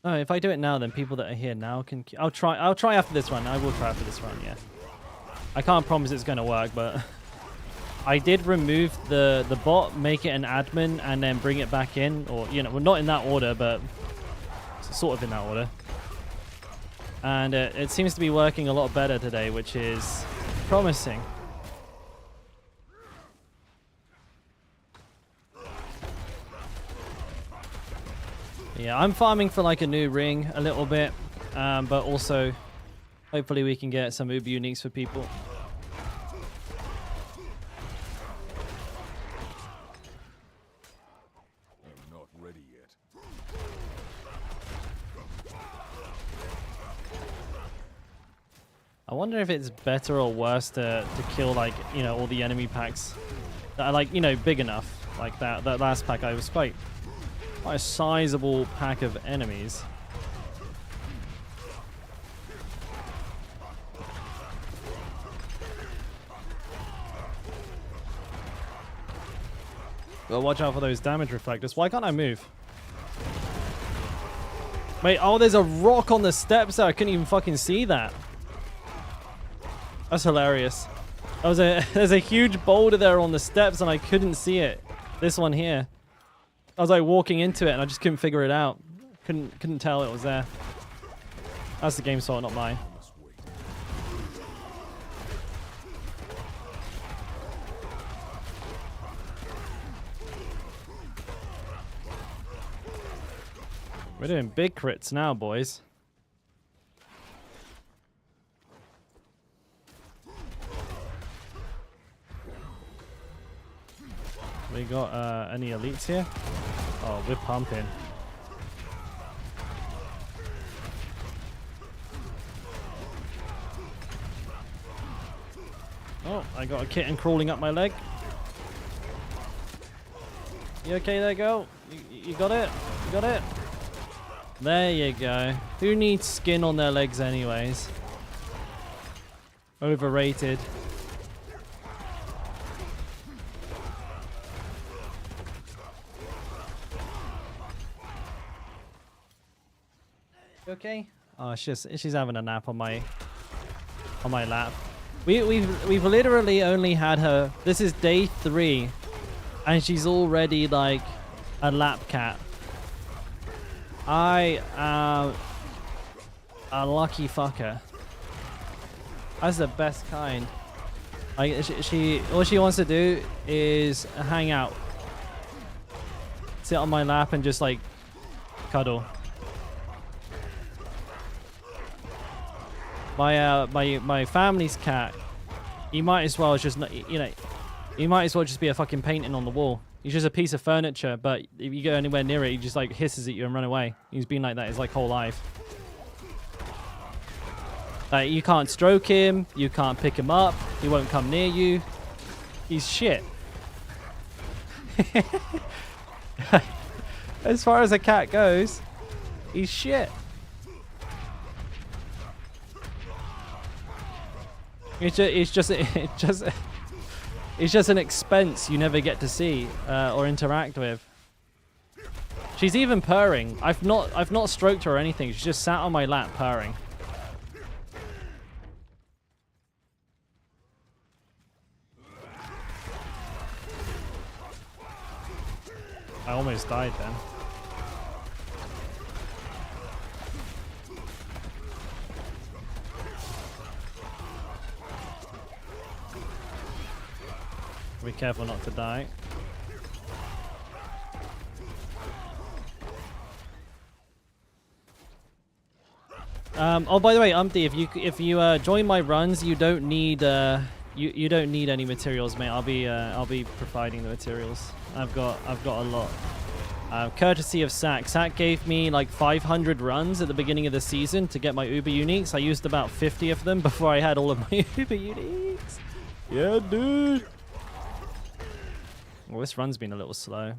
Oh, if I do it now, then people that are here now can... I'll try after this run. I will try after this run, yeah. I can't promise it's going to work, but... I did remove the bot, make it an admin, and then bring it back in. Or, you know, well, not in that order, but... sort of in that order. And it seems to be working a lot better today, which is promising. Yeah, I'm farming for like a new ring a little bit, but also hopefully we can get some Uber uniques for people. I'm not ready yet. I wonder if it's better or worse to kill, like, you know, all the enemy packs that are, like, you know, big enough. Like that last pack, I was quite a sizable pack of enemies. Well, watch out for those damage reflectors. Why can't I move? Wait, oh, there's a rock on the steps there. I couldn't even fucking see that. That's hilarious. There's a huge boulder there on the steps and I couldn't see it. This one here. I was like walking into it and I just couldn't figure it out. Couldn't tell it was there. That's the game's fault, not mine. We're doing big crits now, boys. We got any elites here? Oh, we're pumping. Oh, I got a kitten crawling up my leg. You okay there, girl? You got it? You got it? There you go. Who needs skin on their legs anyways? Overrated. Okay. Oh, she's having a nap on my lap. We've literally only had her. This is day 3, and she's already like a lap cat. I am a lucky fucker. That's the best kind. She all she wants to do is hang out, sit on my lap, and just like cuddle. my family's cat, he might as well just not, you know, he might as well just be a fucking painting on the wall. He's just a piece of furniture, but if you go anywhere near it, he just like hisses at you and run away. He's been like that his like whole life. Like you can't stroke him, you can't pick him up, he won't come near you. He's shit. As far as a cat goes, he's shit. It's just an expense you never get to see or interact with. She's even purring. I've not stroked her or anything. She's just sat on my lap purring. I almost died then. Be careful not to die. Oh, by the way, Umpty, if you join my runs, you don't need you don't need any materials, mate. I'll be providing the materials. I've got a lot. Courtesy of Sack. Sack gave me like 500 runs at the beginning of the season to get my Uber Uniques. I used about 50 of them before I had all of my Uber Uniques. Yeah, dude. Well, this run's been a little slow.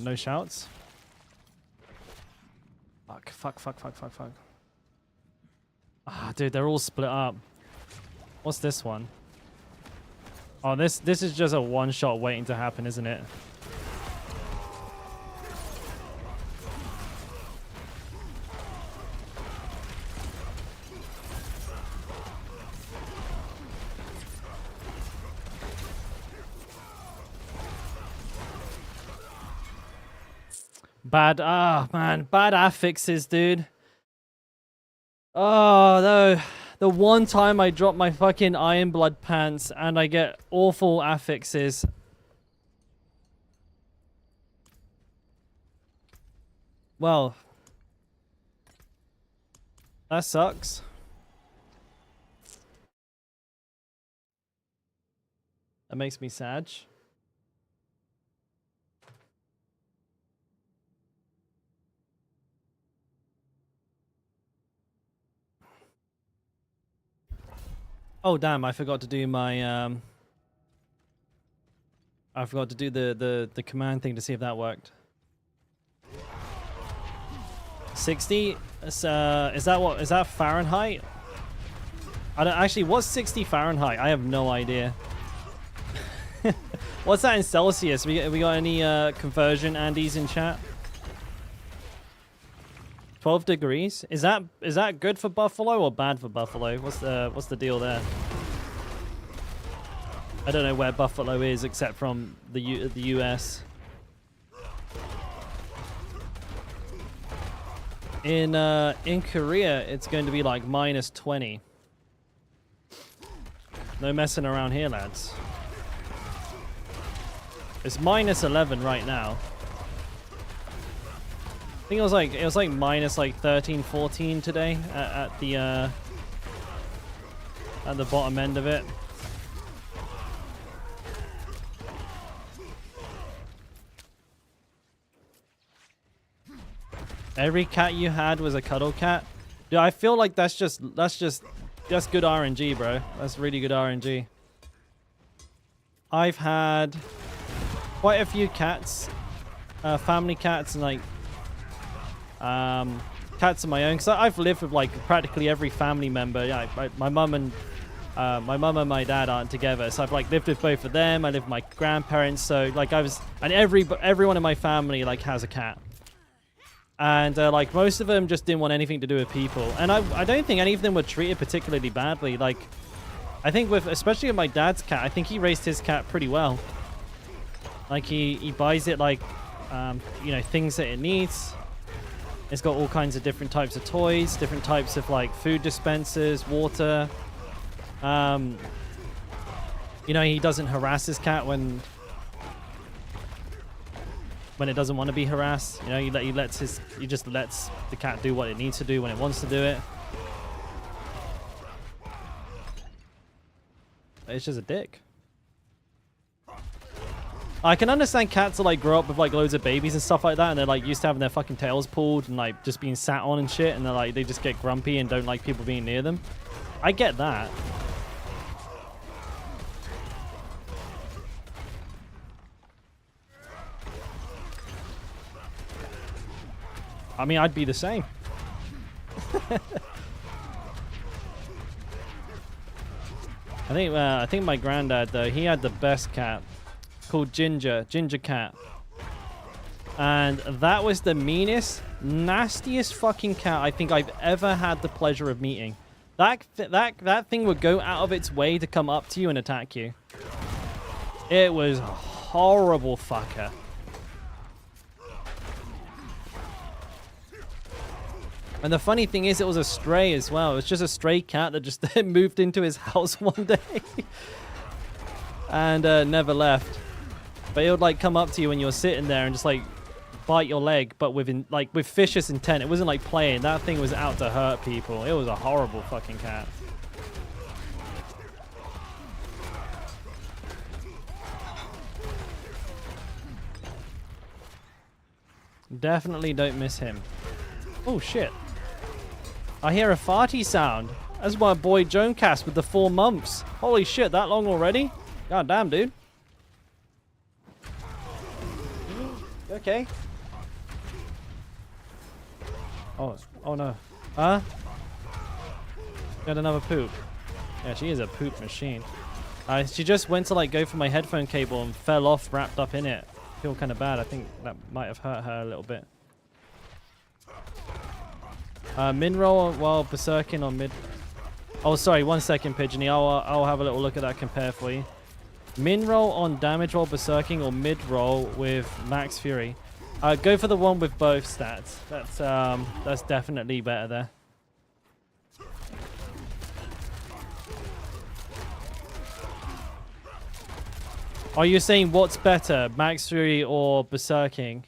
No shouts. Fuck. Ah, dude, they're all split up. What's this one? Oh, this is just a one-shot waiting to happen, isn't it? Bad affixes, dude. Oh, no. The one time I drop my fucking Iron Blood pants and I get awful affixes. Well, that sucks. That makes me sad. Oh damn! I forgot to do my I forgot to do the command thing to see if that worked. 60? Is that Fahrenheit? I don't actually. What's 60 Fahrenheit? I have no idea. What's that in Celsius? We got any conversion Andes in chat? 12 degrees? Is that good for Buffalo or bad for Buffalo? What's the deal there? I don't know where Buffalo is except from the US. In Korea, it's going to be like -20. No messing around here, lads. It's -11 right now. I think it was like minus like 13, 14 today at the bottom end of it. Every cat you had was a cuddle cat. Dude, I feel like that's good RNG, bro. That's really good RNG. I've had quite a few cats, family cats, and like cats of my own, because I've lived with like practically every family member. Yeah, my mum and my dad aren't together, so I've like lived with both of them. I live with my grandparents, so like everyone in my family like has a cat, and like most of them just didn't want anything to do with people, and I don't think any of them were treated particularly badly. Like I think especially with my dad's cat, I think he raised his cat pretty well. Like he buys it like you know, things that it needs. It's got all kinds of different types of toys, different types of like food dispensers, water. You know, he doesn't harass his cat when it doesn't want to be harassed. You know, he just lets the cat do what it needs to do when it wants to do it. It's just a dick. I can understand cats that like grow up with like loads of babies and stuff like that, and they're like used to having their fucking tails pulled and like just being sat on and shit, and they're like they just get grumpy and don't like people being near them. I get that. I mean, I'd be the same. I think my granddad though, he had the best cat called Ginger Cat, and that was the meanest, nastiest fucking cat I think I've ever had the pleasure of meeting. That thing would go out of its way to come up to you and attack you. It was a horrible fucker. And the funny thing is, it was a stray as well. It was just a stray cat that just moved into his house one day and never left. But it would like come up to you when you're sitting there and just like bite your leg, but with vicious intent. It wasn't like playing. That thing was out to hurt people. It was a horrible fucking cat. Definitely don't miss him. Oh shit. I hear a farty sound. That's my boy Jonecast with the 4 months. Holy shit, that long already? God damn, dude. Okay. Oh no. Huh? Got another poop. Yeah, she is a poop machine. She just went to like go for my headphone cable and fell off wrapped up in it. I feel kind of bad. I think that might have hurt her a little bit. Min roll while berserking on mid. Oh, sorry. 1 second, Pigeony. I'll have a little look at that compare for you. Min roll on damage while berserking or mid roll with max fury. Go for the one with both stats. That's definitely better there. Are you saying what's better, max fury or berserking?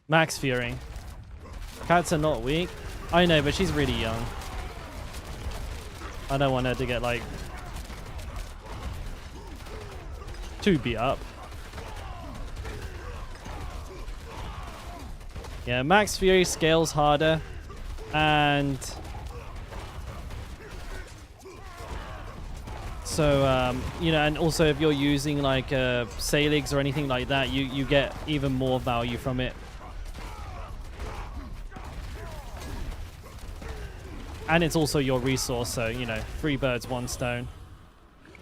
Max fury. Cats are not weak. I know, but she's really young. I don't want her to get like too beat up. Yeah, max fury scales harder, and so you know, and also if you're using like Saligs or anything like that, you get even more value from it. And it's also your resource, so, you know, 3 birds, 1 stone.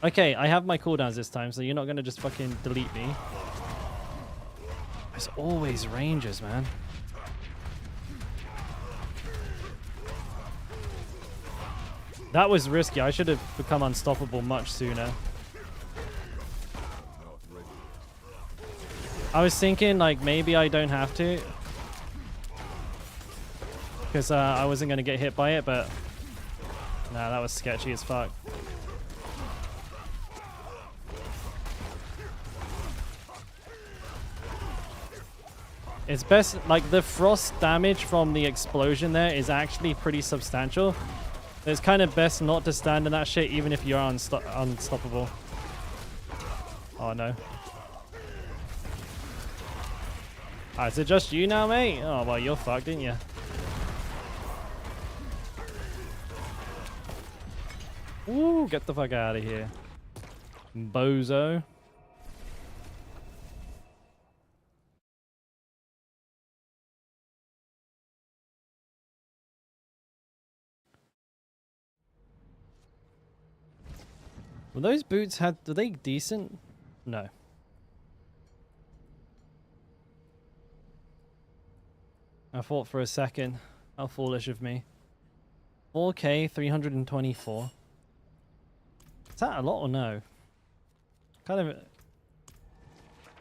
Okay, I have my cooldowns this time, so you're not going to just fucking delete me. There's always rangers, man. That was risky. I should have become unstoppable much sooner. I was thinking, like, maybe I don't have to. Because I wasn't going to get hit by it, but nah, that was sketchy as fuck. It's best, like the frost damage from the explosion there is actually pretty substantial. It's kind of best not to stand in that shit even if you're unstoppable. Oh no. Is it just you now, mate? Oh, well, you're fucked, didn't you? Ooh, get the fuck out of here. Bozo. Were those boots were they decent? No. I thought for a second. How foolish of me. 4K, 324. Is that a lot or no? Kind of.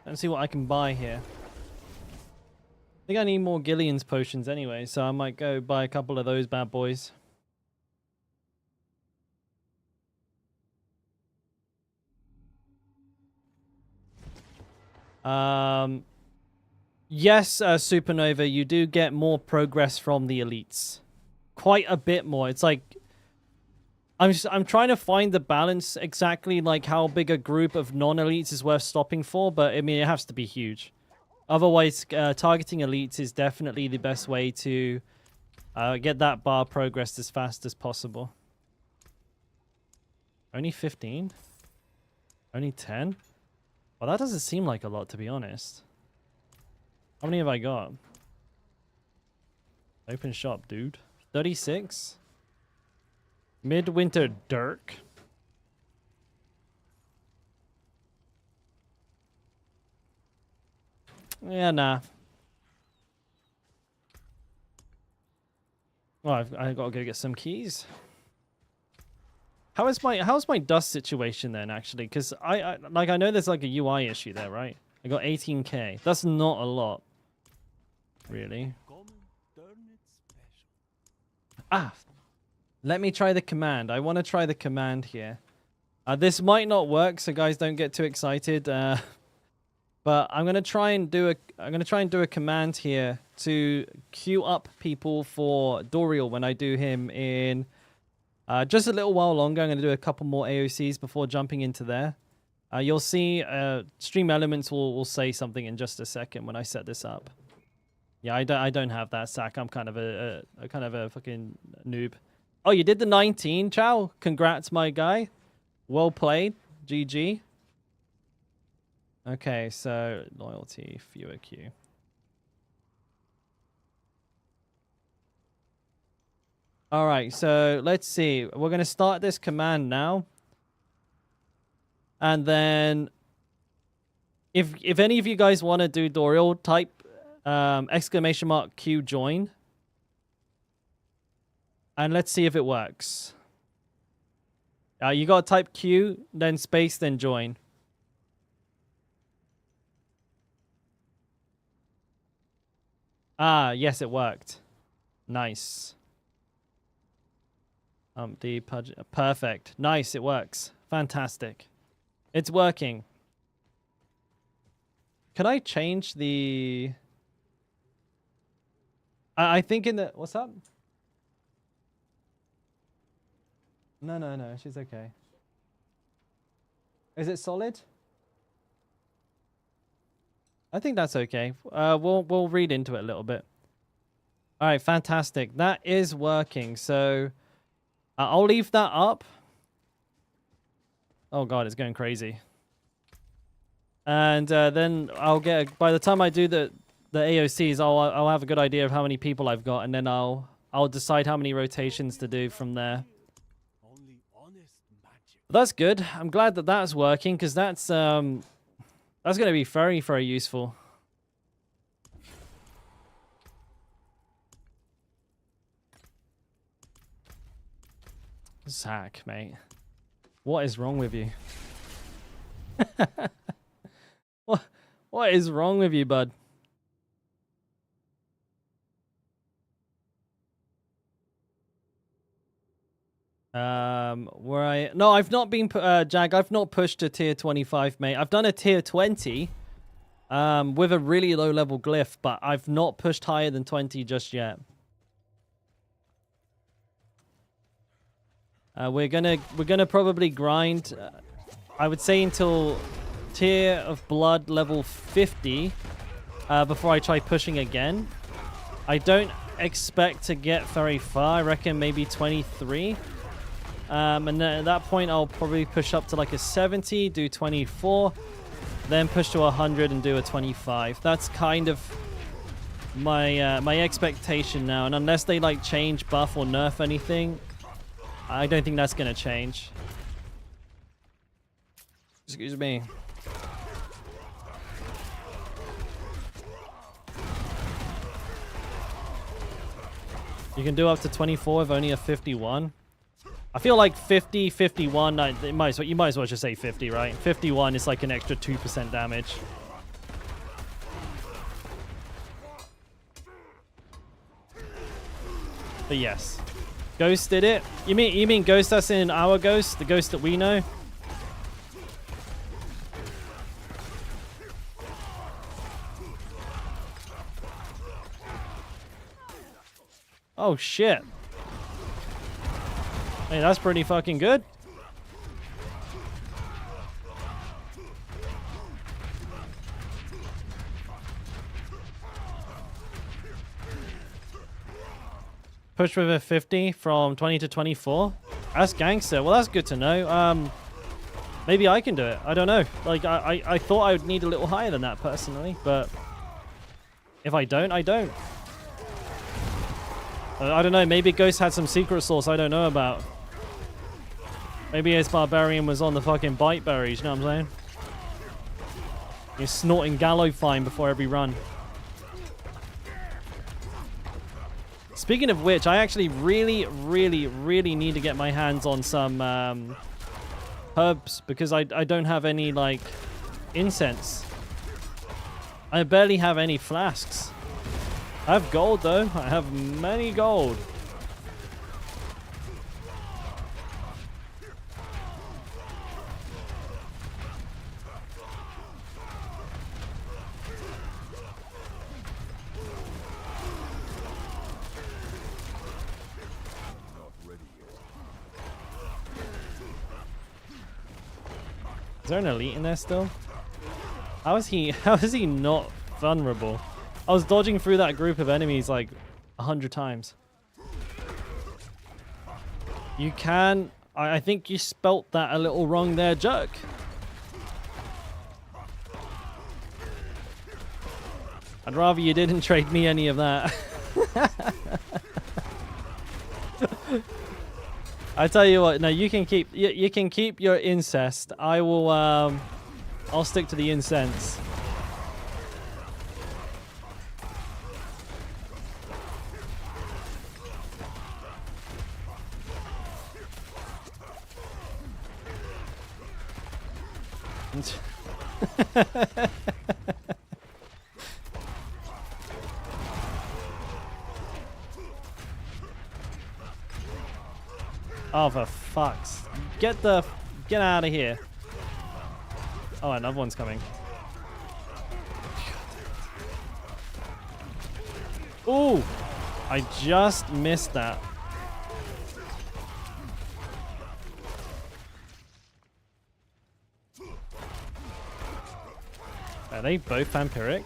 Let's see what I can buy here. think I need more Gillian's potions anyway, so I might go buy a couple of those bad boys. Yes, Supernova, you do get more progress from the elites. Quite a bit more. It's like I'm trying to find the balance exactly, like how big a group of non-elites is worth stopping for, but I mean it has to be huge. Otherwise, targeting elites is definitely the best way to get that bar progressed as fast as possible. Only 15? Only 10? Well, that doesn't seem like a lot, to be honest. How many have I got? Open shop, dude. 36? Midwinter Dirk. Yeah, nah. Well, I've got to go get some keys. How's my dust situation then, actually? Because I know there's like a UI issue there, right? I got 18k. That's not a lot, really. Ah, let me try the command. I want to try the command here. This might not work, so guys, don't get too excited. But I'm gonna try and do a command here to queue up people for Doriel when I do him in just a little while longer. I'm gonna do a couple more AoCs before jumping into there. You'll see Stream Elements will say something in just a second when I set this up. Yeah, I don't have that sack. I'm kind of a fucking noob. Oh, you did the 19, Chow. Congrats, my guy. Well played. GG. Okay, so loyalty, fewer queue. All right, so let's see. We're going to start this command now. And then if any of you guys want to do Doriel, type !Q join. And let's see if it works. You got to type Q, then space, then join. Ah, yes, it worked. Nice. Perfect. Nice, it works. Fantastic. It's working. Can I change the... I think in the... What's up? No, she's okay. Is it solid? I think that's okay. We'll read into it a little bit. All right, fantastic. That is working. So I'll leave that up. Oh god, it's going crazy. And then I'll get by the time I do the AOCs, I'll have a good idea of how many people I've got, and then I'll decide how many rotations to do from there. That's good. I'm glad that that's working, because that's going to be very, very useful. Zach, mate. What is wrong with you? What is wrong with you, bud? No, I've not been Jag, I've not pushed to tier 25, mate. I've done a tier 20 with a really low level glyph, but I've not pushed higher than 20 just yet. We're gonna probably grind I would say until tier of blood level 50 before I try pushing again. I don't expect to get very far. I reckon maybe 23. And then at that point, I'll probably push up to like a 70, do 24, then push to 100 and do a 25. That's kind of my my expectation now. And unless they like change, buff, or nerf anything, I don't think that's going to change. Excuse me. You can do up to 24 with only a 51. I feel like 50, 51, you might as well just say 50, right? 51 is like an extra 2% damage. But yes. Ghost did it. You mean Ghost that's in our Ghost? The Ghost that we know? Oh shit. Hey, that's pretty fucking good. Push with a 50 from 20 to 24. That's gangster. Well, that's good to know. Maybe I can do it. I don't know. Like, I thought I would need a little higher than that personally, but if I don't, I don't. I don't know. Maybe Ghost had some secret sauce I don't know about. Maybe his barbarian was on the fucking bite berries. You know what I'm saying? He's snorting gallo fine before every run. Speaking of which, I actually really need to get my hands on some herbs because I don't have any, like, incense. I barely have any flasks. I have gold, though. I have many gold. Is there an elite in there still? How is he not vulnerable? I was dodging through that group of enemies like 100 times. You can... I think you spelt that a little wrong there, Jerk. I'd rather you didn't trade me any of that. I tell you what, no, you can keep you can keep your incest. I will I'll stick to the incense. Oh, for fuck's... Get out of here. Oh, another one's coming. Ooh! I just missed that. Are they both vampiric?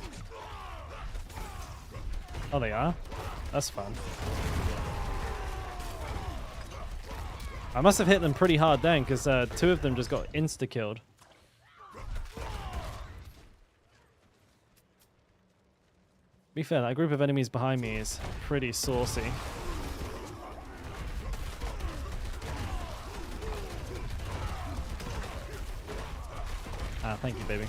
Oh, they are? That's fun. I must have hit them pretty hard then, because two of them just got insta-killed. To be fair, that group of enemies behind me is pretty saucy. Ah, thank you, baby.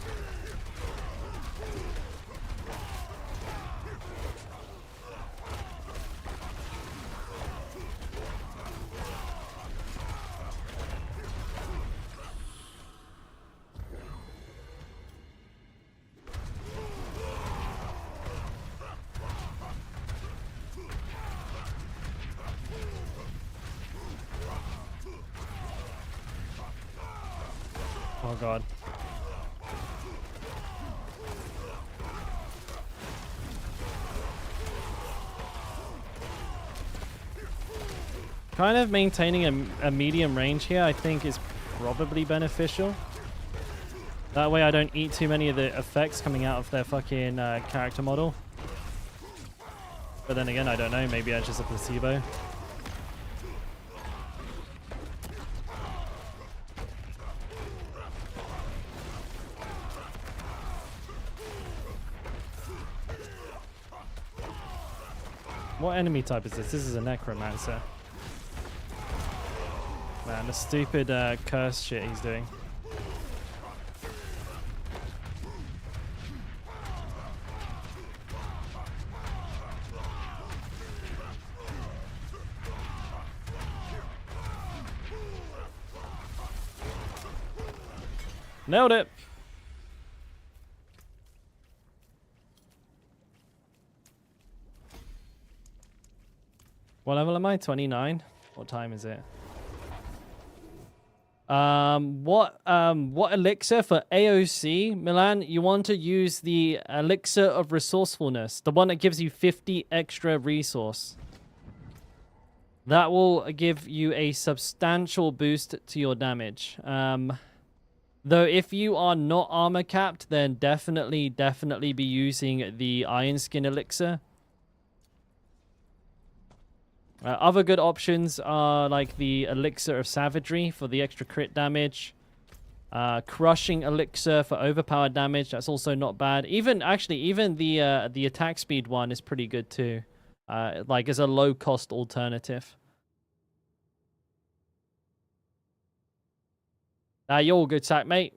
Oh god. Kind of maintaining a medium range here I think is probably beneficial. That way I don't eat too many of the effects coming out of their fucking character model. But then again, I don't know, maybe it's just a placebo. What enemy type is this? This is a necromancer. Man, the stupid curse shit he's doing. Nailed it! What level am I? 29. What time is it? What elixir for AoC, Milan? You want to use the elixir of resourcefulness, the one that gives you 50 extra resource. That will give you a substantial boost to your damage. Though if you are not armor capped, then definitely be using the Iron Skin elixir. Other good options are like the Elixir of Savagery for the extra crit damage. Crushing Elixir for overpowered damage. That's also not bad. Even the attack speed one is pretty good too. Like as a low cost alternative. You're all good, Sack, mate.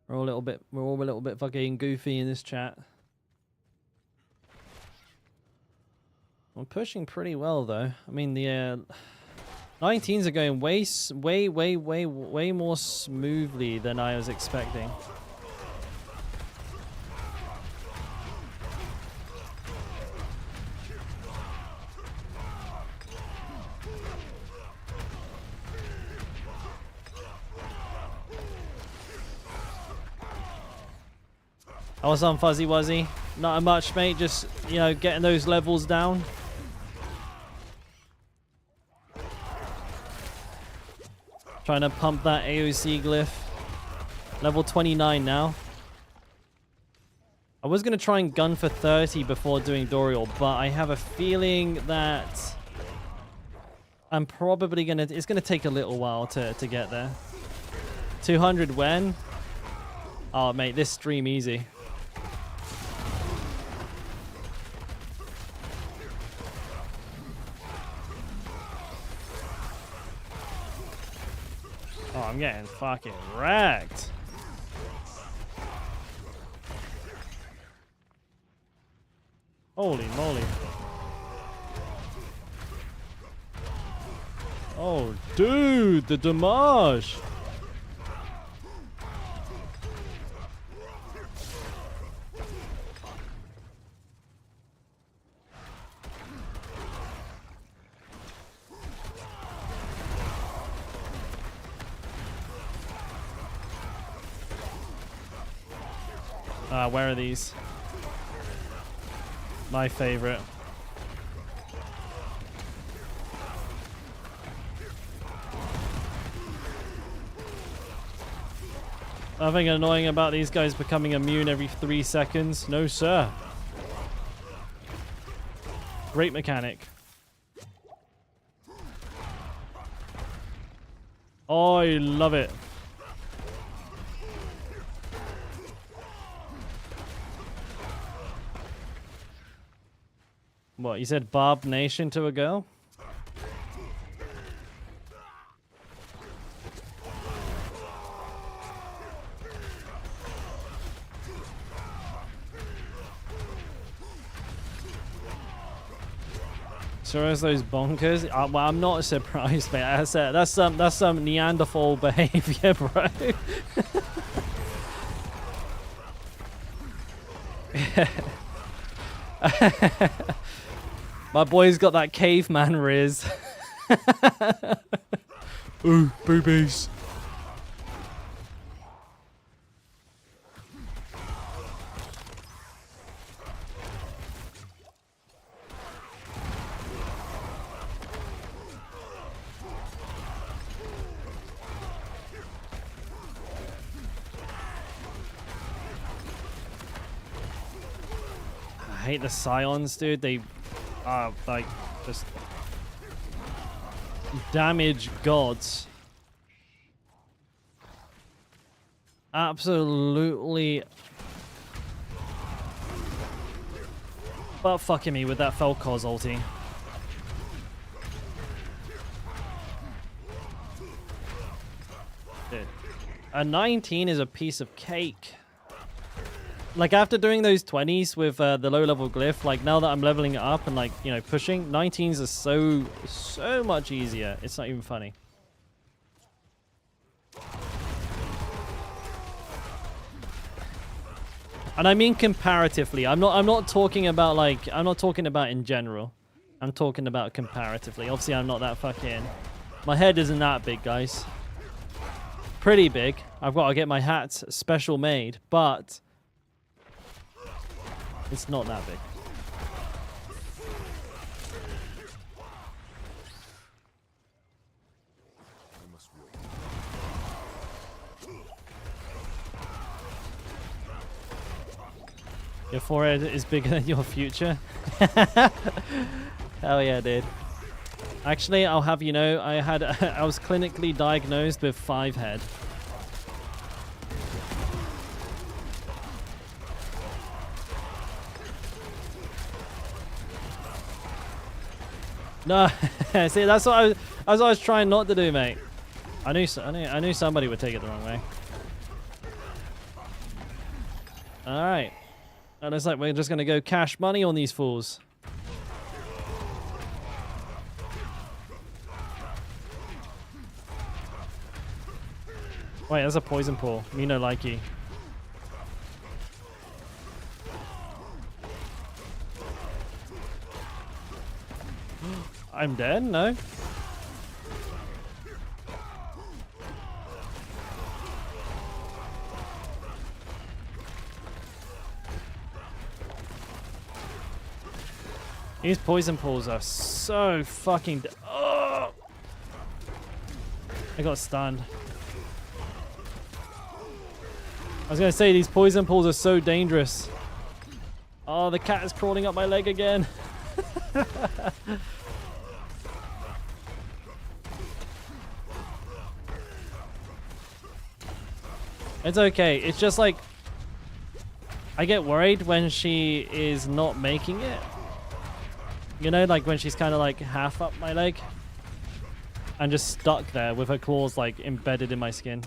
We're all a little bit fucking goofy in this chat. I'm pushing pretty well though. I mean the 19s are going way more smoothly than I was expecting. I was on Fuzzy Wuzzy. Not much, mate. Just, you know, getting those levels down. Trying to pump that AoC glyph. Level 29 now. I was going to try and gun for 30 before doing Dorial, but I have a feeling that I'm probably going to... It's going to take a little while to get there. 200 when? Oh, mate, this stream easy. Oh, I'm getting fucking wrecked. Holy moly. Oh, dude, the damage. Where are these? My favorite. Nothing annoying about these guys becoming immune every 3 seconds. No, sir. Great mechanic. Oh, I love it. What, you said Barb Nation to a girl? So as those bonkers? Well, I'm not surprised, mate. That's some Neanderthal behavior, bro. My boy's got that caveman riz. Ooh, boobies. I hate the Scions, dude. They are like just damage gods. Absolutely butt fucking me with that Felcos ulti. Dude, a 19 is a piece of cake. Like, after doing those 20s with the low-level glyph, like, now that I'm leveling it up and, like, you know, pushing, 19s are so much easier. It's not even funny. And I mean comparatively. I'm not talking about like, I'm not talking about in general. I'm talking about comparatively. Obviously, I'm not that fucking... My head isn't that big, guys. Pretty big. I've got to get my hats special made, but it's not that big. I must wait. Your forehead is bigger than your future. Hell yeah, dude. Actually, I'll have you know, I was clinically diagnosed with 5 head. No, see, that's what I was trying not to do, mate. I knew somebody would take it the wrong way. All right, and it's like we're just gonna go cash money on these fools. Wait, there's a poison pool. Me no likey. I'm dead? No? These poison pools are so fucking... Oh! I got stunned. I was going to say, these poison pools are so dangerous. Oh, the cat is crawling up my leg again. It's okay. It's just like... I get worried when she is not making it. You know, like when she's kind of like half up my leg. And just stuck there with her claws like embedded in my skin.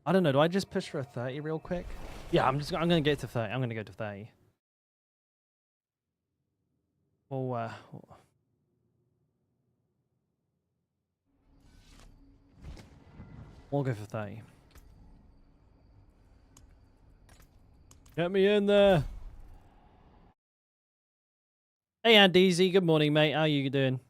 I don't know. Do I just push for a 30 real quick? Yeah, I'm gonna get to 30. I'm gonna go to 30. Well, we'll go for 30. Get me in there. Hey, Andy, good morning, mate. How you doing?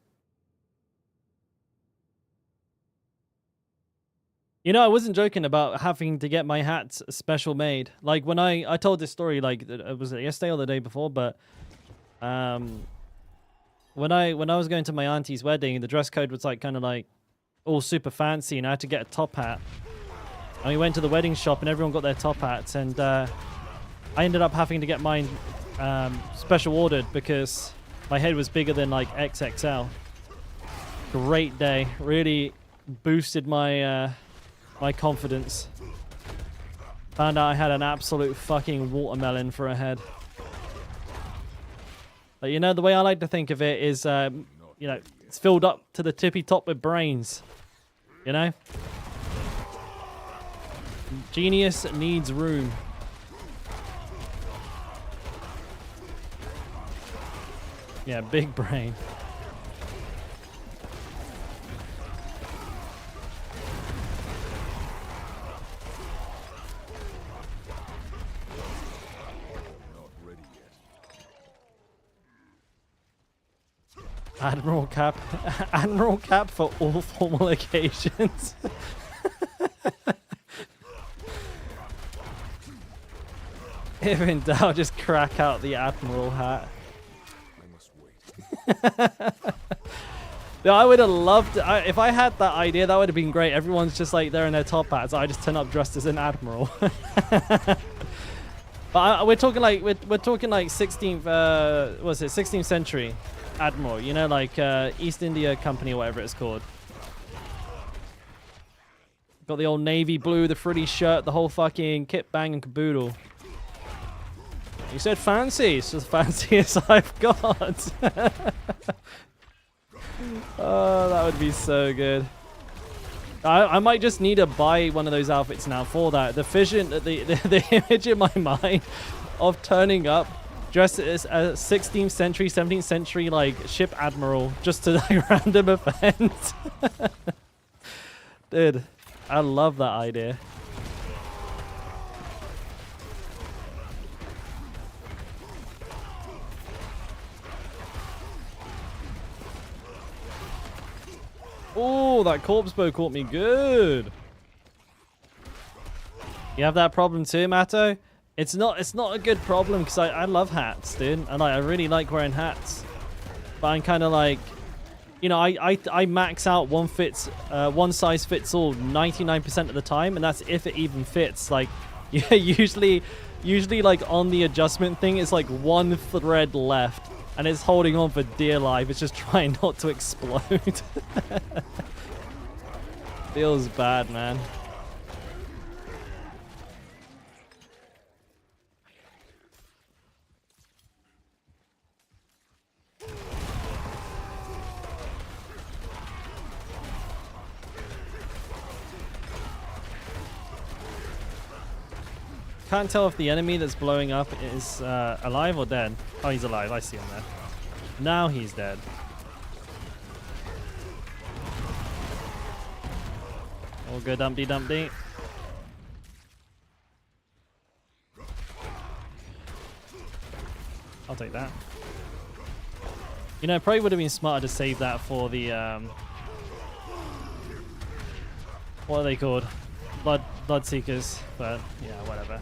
You know, I wasn't joking about having to get my hats special made. Like when I told this story, like was it yesterday or the day before? But when I was going to my auntie's wedding, the dress code was like kind of like all super fancy, and I had to get a top hat. And we went to the wedding shop, and everyone got their top hats, and I ended up having to get mine special ordered because my head was bigger than like XXL. Great day, really boosted my my confidence. Found out I had an absolute fucking watermelon for a head. But you know, the way I like to think of it is, you know, it's filled up to the tippy top with brains. You know? Genius needs room. Yeah, big brain. Admiral cap. Admiral cap for all formal occasions. If in doubt, just crack out the Admiral hat. I must wait. No, I would have loved it. If I had that idea, that would have been great. Everyone's just like there in their top hats. I just turn up dressed as an admiral. But we're talking like we're talking like 16th what's it, 16th century admiral, you know, like East India Company or whatever it's called. Got the old navy blue, the frilly shirt, the whole fucking kit bang and caboodle. You said fancy. It's as fancy as I've got. Oh, that would be so good. I might just need to buy one of those outfits now for that. The vision, the image in my mind of turning up dressed as a 16th century, 17th century like ship admiral just to like random event. Dude, I love that idea. Oh, that corpse bow caught me good. You have that problem too, Matto? It's not a good problem because I love hats, dude. And I really like wearing hats. But I'm kind of like, you know, I max out one size fits all 99% of the time, and that's if it even fits. Like, yeah, usually like on the adjustment thing, it's like one thread left, and it's holding on for dear life. It's just trying not to explode. Feels bad, man. Can't tell if the enemy that's blowing up is alive or dead. Oh, he's alive. I see him there. Now he's dead. All good, Dumpty Dumpty. I'll take that. You know, it probably would have been smarter to save that for the what are they called? Blood Seekers, but yeah, whatever.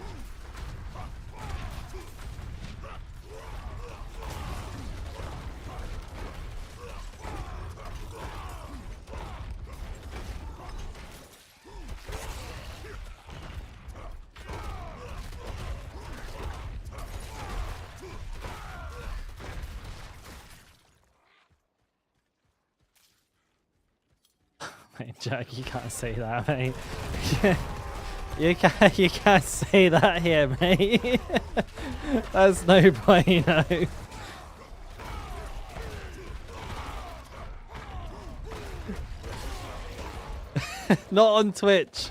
Mate, Jack, you can't say that, mate. You can't say that here, mate. That's no bueno. Not on Twitch.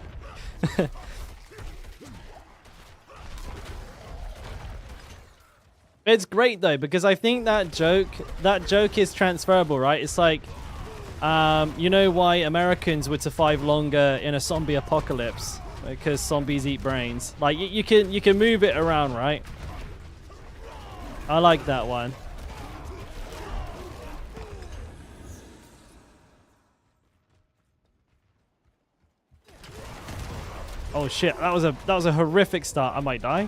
It's great though, because I think that joke is transferable, right? It's like, you know why Americans would survive longer in a zombie apocalypse? Because zombies eat brains. Like you can move it around, right? I like that one. Oh shit, that was a horrific start. I might die.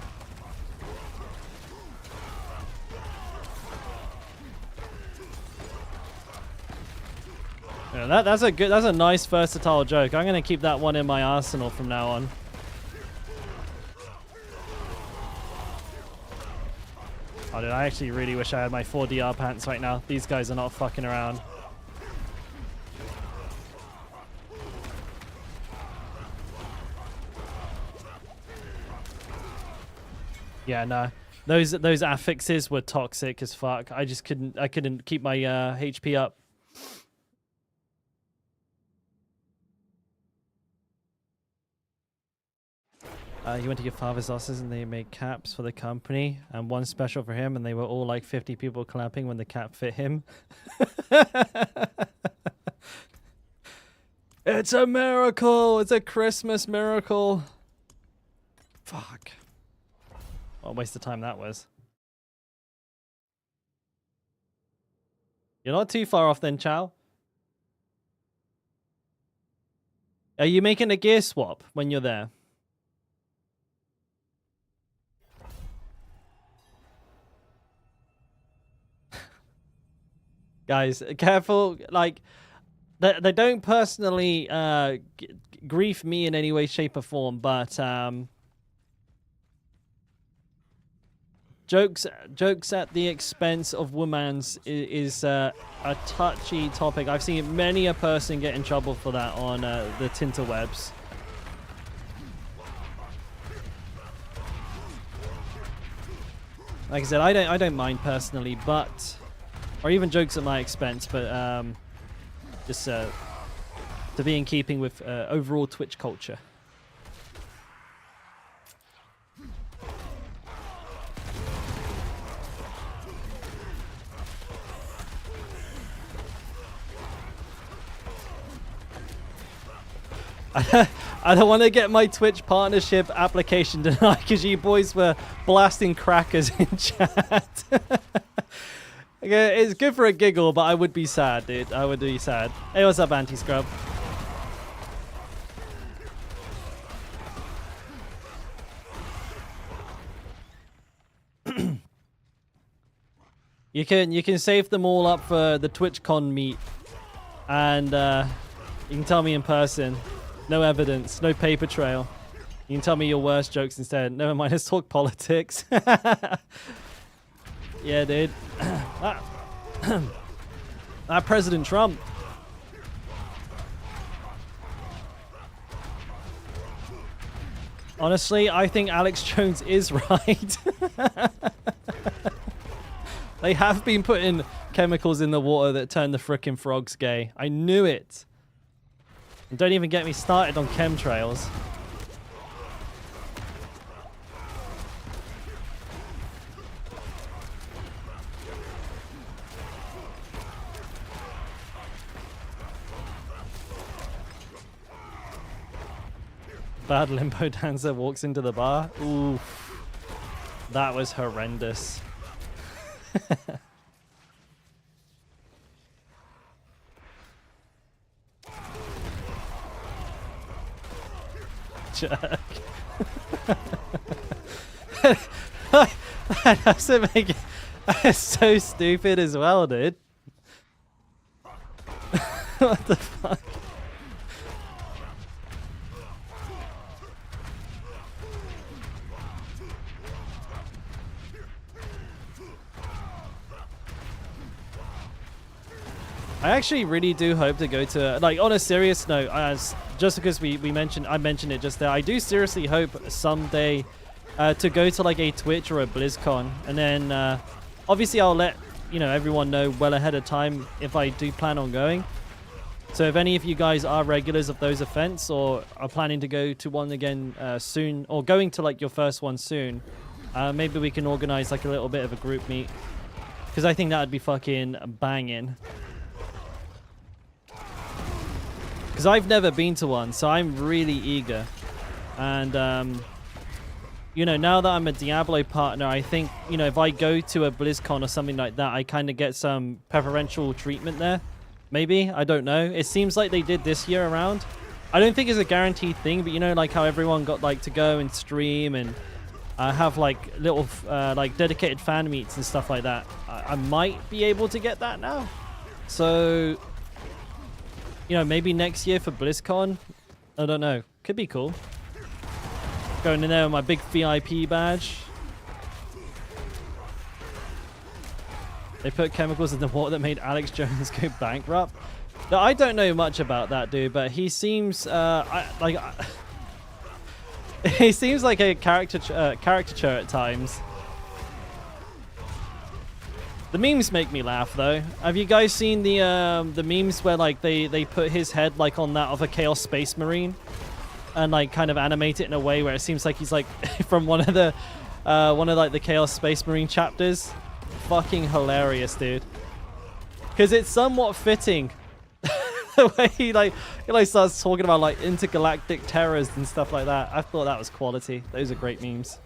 Yeah, that's a nice versatile joke. I'm gonna keep that one in my arsenal from now on. Oh dude, I actually really wish I had my 4DR pants right now. These guys are not fucking around. Yeah, no. Those affixes were toxic as fuck. I couldn't keep my HP up. He went to your father's office and they made caps for the company and one special for him, and they were all like 50 people clapping when the cap fit him. It's a miracle! It's a Christmas miracle! Fuck. What a waste of time that was. You're not too far off then, Chow. Are you making a gear swap when you're there? Guys, careful. Like, they don't personally grief me in any way, shape, or form, but jokes at the expense of women's is a touchy topic. I've seen many a person get in trouble for that on the Tinterwebs. Like I said, I don't mind personally, but or even jokes at my expense, but just to be in keeping with overall Twitch culture. I don't want to get my Twitch partnership application denied because you boys were blasting crackers in chat. Okay, it's good for a giggle, but I would be sad, dude. I would be sad. Hey, what's up, Anti-Scrub? You can save them all up for the TwitchCon meet, and you can tell me in person. No evidence, no paper trail. You can tell me your worst jokes instead. Never mind, let's talk politics. Yeah, dude. That President Trump. Honestly, I think Alex Jones is right. They have been putting chemicals in the water that turn the frickin' frogs gay. I knew it. And don't even get me started on chemtrails. Bad limbo dancer walks into the bar. Ooh, that was horrendous. Jerk. That doesn't make it. That's so stupid as well, dude. What the fuck? I actually really do hope to go to, like, on a serious note, as just because I mentioned it just there, I do seriously hope someday to go to like a Twitch or a BlizzCon, and then obviously I'll let everyone know well ahead of time if I do plan on going. So if any of you guys are regulars of those events or are planning to go to one again soon, or going to like your first one soon, maybe we can organize like a little bit of a group meet, because I think that would be fucking banging. Because I've never been to one, so I'm really eager. And, now that I'm a Diablo partner, I think, if I go to a BlizzCon or something like that, I kind of get some preferential treatment there. Maybe? I don't know. It seems like they did this year around. I don't think it's a guaranteed thing, but like how everyone got like to go and stream and have like little like dedicated fan meets and stuff like that. I might be able to get that now. So... maybe next year for BlizzCon. I don't know. Could be cool. Going in there with my big VIP badge. They put chemicals in the water that made Alex Jones go bankrupt. Now, I don't know much about that dude, but he seems he seems like a caricature at times. The memes make me laugh though. Have you guys seen the memes where like they put his head like on that of a Chaos Space Marine and like kind of animate it in a way where it seems like he's like from one of like the Chaos Space Marine chapters? Fucking hilarious, dude. Because it's somewhat fitting. The way he starts talking about like intergalactic terrors and stuff like that. I thought that was quality. Those are great memes.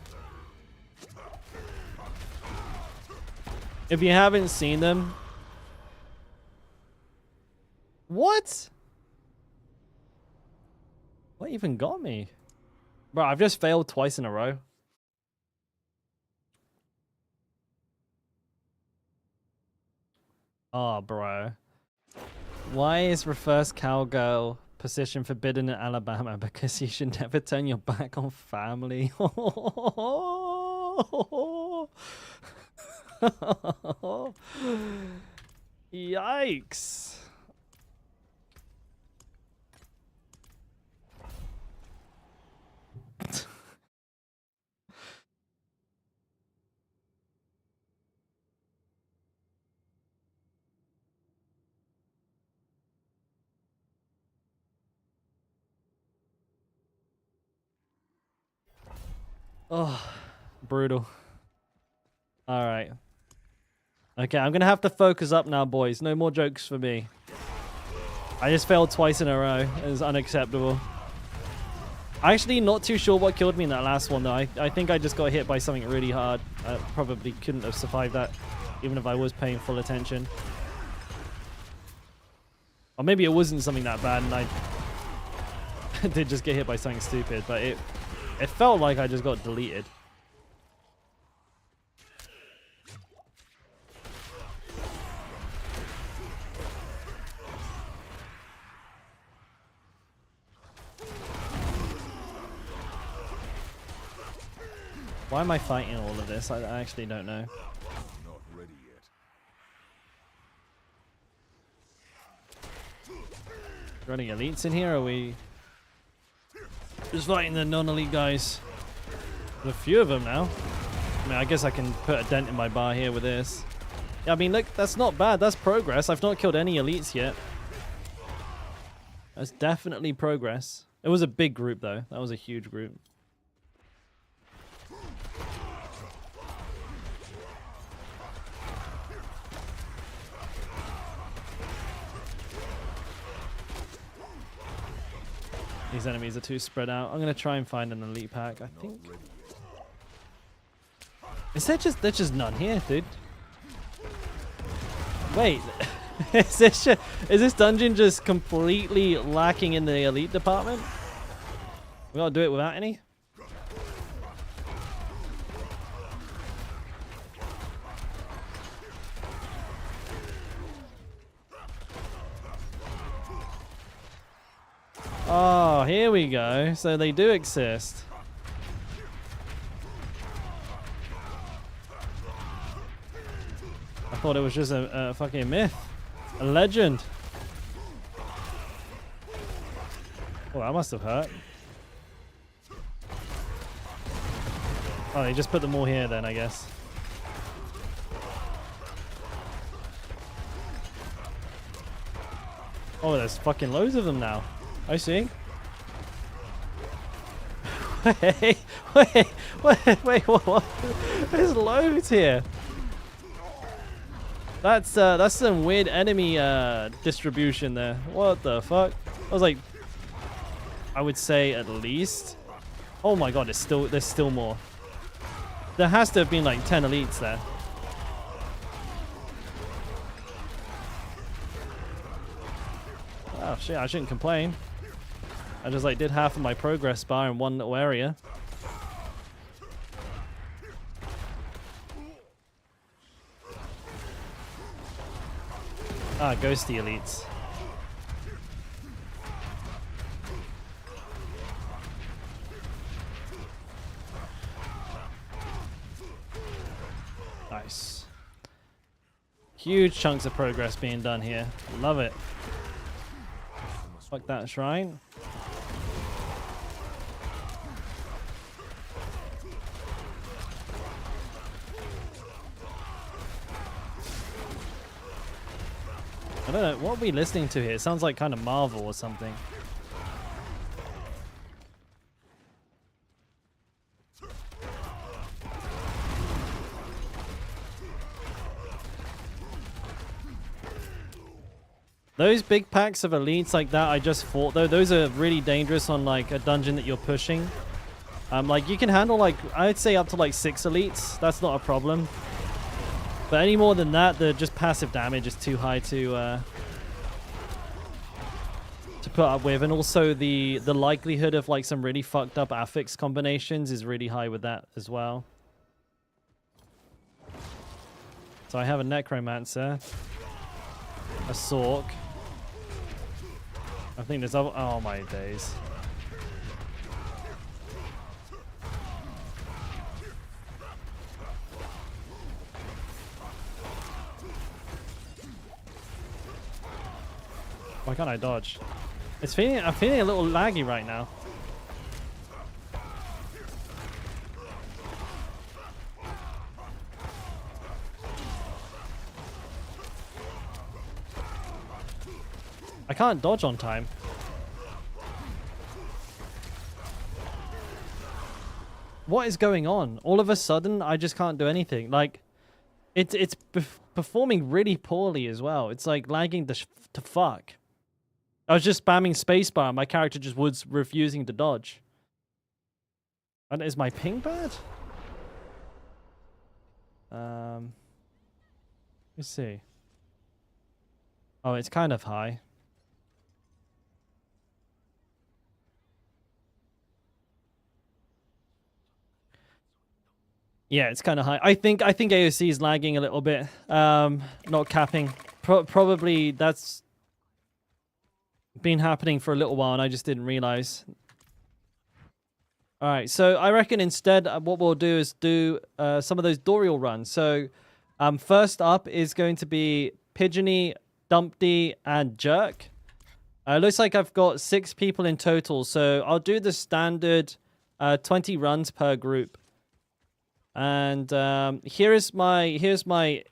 If you haven't seen them... What? What even got me? Bro, I've just failed twice in a row. Oh, bro. Why is reverse cowgirl position forbidden in Alabama? Because you should never turn your back on family. Yikes. Oh, brutal. All right. Okay, I'm going to have to focus up now, boys. No more jokes for me. I just failed twice in a row. It is unacceptable. Actually, not too sure what killed me in that last one, though. I think I just got hit by something really hard. I probably couldn't have survived that, even if I was paying full attention. Or maybe it wasn't something that bad, and I did just get hit by something stupid, but it felt like I just got deleted. Why am I fighting all of this? I actually don't know. Not ready yet. Got any elites in here, or are we just fighting the non-elite guys? There's a few of them now. I mean, I guess I can put a dent in my bar here with this. Yeah, I mean, look, that's not bad. That's progress. I've not killed any elites yet. That's definitely progress. It was a big group, though. That was a huge group. These enemies are too spread out. I'm gonna try and find an elite pack. I think. Is there just there's just none here, dude? Wait, is this dungeon just completely lacking in the elite department? We gotta do it without any. Oh, here we go. So they do exist. I thought it was just a fucking myth. A legend. Oh, that must have hurt. Oh, they just put them all here then, I guess. Oh, there's fucking loads of them now. I see. Wait, what? There's loads here. That's some weird enemy distribution there. What the fuck? I was like, I would say at least. Oh my god, there's still more. There has to have been like 10 elites there. Oh shit, I shouldn't complain. I just like did half of my progress bar in one little area. Ah, ghosty elites. Nice. Huge chunks of progress being done here. Love it. Fuck that shrine. I don't know, what are we listening to here? It sounds like kind of Marvel or something. Those big packs of elites like that I just fought though, those are really dangerous on like a dungeon that you're pushing. Like you can handle like, I'd say up to like 6 elites. That's not a problem. But any more than that, the just passive damage is too high to put up with. And also the likelihood of like some really fucked up affix combinations is really high with that as well. So I have a Necromancer, a Sork. I think there's other, oh my days. Why can't I dodge? I'm feeling a little laggy right now. I can't dodge on time. What is going on? All of a sudden, I just can't do anything. Like, it's performing really poorly as well. It's like lagging to fuck. I was just spamming spacebar. My character just was refusing to dodge. And is my ping bad? Let's see. Oh, it's kind of high. Yeah, it's kind of high. I think AoC is lagging a little bit. Not capping. Probably that's been happening for a little while, and I just didn't realize. All right, so I reckon instead what we'll do is do some of those Dorial runs. So first up is going to be Pigeony, Dumpty, and Jerk. Looks like I've got 6 people in total, so I'll do the standard 20 runs per group. And here's my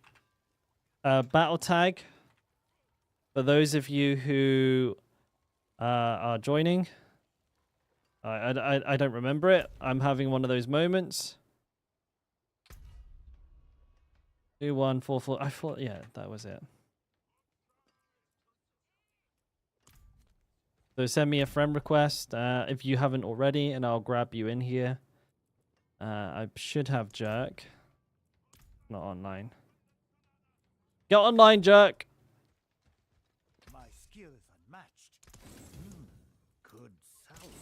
battle tag for those of you who are joining. I don't remember it. I'm having one of those moments. 2144. I thought, yeah, that was it. So send me a friend request if you haven't already, and I'll grab you in here. I should have Jerk. Not online. Get online, Jerk! My skill is unmatched. Good salvage.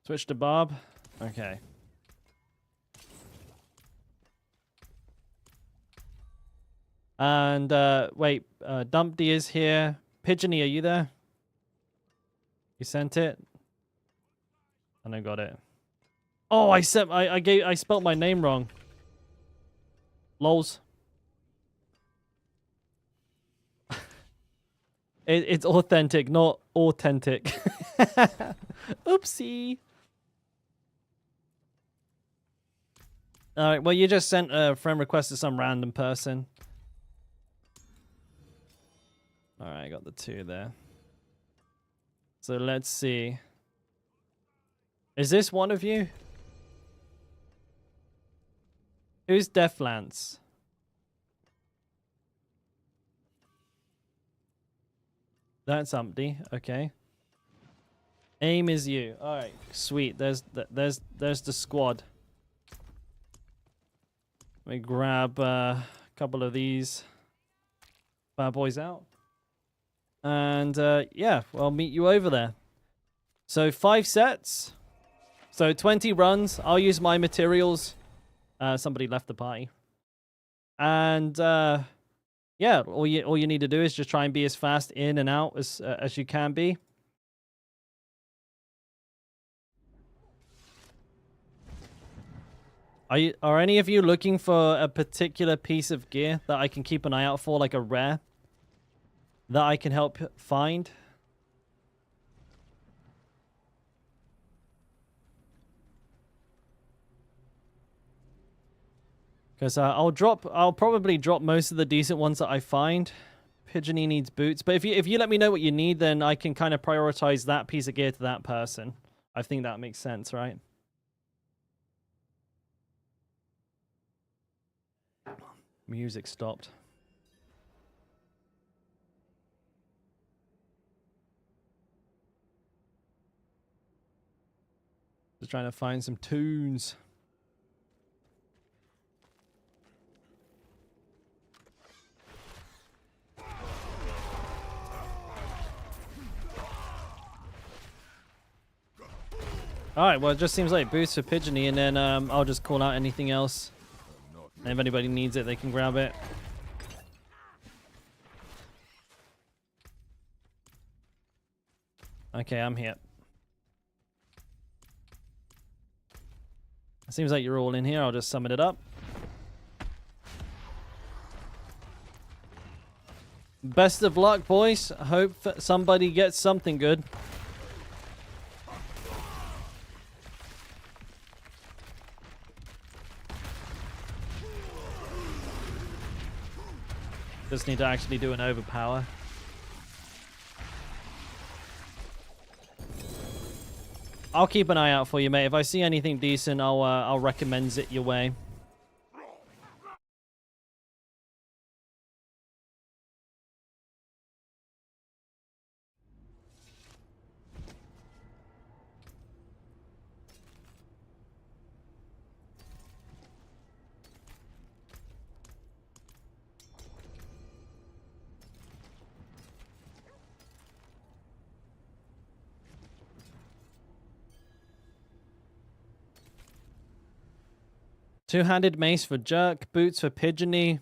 Switch to Bob. Okay. And wait, Dumpty is here. Pigeony, are you there? You sent it? And I got it. Oh, I spelt my name wrong. Lols. It's authentic, not authentic. Oopsie. All right, well, you just sent a friend request to some random person. All right, I got the 2 there. So let's see. Is this one of you? Who's Deathlands? That's empty. Okay. Aim is you. All right, sweet. There's the squad. Let me grab a couple of these bad boys out. And yeah, I'll meet you over there. So 5 sets. So 20 runs. I'll use my materials. Somebody left the party. And yeah, all you need to do is just try and be as fast in and out as you can be. Are any of you looking for a particular piece of gear that I can keep an eye out for, like a rare that I can help find? Because I'll probably drop most of the decent ones that I find. Pigeony needs boots, but if you let me know what you need, then I can kind of prioritize that piece of gear to that person. I think that makes sense, right? Music stopped. Just trying to find some tunes. Alright, well, it just seems like boots for Pigeony, and then I'll just call out anything else. And if anybody needs it, they can grab it. Okay, I'm here. It seems like you're all in here. I'll just summon it up. Best of luck, boys. I hope somebody gets something good. Just need to actually do an overpower. I'll keep an eye out for you, mate. If I see anything decent, I'll recommend it your way. Two-handed mace for jerk, boots for pigeony.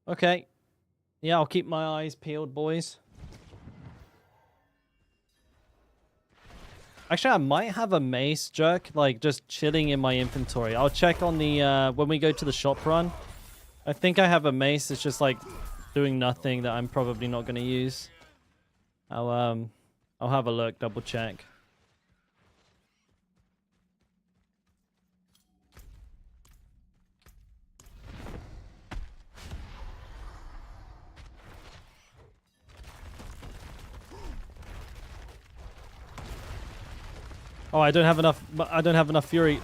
Okay. Yeah, I'll keep my eyes peeled, boys. Actually, I might have a mace jerk, like, just chilling in my inventory. I'll check on the, when we go to the shop run. I think I have a mace. It's just, like, doing nothing that I'm probably not going to use. I'll have a look, double check. Oh, I don't have enough. I don't have enough fury.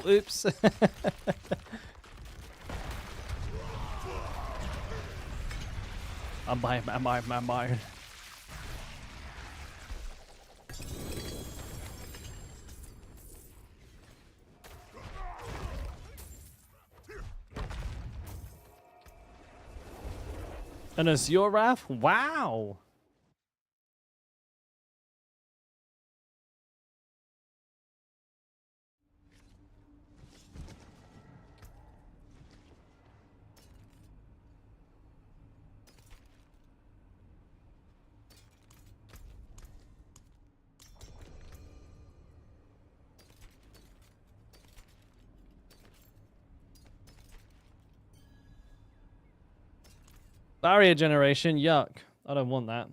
Oops. I'm buying. And it's your wrath? Wow. Barrier generation, yuck. I don't want that.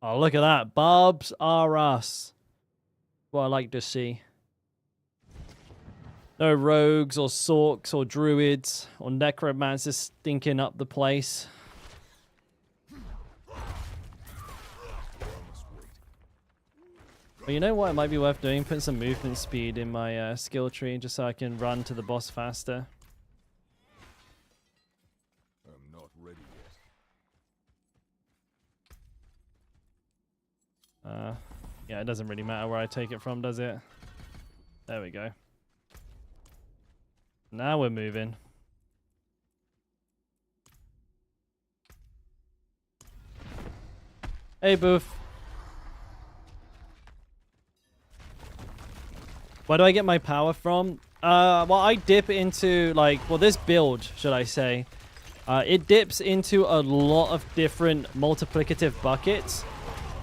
Oh, look at that. Barbs are us. What I like to see. No rogues or sorks or druids or necromancers stinking up the place. But you know what? It might be worth doing. Put some movement speed in my skill tree just so I can run to the boss faster. I'm not ready yet. Yeah, it doesn't really matter where I take it from, does it? There we go. Now we're moving. Hey, Boof. Where do I get my power from? Well, I dip into, like, well, this build, should I say. It dips into a lot of different multiplicative buckets.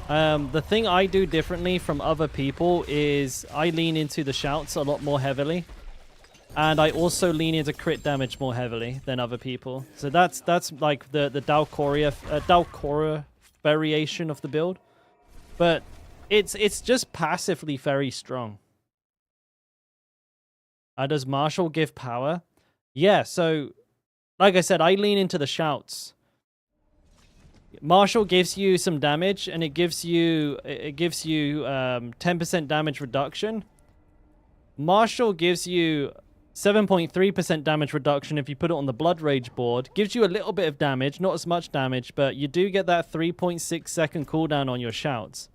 The thing I do differently from other people is I lean into the shouts a lot more heavily. And I also lean into crit damage more heavily than other people. So that's like the Dalkora variation of the build. But it's just passively very strong. Does Marshall give power? Yeah, so like I said, I lean into the shouts. Marshall gives you some damage, and it gives you 10% damage reduction. Marshall gives you 7.3% damage reduction if you put it on the Blood Rage board. Gives you a little bit of damage, not as much damage, but you do get that 3.6 second cooldown on your shouts.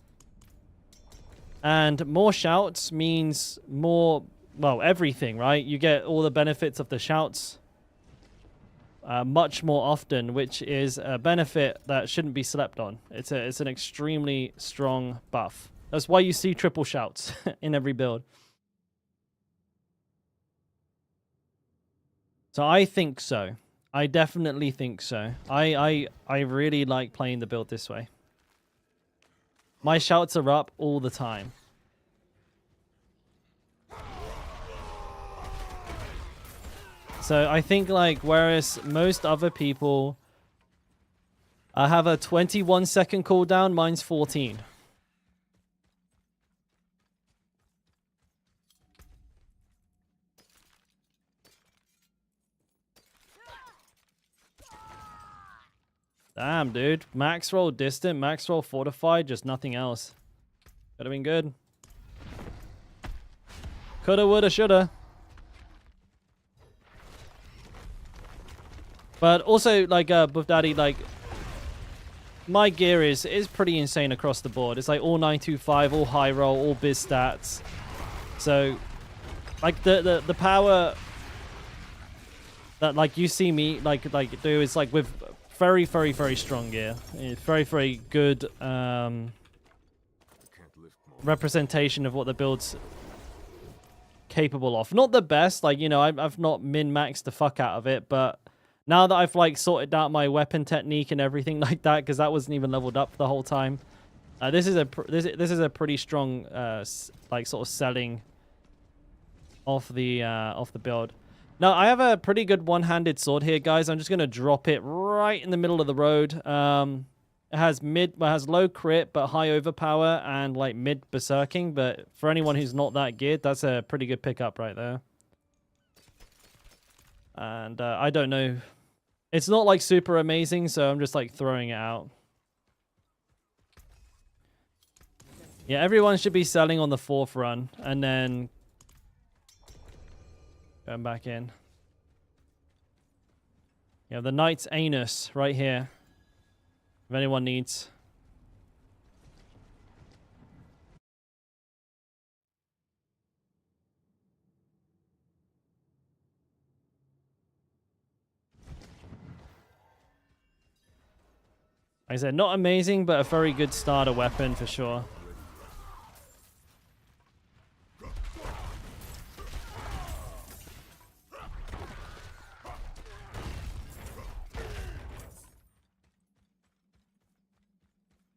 And more shouts means more, well, everything, right? You get all the benefits of the shouts much more often, which is a benefit that shouldn't be slept on. It's an extremely strong buff. That's why you see triple shouts in every build. So I think so. I definitely think so. I really like playing the build this way. My shouts are up all the time. So I think, like, whereas most other people have a 21 second cooldown, mine's 14. Damn, dude. Max roll distant, max roll fortified, just nothing else. Could have been good. Coulda, woulda, shoulda. But also, like, Buff Daddy, like, my gear is pretty insane across the board. It's like all 925, all high roll, all biz stats. So, like, the power that, like, you see me, like do is, like, with very, very, very strong gear. It's very, very good representation of what the build's capable of. Not the best, like, you know, I've not min-maxed the fuck out of it, but now that I've like sorted out my weapon technique and everything like that, because that wasn't even leveled up the whole time, this is a pretty strong like sort of selling off the build. Now I have a pretty good one-handed sword here, guys. I'm just gonna drop it right in the middle of the road. It has low crit but high overpower and like mid berserking. But for anyone who's not that geared, that's a pretty good pickup right there. And I don't know, it's not like super amazing, so I'm just like throwing it out. Yeah, everyone should be selling on the 4th run and then going back in. Yeah, the Knight's Anus right here. If anyone needs. Like I said, not amazing, but a very good starter weapon for sure.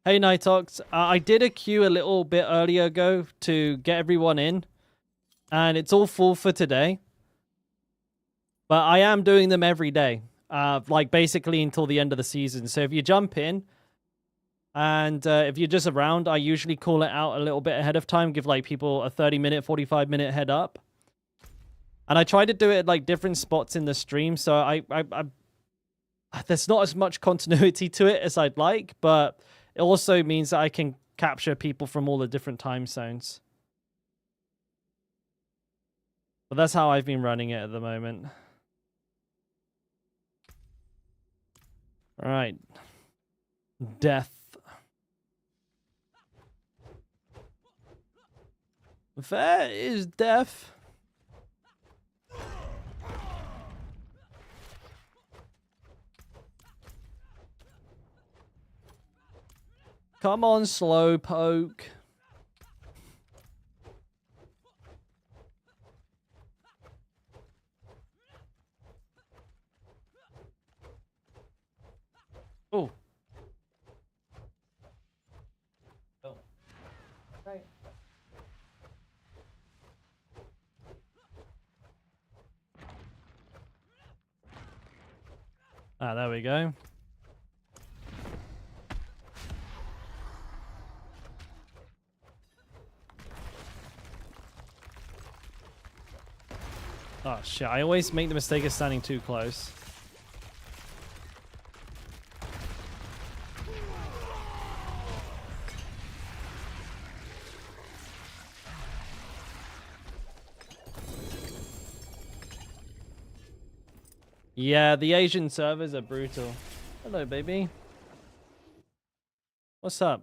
Hey Nightox, I did a queue a little bit earlier ago to get everyone in, and it's all full for today. But I am doing them every day, like basically until the end of the season. So if you jump in, and if you're just around, I usually call it out a little bit ahead of time, give like people a 30-minute, 45-minute head up. And I try to do it at like different spots in the stream, so I there's not as much continuity to it as I'd like, but it also means that I can capture people from all the different time zones. But that's how I've been running it at the moment. All right. Death. There is death. Come on, Slowpoke. Oh. Oh. Right. Ah, there we go. Oh shit, I always make the mistake of standing too close. Yeah, the Asian servers are brutal. Hello, baby. What's up?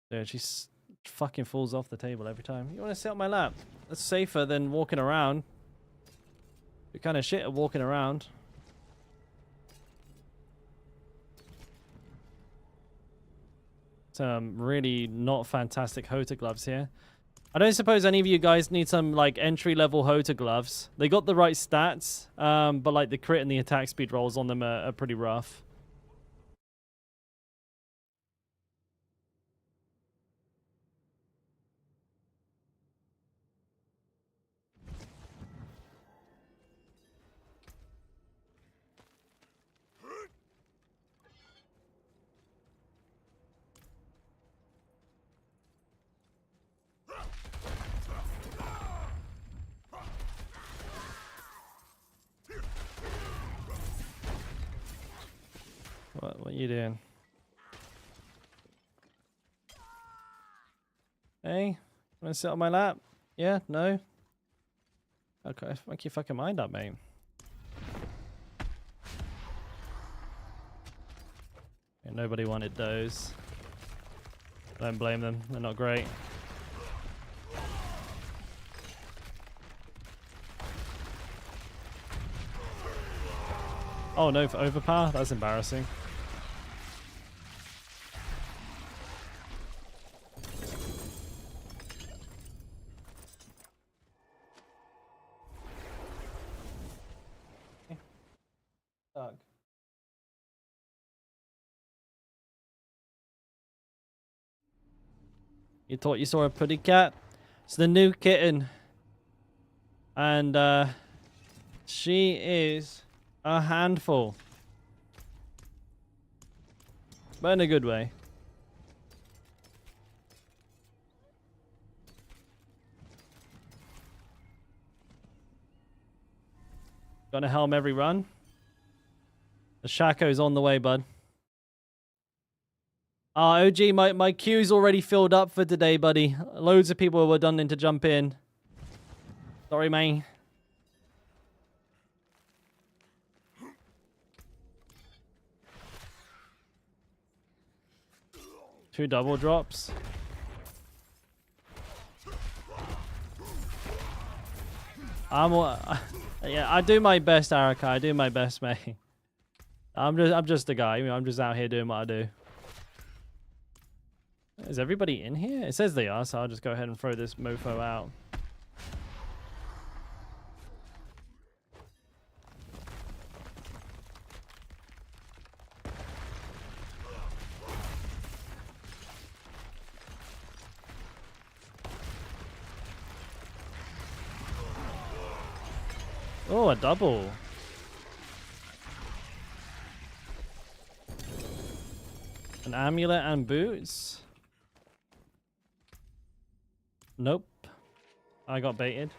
Dude, she's fucking falls off the table every time. You want to sit on my lap? That's safer than walking around. You're kind of shit at walking around. Some really not fantastic Hota gloves here. I don't suppose any of you guys need some like entry-level Hota gloves. They got the right stats, but like the crit and the attack speed rolls on them are pretty rough. What are you doing? Hey, wanna sit on my lap? Yeah? No? Okay, make your fucking mind up, mate. Yeah, nobody wanted those. Don't blame them, they're not great. Oh no, for overpower? That's embarrassing. You thought you saw a pretty cat? It's the new kitten. And she is a handful. But in a good way. Gonna helm every run. The Shaco's on the way, bud. OG, my queue's already filled up for today, buddy. Loads of people were done in to jump in. Sorry, man. Two double drops. Yeah, I do my best, Araka. I do my best, mate. I'm just a guy. I'm just out here doing what I do. Is everybody in here? It says they are, so I'll just go ahead and throw this mofo out. Oh, a double. An amulet and boots. Nope. I got baited.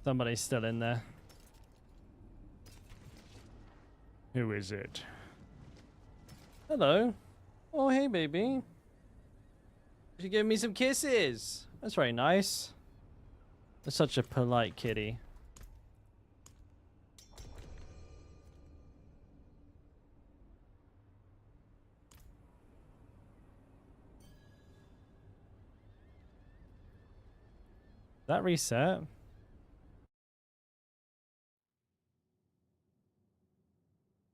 Somebody's still in there. Who is it? Hello. Oh, hey, baby. You give me some kisses. That's very nice. That's such a polite kitty. That reset?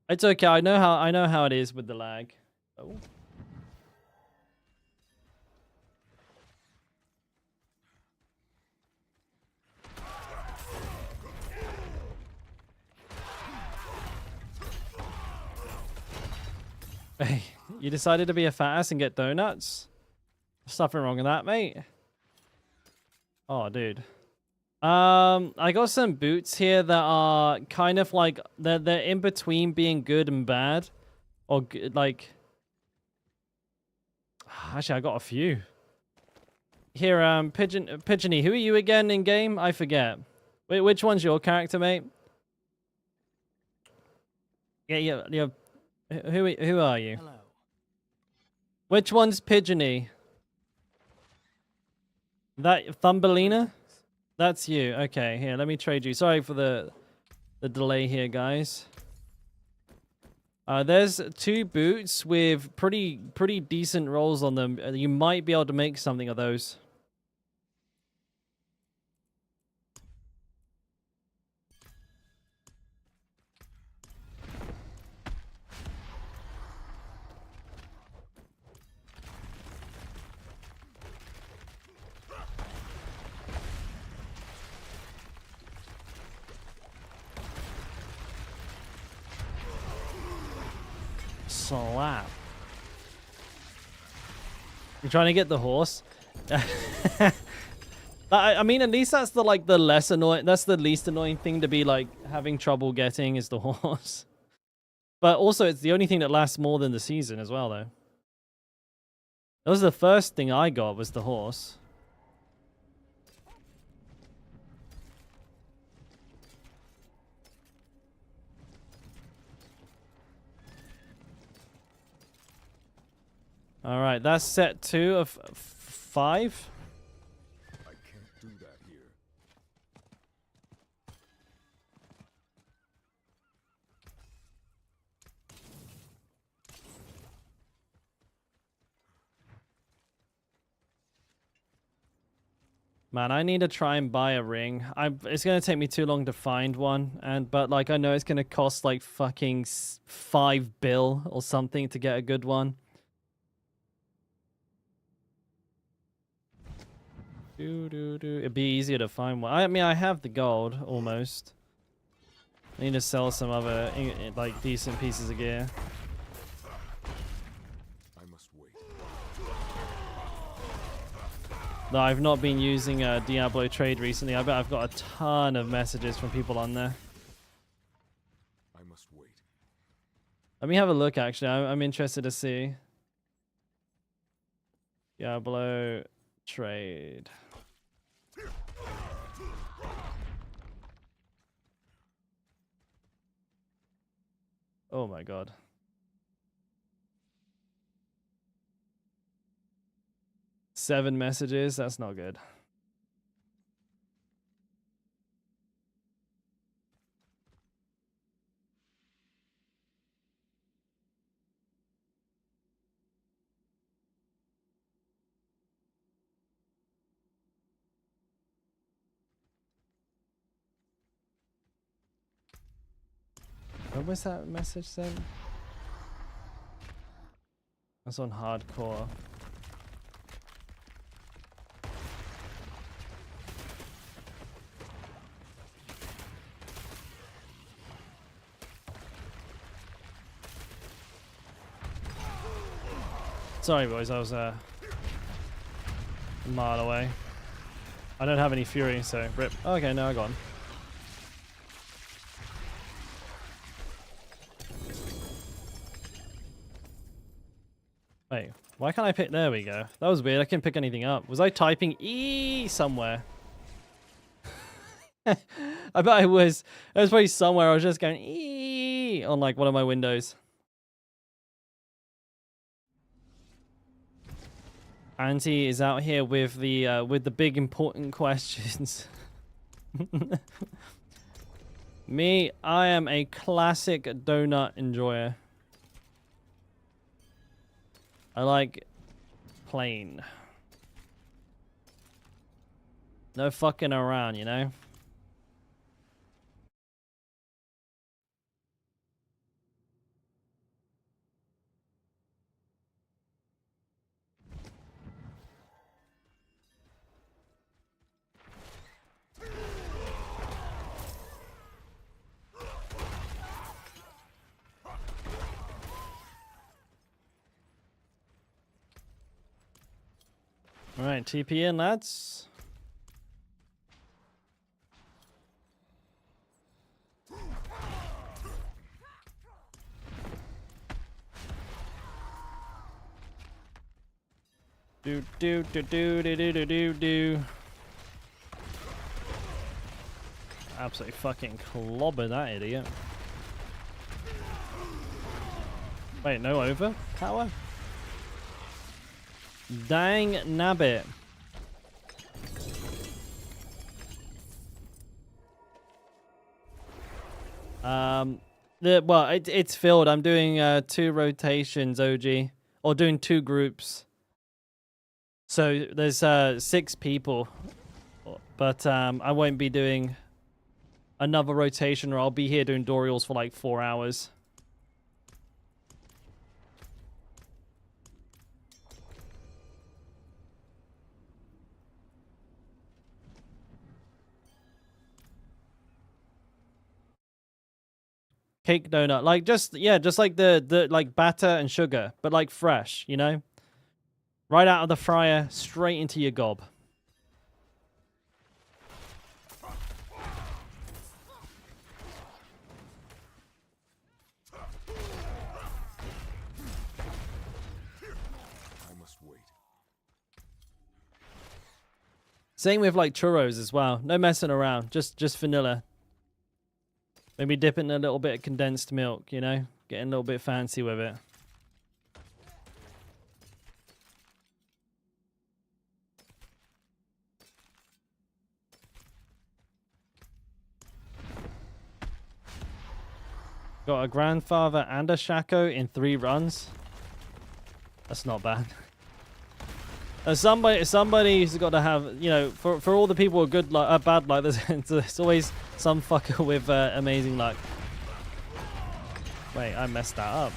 It's okay. I know how it is with the lag. Oh. Hey, you decided to be a fat ass and get donuts? There's nothing wrong with that, mate. Oh, dude. I got some boots here that are kind of like they're in between being good and bad, or like. Actually, I got a few. Here, Pigeony, who are you again in game? I forget. Wait, which one's your character, mate? Yeah. Who are you? Hello. Which one's Pigeony? That Thumbelina? That's you. Okay, here, let me trade you. Sorry for the delay here, guys. There's two boots with pretty decent rolls on them. You might be able to make something of those. Slap. You're trying to get the horse? I mean, at least that's the less annoying. That's the least annoying thing to be like having trouble getting is the horse. But also, it's the only thing that lasts more than the season as well, though. That was the first thing I got was the horse. All right, that's set 2 of 5. I can't do that here. Man, I need to try and buy a ring. It's gonna take me too long to find one, but like I know it's gonna cost like fucking $5 bill or something to get a good one. It'd be easier to find one. I mean, I have the gold almost. I need to sell some other like decent pieces of gear. I must wait. No, I've not been using Diablo Trade recently. I bet I've got a ton of messages from people on there. I must wait. Let me have a look, actually. I'm interested to see. Diablo Trade. Oh my god. Seven messages? That's not good. When was that message sent? That's on hardcore. Sorry boys, I was a mile away. I don't have any fury, so rip. Oh, okay, no, I got him. Wait, why can't I pick? There we go. That was weird. I couldn't pick anything up. Was I typing E somewhere? I bet I was. It was probably somewhere. I was just going E on like one of my windows. Auntie is out here with the big important questions. Me, I am a classic donut enjoyer. I like plain. No fucking around, you know? Alright, TP in, lads. Do do do do do do do do do. Absolutely fucking clobber that idiot. Wait, no over power? Dang nabbit. It's filled. I'm doing 2 rotations, OG, or doing 2 groups. So there's 6 people, but I won't be doing another rotation, or I'll be here doing Dorials for like 4 hours. Cake donut, like just like the like batter and sugar, but like fresh, you know, right out of the fryer, straight into your gob. I must wait. Same with like churros as well. No messing around. Just vanilla. Maybe dip it in a little bit of condensed milk, you know? Getting a little bit fancy with it. Got a grandfather and a Shaco in 3 runs. That's not bad. Somebody's got to have, you know, for all the people who are good luck, bad luck, there's always some fucker with amazing luck. Wait, I messed that up.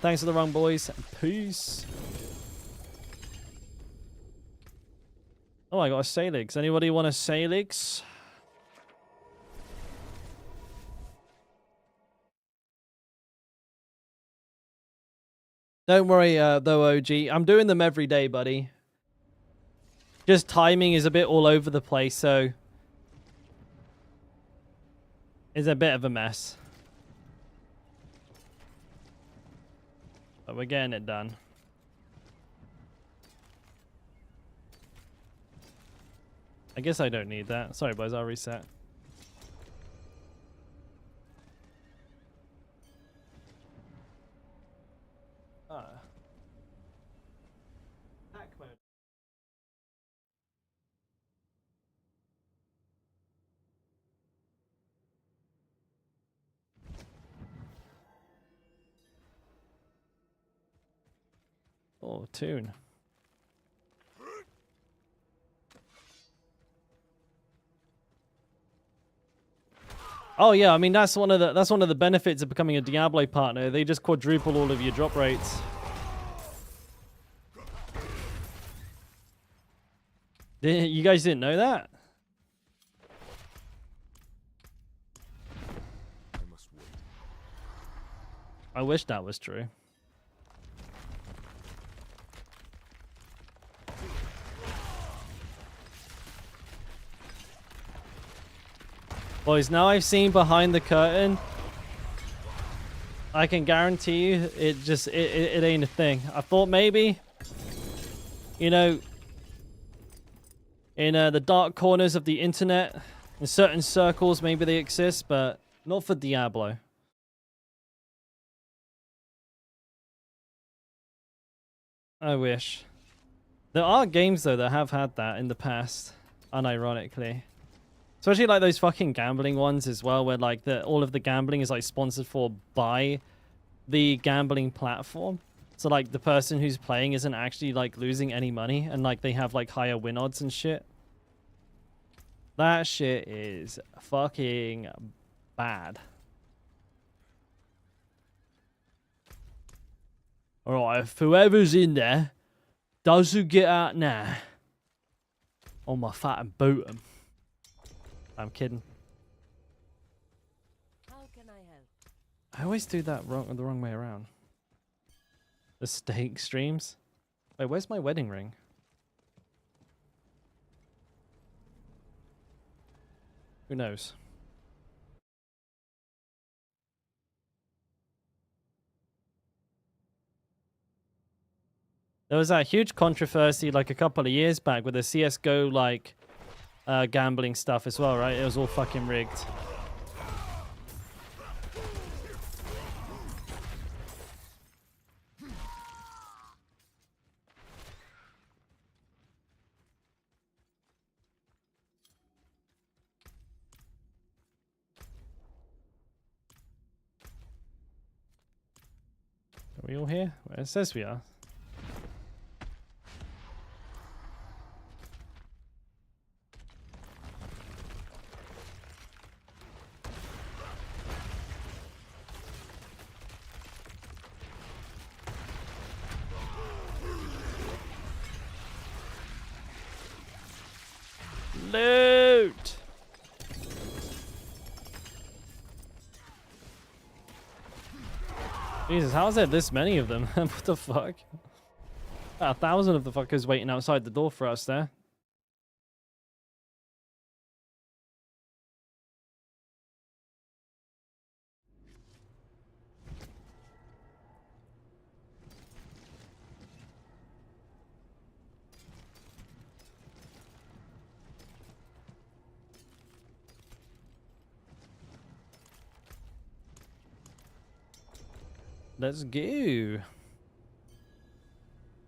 Thanks for the run, boys. Peace. Oh, I got a Salix. Anybody want a Salix? Don't worry, though, OG. I'm doing them every day, buddy. Just timing is a bit all over the place, so it's a bit of a mess. But we're getting it done. I guess I don't need that. Sorry, boys. I'll reset. Hack mode. Oh, tune. Oh yeah, I mean that's one of the benefits of becoming a Diablo partner. They just quadruple all of your drop rates. You guys didn't know that? I must wait. I wish that was true. Boys, now I've seen behind the curtain, I can guarantee you it ain't a thing. I thought maybe, you know, in the dark corners of the internet, in certain circles, maybe they exist, but not for Diablo. I wish. There are games, though, that have had that in the past, unironically. Especially like those fucking gambling ones as well, where like all of the gambling is like sponsored for by the gambling platform. So like the person who's playing isn't actually like losing any money, and like they have like higher win odds and shit. That shit is fucking bad. Alright, if whoever's in there doesn't get out now, on my fat and boot 'em. I'm kidding. How can I help? I always do that the wrong way around. The steak streams. Wait, where's my wedding ring? Who knows? There was that huge controversy like a couple of years back with the CSGO like gambling stuff as well, right? It was all fucking rigged. Are we all here? Well, it says we are. Loot! Jesus, how is there this many of them? What the fuck? 1,000 of the fuckers waiting outside the door for us there. Let's go.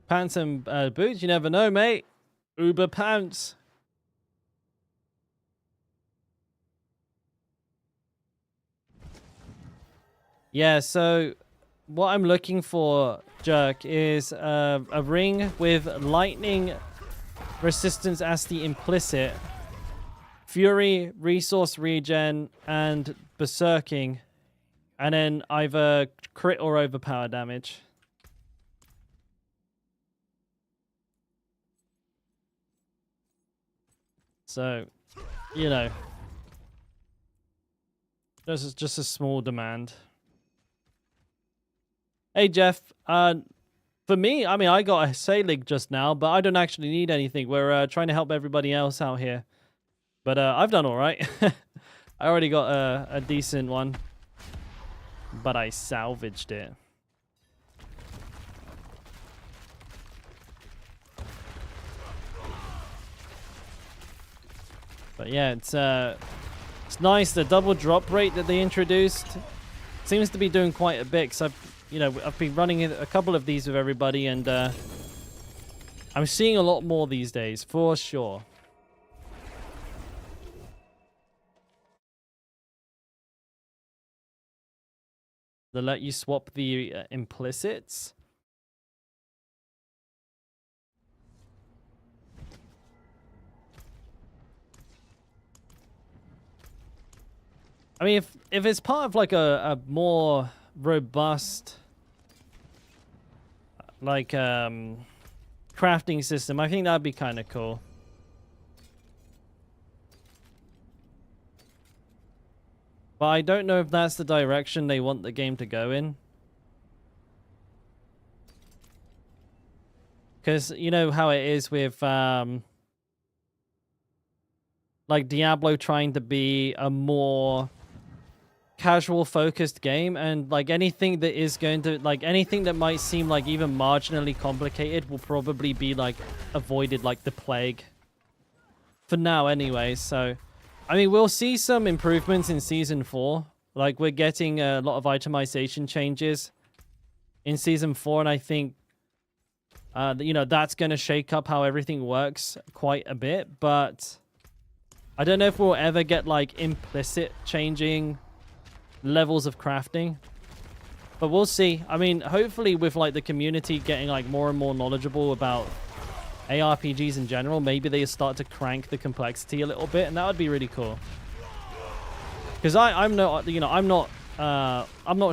Pants and boots, you never know, mate. Uber pants. Yeah, so what I'm looking for, Jerk, is a ring with lightning resistance as the implicit, fury, resource regen, and berserking. And then either crit or overpower damage. So, you know, this is just a small demand. Hey, Jeff. For me, I mean, I got a sailing just now, but I don't actually need anything. We're trying to help everybody else out here. But I've done all right. I already got a decent one, but I salvaged it. But yeah, it's nice. The double drop rate that they introduced seems to be doing quite a bit. Cause I've been running a couple of these with everybody, and I'm seeing a lot more these days for sure. They let you swap the implicits. I mean, if it's part of like a more robust like crafting system, I think that'd be kind of cool. But I don't know if that's the direction they want the game to go in. Because you know how it is with like Diablo trying to be a more casual focused game, and like anything that is going to anything that might seem like even marginally complicated will probably be like avoided like the plague. For now anyway, so I mean we'll see some improvements in Season 4. Like we're getting a lot of itemization changes in Season 4, and I think that's going to shake up how everything works quite a bit, but I don't know if we'll ever get like implicit changing levels of crafting, but we'll see. I mean, hopefully with like the community getting like more and more knowledgeable about ARPGs in general, maybe they start to crank the complexity a little bit, and that would be really cool. Because I'm not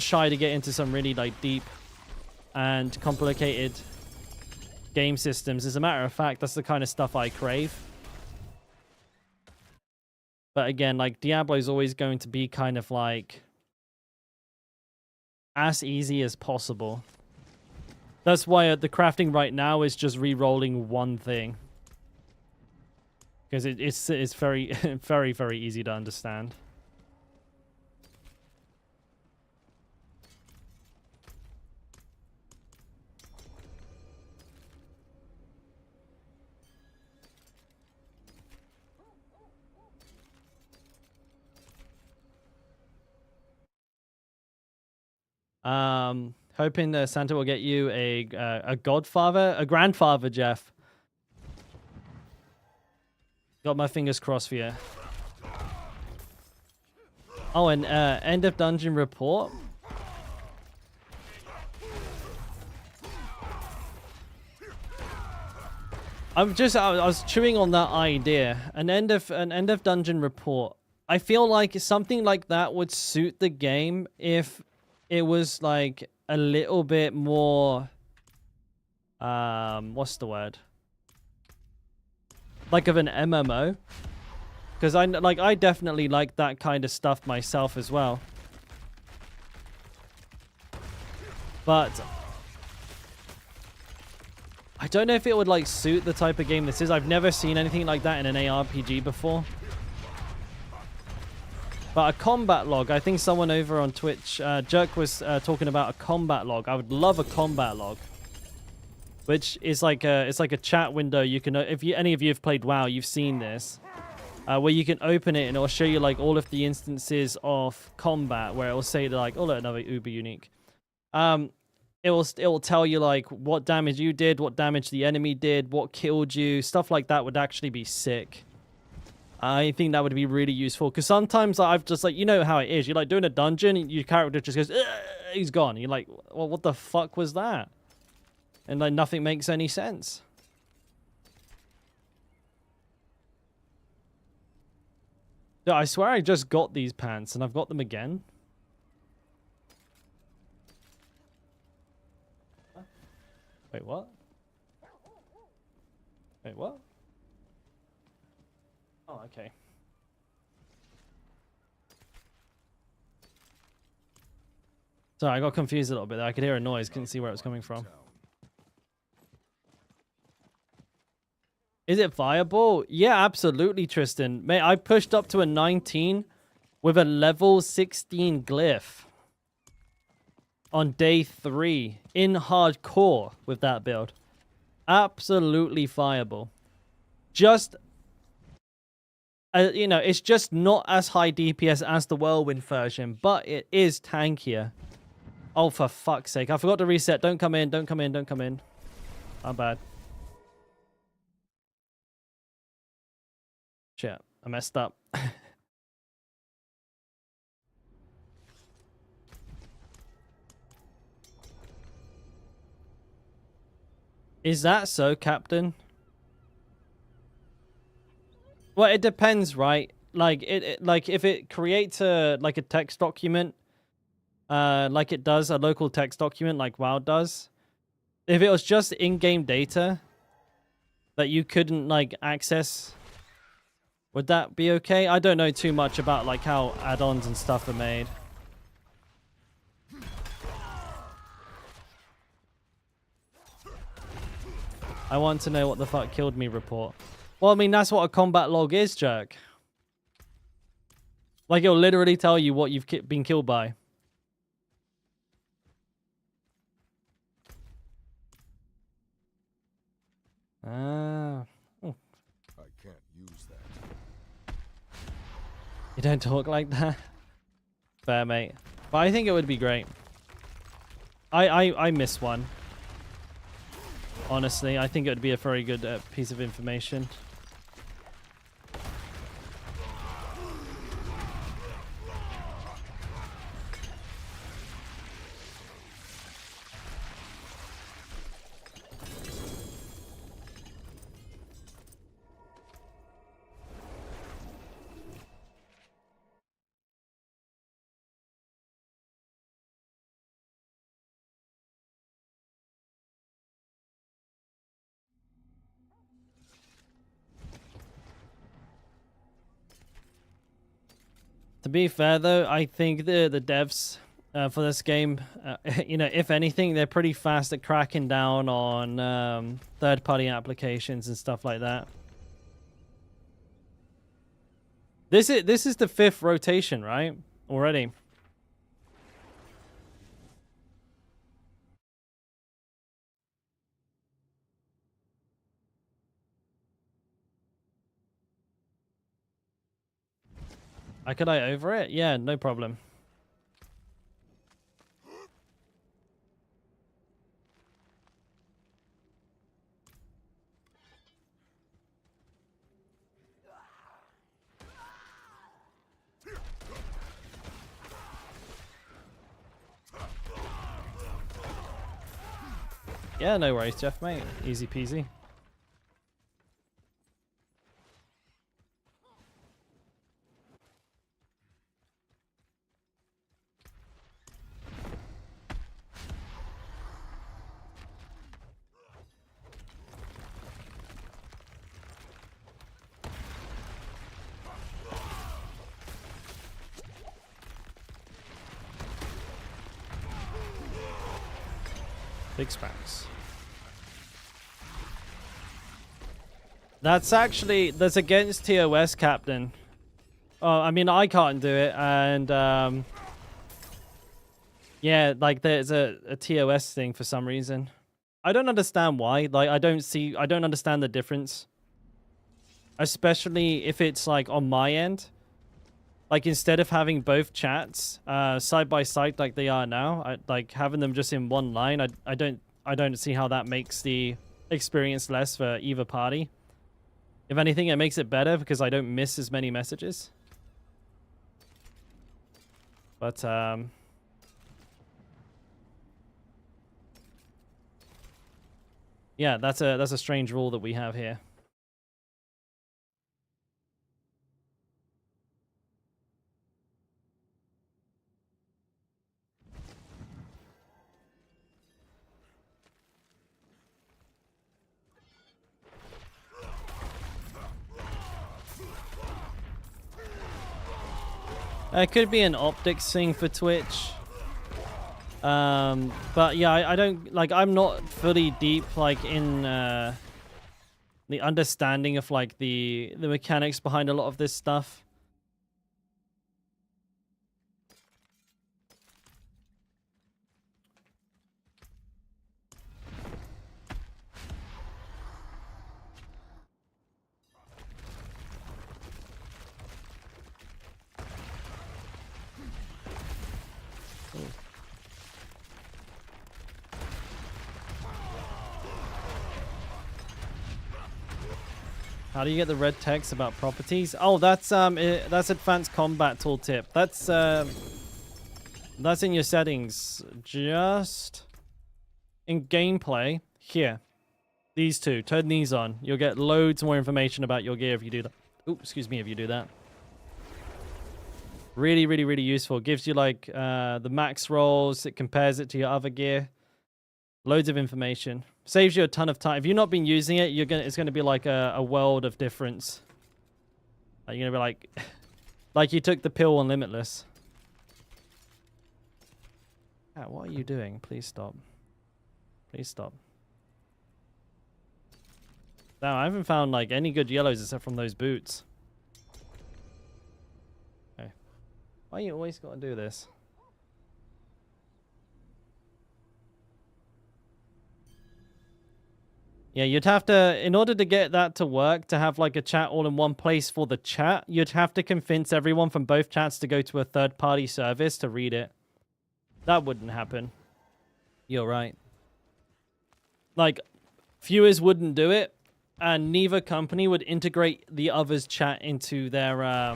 shy to get into some really like deep and complicated game systems. As a matter of fact, that's the kind of stuff I crave. But again, like Diablo is always going to be kind of like as easy as possible. That's why the crafting right now is just re-rolling one thing, because it's very very very easy to understand. Hoping that Santa will get you a godfather, a grandfather, Jeff. Got my fingers crossed for you. Oh, and end of dungeon report. I was chewing on that idea. An end of dungeon report. I feel like something like that would suit the game if it was like a little bit more what's the word? Like of an MMO. Because I definitely like that kind of stuff myself as well. But I don't know if it would like suit the type of game this is. I've never seen anything like that in an ARPG before. But a combat log, I think someone over on Twitch, Jerk was talking about a combat log. I would love a combat log, which is like it's like a chat window. You can, if any of you have played WoW, you've seen this, where you can open it and it'll show you like all of the instances of combat, where it will say like, oh look, another uber unique. It will tell you like what damage you did, what damage the enemy did, what killed you, stuff like that would actually be sick. I think that would be really useful, because sometimes I've just like, you know how it is. You're like doing a dungeon, and your character just goes, he's gone. You're like, well, what the fuck was that? And like nothing makes any sense. Yeah, I swear I just got these pants, and I've got them again. Wait, what? Wait, what? Oh, okay. Sorry, I got confused a little bit there. I could hear a noise, couldn't see where it was coming from. Is it viable? Yeah, absolutely, Tristan. Mate, I pushed up to a 19 with a level 16 glyph on day 3 in hardcore with that build. Absolutely viable. Just, you know, it's just not as high DPS as the Whirlwind version, but it is tankier. Oh, for fuck's sake. I forgot to reset. Don't come in, don't come in, don't come in. I'm bad. Shit, I messed up. Is that so, Captain? Well, it depends, right? Like like if it creates a like a text document, like it does a local text document, like WoW does. If it was just in-game data that you couldn't like access, would that be okay? I don't know too much about like how add-ons and stuff are made. I want to know what the fuck killed me report. Well, I mean, that's what a combat log is, jerk. Like, it'll literally tell you what you've been killed by. Ah. Oh. I can't use that. You don't talk like that? Fair, mate. But I think it would be great. I miss one. Honestly, I think it would be a very good piece of information. To be fair, though, I think the devs for this game, you know, if anything, they're pretty fast at cracking down on third-party applications and stuff like that. This is the 5th rotation, right? Already. Could I over it? Yeah, no problem. Yeah, no worries, Jeff, mate. Easy peasy. Big spams. That's against TOS, Captain. Oh, I mean, I can't do it, and yeah, like there's a TOS thing for some reason. I don't understand why. Like, I don't understand the difference. Especially if it's like on my end. Like, instead of having both chats side by side like they are now, like having them just in one line, I don't see how that makes the experience less for either party. If anything, it makes it better because I don't miss as many messages. But yeah, that's a strange rule that we have here. It could be an optics thing for Twitch. But yeah, I don't like. I'm not fully deep like in the understanding of like the mechanics behind a lot of this stuff. How do you get the red text about properties? Oh, that's advanced combat tooltip. That's in your settings. Just in gameplay here. These two, turn these on. You'll get loads more information about your gear if you do that. Ooh, excuse me, if you do that. Really, really, really useful. Gives you like the max rolls. It compares it to your other gear. Loads of information. Saves you a ton of time. If you've not been using it, it's gonna be like a world of difference. You're gonna be like, like you took the pill on Limitless. Ah, what are you doing? Please stop. Please stop. Now I haven't found like any good yellows except from those boots. Okay. Why you always gotta do this? Yeah, you'd have to, in order to get that to work, to have like a chat all in one place for the chat, you'd have to convince everyone from both chats to go to a third-party service to read it. That wouldn't happen. You're right. Like, viewers wouldn't do it, and neither company would integrate the other's chat into their,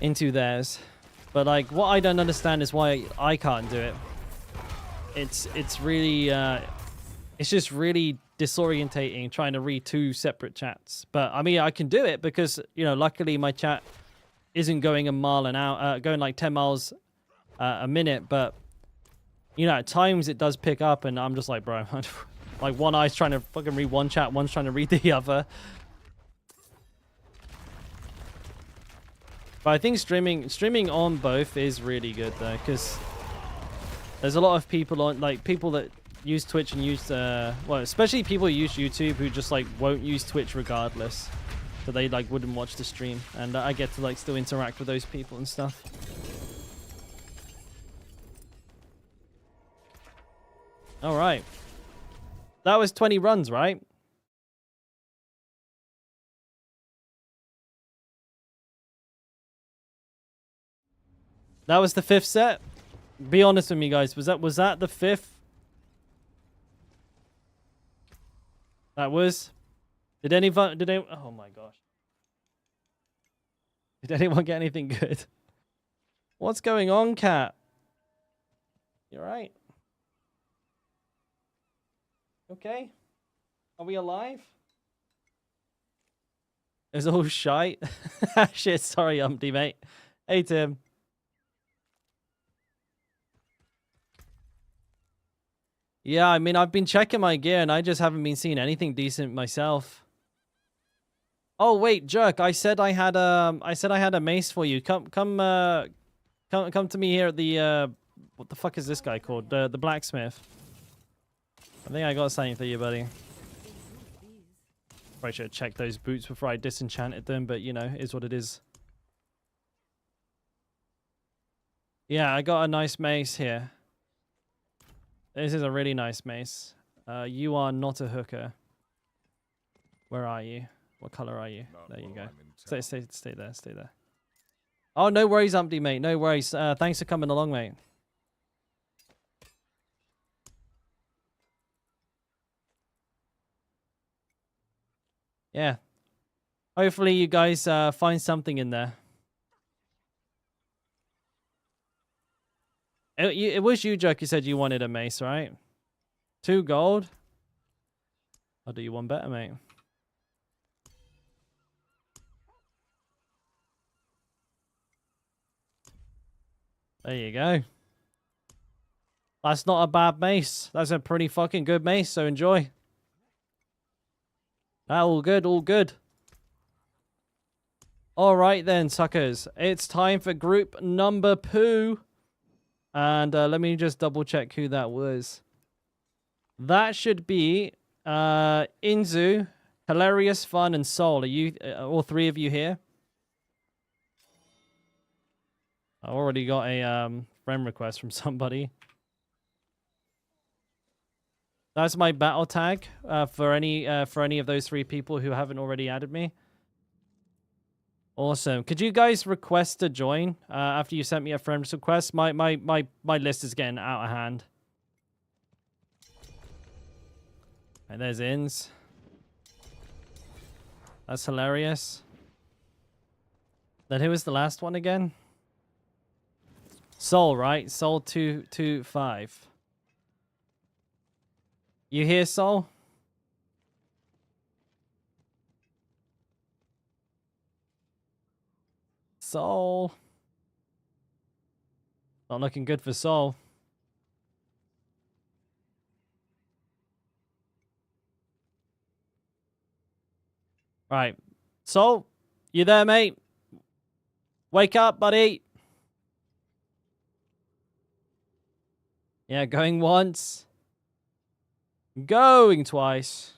into theirs. But like, what I don't understand is why I can't do it. It's really, it's just really disorientating trying to read two separate chats. But I mean, I can do it because, you know, luckily my chat isn't going a mile an hour, going like 10 miles a minute. But, you know, at times it does pick up and I'm just like, bro, like one eye's trying to fucking read one chat, one's trying to read the other. But I think streaming on both is really good though, because there's a lot of people on, like people that use Twitch and use well, especially people who use YouTube who just like won't use Twitch regardless, so they like wouldn't watch the stream, and I get to like still interact with those people and stuff. All right, that was 20 runs, right? That was the 5th set. Be honest with me, guys. Was that the 5th? That was. Did anyone? Oh my gosh. Did anyone get anything good? What's going on, cat? You right? Okay. Are we alive? It's all shite. Shit. Sorry, Umpty, mate. Hey, Tim. Yeah, I mean, I've been checking my gear and I just haven't been seeing anything decent myself. Oh wait, jerk! I said I had a mace for you. Come to me here at the what the fuck is this guy called? The blacksmith. I think I got something for you, buddy. Probably should have checked those boots before I disenchanted them, but you know, is what it is. Yeah, I got a nice mace here. This is a really nice mace. You are not a hooker. Where are you? What color are you? There you go. Stay there. Stay there. Oh, no worries, Umpty, mate. No worries. Thanks for coming along, mate. Yeah. Hopefully you guys find something in there. It was you, Joke, who said you wanted a mace, right? 2 gold? I'll do you one better, mate. There you go. That's not a bad mace. That's a pretty fucking good mace, so enjoy. All good, all good. All right then, suckers. It's time for group number 2. And let me just double check who that was. That should be Inzu, Hilarious Fun, and Soul. Are you all 3 of you here? I already got a friend request from somebody. That's my battle tag for any of those 3 people who haven't already added me. Awesome. Could you guys request to join after you sent me a friend request? My list is getting out of hand. And there's Ins. That's hilarious. Then who was the last one again? Soul, right? Soul 225. You here, Soul? Soul. Not looking good for Soul. Right. Soul, you there, mate? Wake up, buddy. Yeah, going once. Going twice.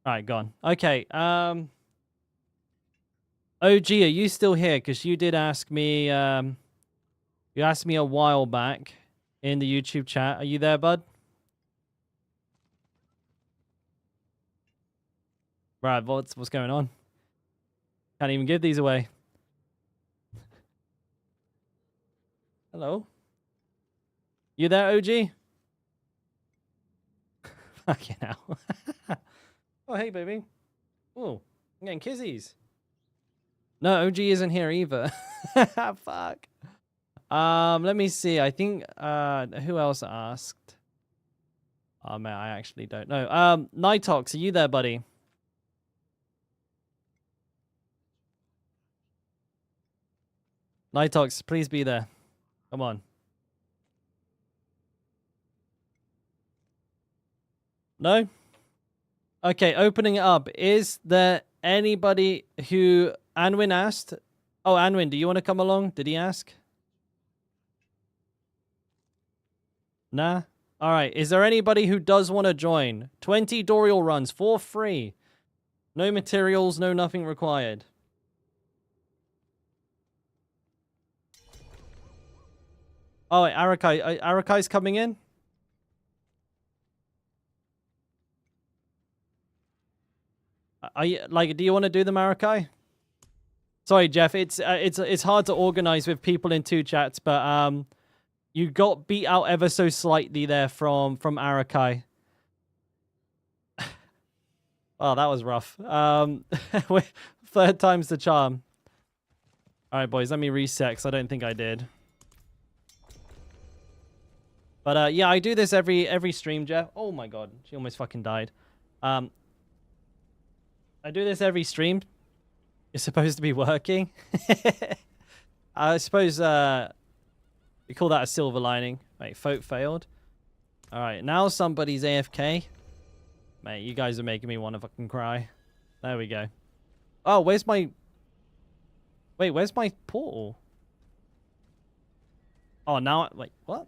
Alright, gone. Okay, OG, are you still here? Because you did ask me, you asked me a while back in the YouTube chat. Are you there, bud? Right, what's going on? Can't even give these away. Hello? You there, OG? Fucking hell. Oh, hey, baby. Oh, I'm getting kisses. No, OG isn't here either. Fuck. Let me see. I think, who else asked? Oh, man, I actually don't know. Nightox, are you there, buddy? Nightox, please be there. Come on. No? Okay, opening it up. Is there anybody who Anwin asked? Oh, Anwin, do you want to come along? Did he ask? Nah? Alright, is there anybody who does want to join? 20 Dorial runs for free. No materials, no nothing required. Oh, wait, Arakai. Arakai's coming in? Are you, like, do you want to do the Arakai? Sorry, Jeff. It's hard to organize with people in 2 chats, but you got beat out ever so slightly there from Arakai. Oh, that was rough. 3rd time's the charm. All right, boys. Let me reset because I don't think I did. But yeah, I do this every stream, Jeff. Oh my god, she almost fucking died. I do this every stream. It's supposed to be working. I suppose we call that a silver lining. Wait, vote failed. All right, now somebody's AFK. Mate, you guys are making me want to fucking cry. There we go. Oh, where's my... Wait, where's my portal? Oh, now... Wait, what?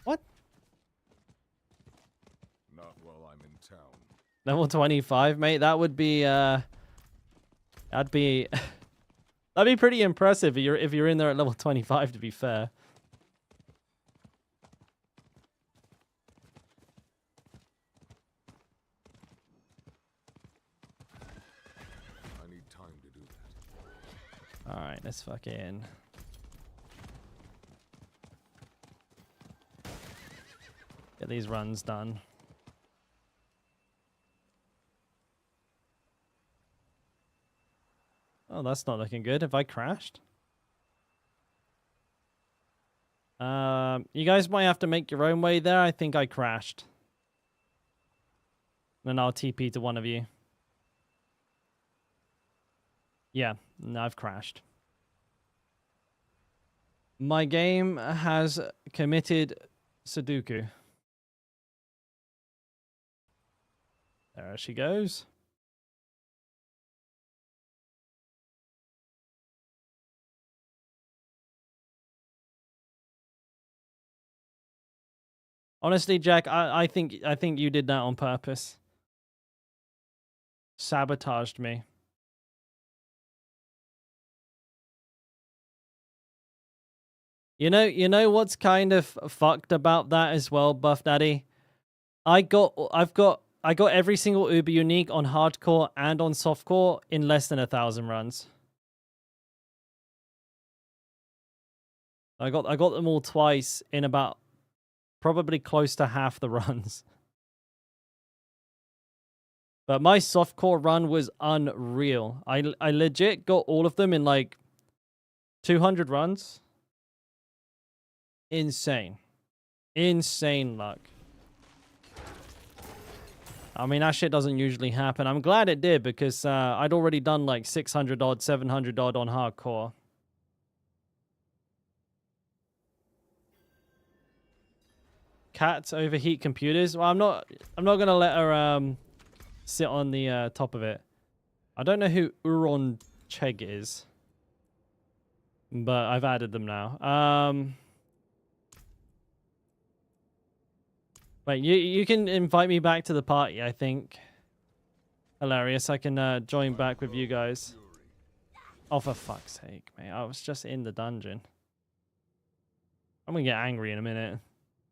What? Not while I'm in town. Level 25, mate. That would be... That'd be... That'd be pretty impressive if you're in there at level 25, to be fair. I need time to do that. Alright, let's fucking... get these runs done. Oh, that's not looking good. Have I crashed? You guys might have to make your own way there. I think I crashed. Then I'll TP to one of you. Yeah, no, I've crashed. My game has committed Sudoku. There she goes. Honestly, Jack, I think you did that on purpose. Sabotaged me. You know what's kind of fucked about that as well, Buff Daddy? I got every single Uber unique on hardcore and on softcore in less than 1,000 runs. I got them all twice in about probably close to half the runs. But my softcore run was unreal. I legit got all of them in like 200 runs. Insane. Insane luck. I mean, that shit doesn't usually happen. I'm glad it did because I'd already done like 600 odd, 700 odd on hardcore. Cats overheat computers. Well, I'm not gonna let her sit on the top of it. I don't know who Uron Cheg is, but I've added them now. Wait, you can invite me back to the party, I think. Hilarious. I can join back with you guys. Oh, for fuck's sake, mate. I was just in the dungeon. I'm gonna get angry in a minute.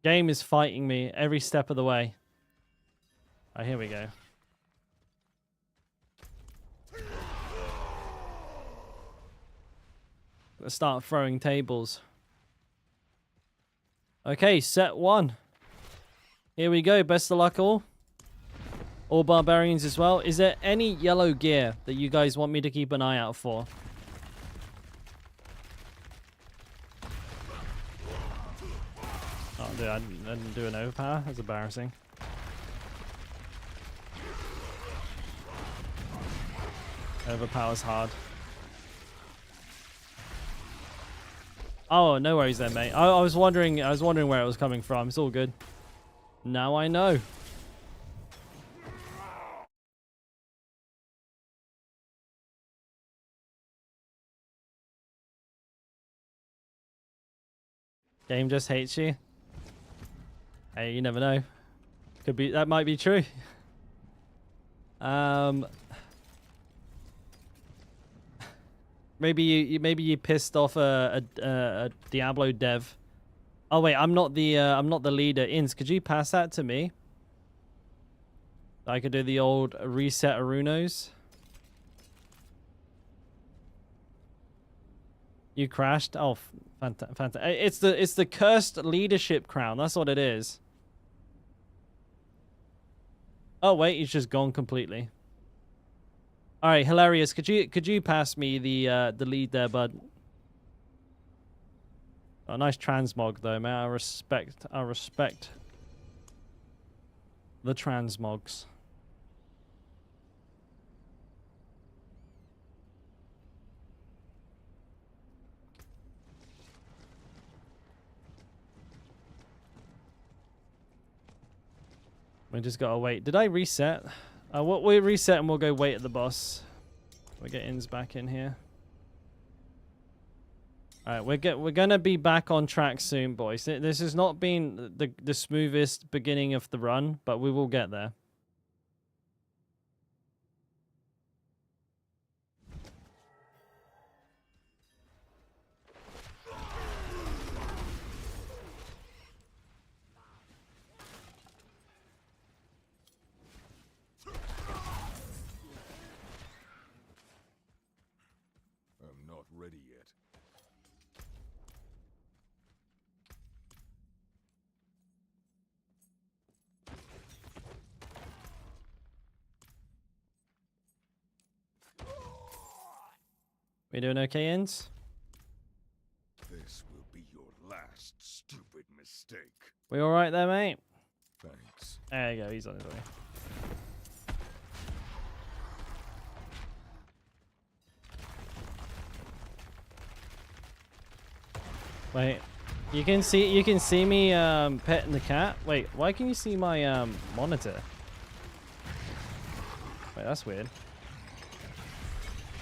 Game is fighting me every step of the way. Oh, here we go. Let's start throwing tables. Okay, set 1. Here we go. Best of luck all. All barbarians as well. Is there any yellow gear that you guys want me to keep an eye out for? Oh, dude, I didn't do an overpower. That's embarrassing. Overpower's hard. Oh, no worries then, mate. I was wondering where it was coming from. It's all good. Now I know. Game just hates you. Hey, you never know. Could be, that might be true. Maybe you pissed off a Diablo dev. Oh wait, I'm not the leader. Ins, could you pass that to me? I could do the old reset Arunos. You crashed. Oh, fantastic! It's the cursed leadership crown. That's what it is. Oh wait, he's just gone completely. All right, hilarious. Could you pass me the lead there, bud? Oh, nice transmog though, man. I respect the transmogs. We just gotta wait. Did I reset? We reset and we'll go wait at the boss. We get Ins back in here. All right, we're gonna be back on track soon, boys. This has not been the smoothest beginning of the run, but we will get there. I'm not ready yet. We doing okay, Ins? This will be your last stupid mistake. We all right there, mate? Thanks. There you go. He's on his way. Wait, you can see me petting the cat. Wait, why can you see my monitor? Wait, that's weird.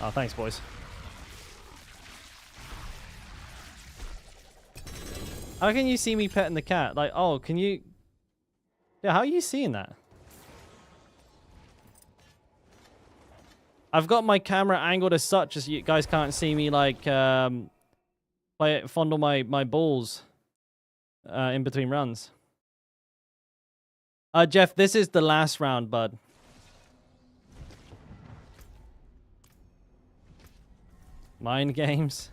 Oh, thanks, boys. How can you see me petting the cat? Like, oh, can you Yeah, how are you seeing that? I've got my camera angled as such as you guys can't see me like fondle my balls in between runs. Jeff, this is the last round, bud. Mind games.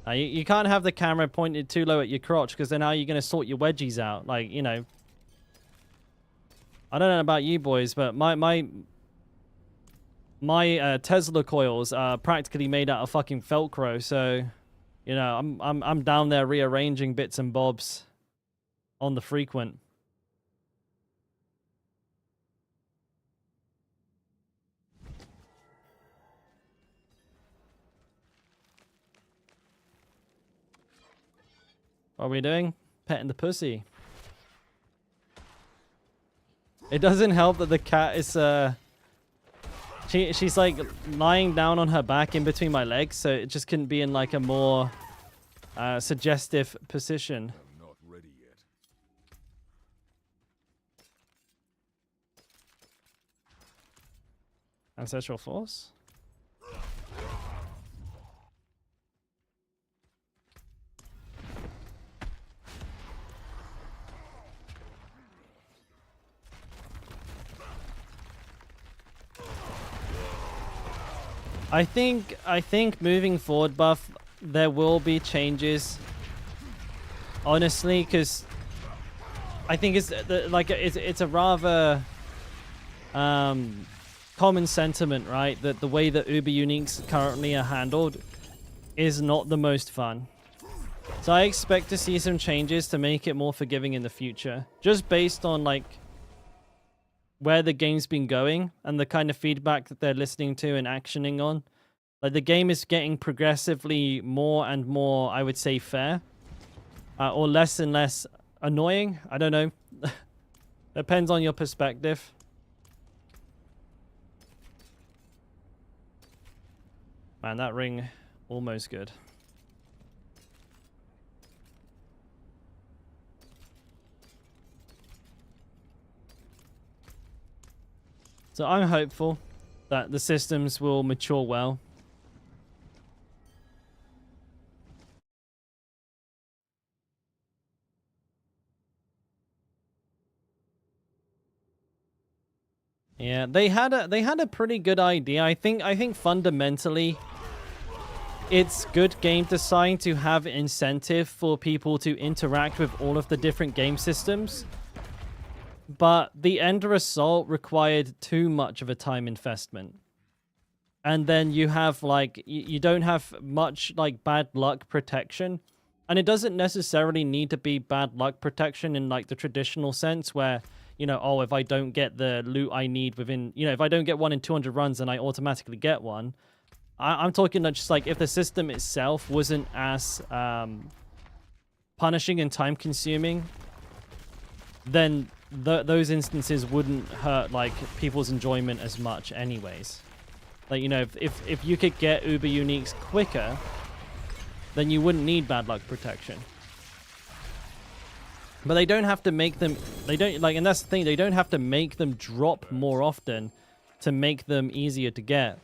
You can't have the camera pointed too low at your crotch because then how are you going to sort your wedgies out? Like, you know. I don't know about you boys, but my Tesla coils are practically made out of fucking Velcro, so you know, I'm down there rearranging bits and bobs on the frequent. What are we doing? Petting the pussy. It doesn't help that the cat is she's like lying down on her back in between my legs, so it just couldn't be in like a more suggestive position. I'm not ready yet. Ancestral Force? I think moving forward, Buff, there will be changes. Honestly, because I think it's a rather common sentiment, right? That the way that Uber Uniques currently are handled is not the most fun. So I expect to see some changes to make it more forgiving in the future, just based on like where the game's been going and the kind of feedback that they're listening to and actioning on. Like the game is getting progressively more and more, I would say, fair, or less and less annoying. I don't know. Depends on your perspective. Man, that ring almost good. So I'm hopeful that the systems will mature well. Yeah, they had a pretty good idea. I think fundamentally it's good game design to have incentive for people to interact with all of the different game systems. But the end result required too much of a time investment. And then you have like, you don't have much like bad luck protection. And it doesn't necessarily need to be bad luck protection in like the traditional sense where, you know, oh, if I don't get the loot I need within, you know, if I don't get one in 200 runs, then I automatically get one. I'm talking just like if the system itself wasn't as punishing and time consuming, then those instances wouldn't hurt like people's enjoyment as much anyways. Like, you know, if you could get Uber Uniques quicker, then you wouldn't need bad luck protection. But they don't have to make them, they don't, like, and that's the thing, they don't have to make them drop more often to make them easier to get.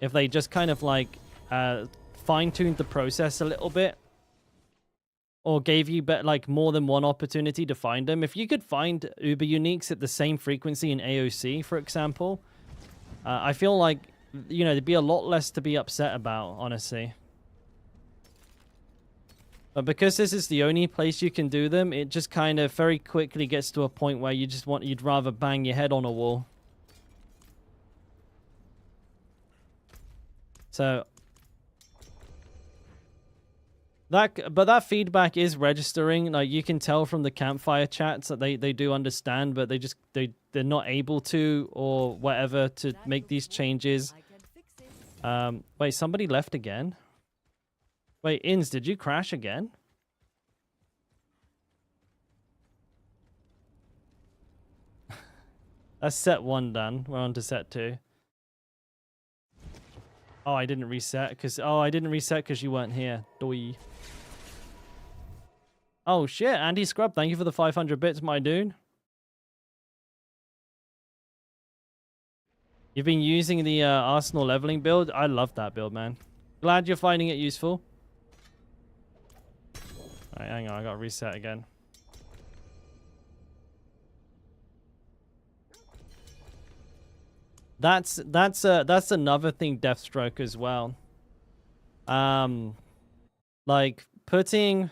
If they just kind of like fine-tuned the process a little bit, or gave you like more than one opportunity to find them. If you could find Uber Uniques at the same frequency in AoC, for example, I feel like, you know, there'd be a lot less to be upset about, honestly. But because this is the only place you can do them, it just kind of very quickly gets to a point where you'd rather bang your head on a wall. So that feedback is registering. Like you can tell from the campfire chats that they do understand, but they're not able to or whatever to make these changes. Wait, somebody left again? Wait, Inns, did you crash again? That's set 1 done. We're on to set 2. Oh, I didn't reset because you weren't here. Doi. Oh shit, Andy Scrub, thank you for the 500 bits, my dude. You've been using the Arsenal leveling build. I love that build, man. Glad you're finding it useful. Alright, hang on, I gotta reset again. That's another thing, Deathstroke, as well. Like putting.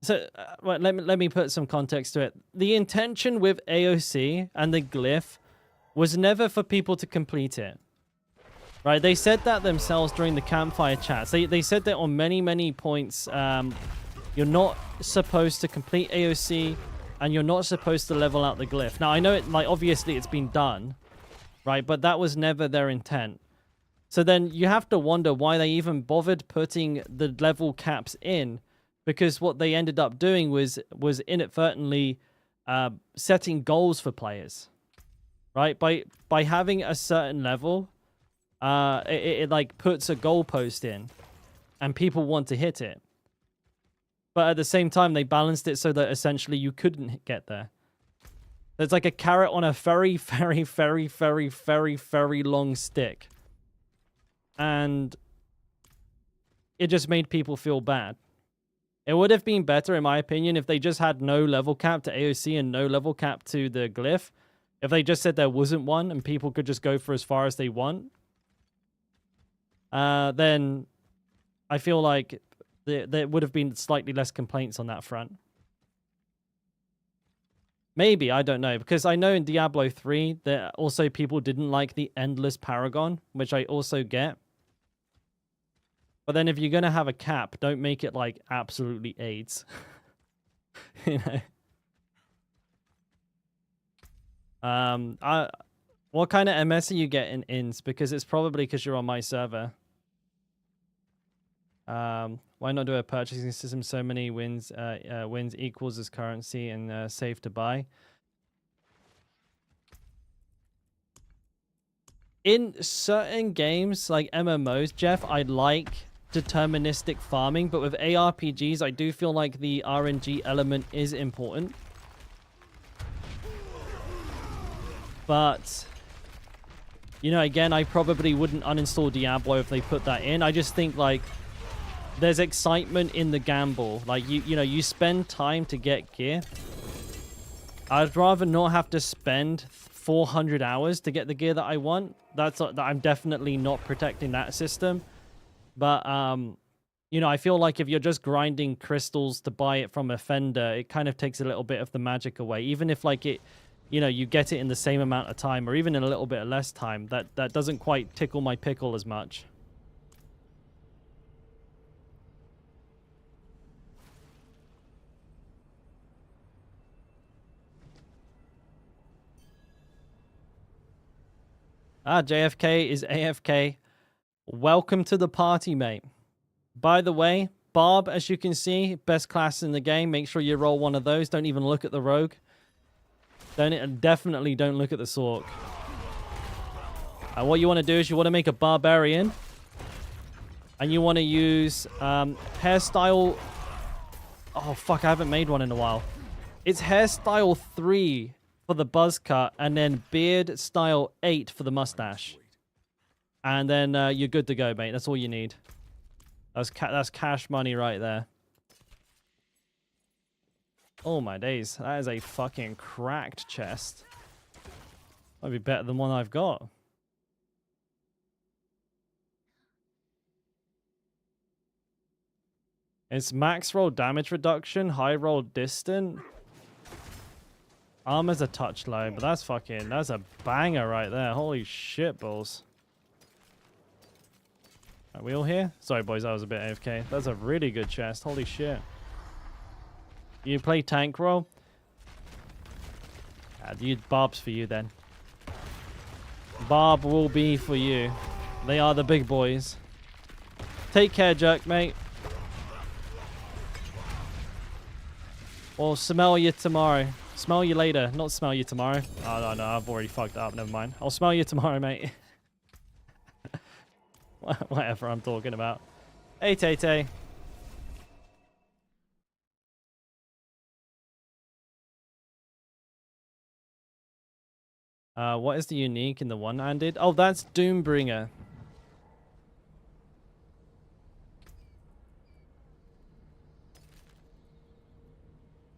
So well, let me put some context to it. The intention with AoC and the glyph was never for people to complete it. Right? They said that themselves during the campfire chats. They said that on many points. You're not supposed to complete AoC, and you're not supposed to level out the glyph. Now I know it, like obviously it's been done, right? But that was never their intent. So then you have to wonder why they even bothered putting the level caps in, because what they ended up doing was inadvertently setting goals for players, right? By having a certain level, it like puts a goalpost in, and people want to hit it. But at the same time, they balanced it so that essentially you couldn't get there. There's like a carrot on a very long stick. And it just made people feel bad. It would have been better, in my opinion, if they just had no level cap to AoC and no level cap to the glyph. If they just said there wasn't one and people could just go for as far as they want. Then I feel like there would have been slightly less complaints on that front. Maybe, I don't know. Because I know in Diablo 3, that also people didn't like the endless Paragon, which I also get. But then if you're going to have a cap, don't make it like absolutely AIDS. You know? What kind of MS are you getting ins? Because it's probably because you're on my server. Why not do a purchasing system? So many wins equals as currency and safe to buy. In certain games like MMOs, Jeff, I like deterministic farming, but with ARPGs, I do feel like the RNG element is important. But you know, again, I probably wouldn't uninstall Diablo if they put that in. I just think like there's excitement in the gamble. Like you know, you spend time to get gear. I'd rather not have to spend 400 hours to get the gear that I want. I'm definitely not protecting that system. But you know, I feel like if you're just grinding crystals to buy it from a vendor, it kind of takes a little bit of the magic away. Even if like it, you know, you get it in the same amount of time or even in a little bit less time, that doesn't quite tickle my pickle as much. JFK is AFK. Welcome to the party, mate. By the way, Barb, as you can see, best class in the game. Make sure you roll one of those. Don't even look at the rogue. Definitely don't look at the Sork. What you want to do is you want to make a barbarian. And you want to use hairstyle... Oh, fuck, I haven't made one in a while. It's hairstyle 3 for the buzz cut, and then beard style 8 for the mustache. And then you're good to go, mate. That's all you need. That's cash money right there. Oh my days, that is a fucking cracked chest. Might be better than one I've got. It's max roll damage reduction, high roll distant. Armor's a touch low, but that's a banger right there. Holy shit balls. Are we all here? Sorry boys, that was a bit AFK. That's a really good chest. Holy shit. You play tank roll? Barb's for you then. Barb will be for you. They are the big boys. Take care, Jerk, mate. Or smell you tomorrow. Smell you later. Not smell you tomorrow. Oh, no, I've already fucked up. Never mind. I'll smell you tomorrow, mate. Whatever I'm talking about. Hey, Tay-Tay. What is the unique in the one-handed? Oh, that's Doombringer.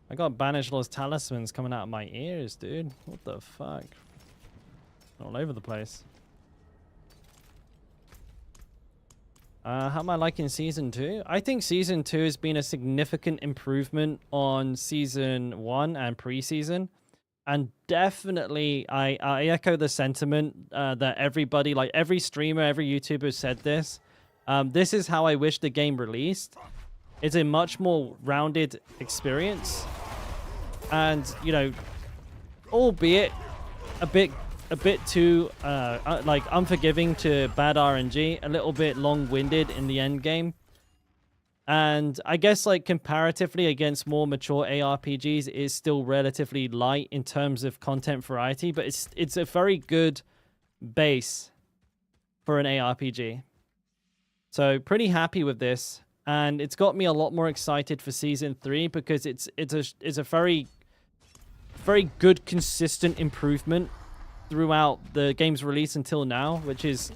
I got Banished Lord's talismans coming out of my ears, dude. What the fuck? All over the place. How am I liking Season 2? I think Season 2 has been a significant improvement on Season 1 and pre-season. And definitely, I echo the sentiment that everybody, like every streamer, every YouTuber said this. This is how I wish the game released. It's a much more rounded experience. And, you know, albeit a bit too like unforgiving to bad RNG, a little bit long-winded in the end game. And I guess like comparatively against more mature ARPGs, it's still relatively light in terms of content variety, but it's a very good base for an ARPG. So pretty happy with this, and it's got me a lot more excited for Season 3 because it's a very good consistent improvement throughout the game's release until now, which is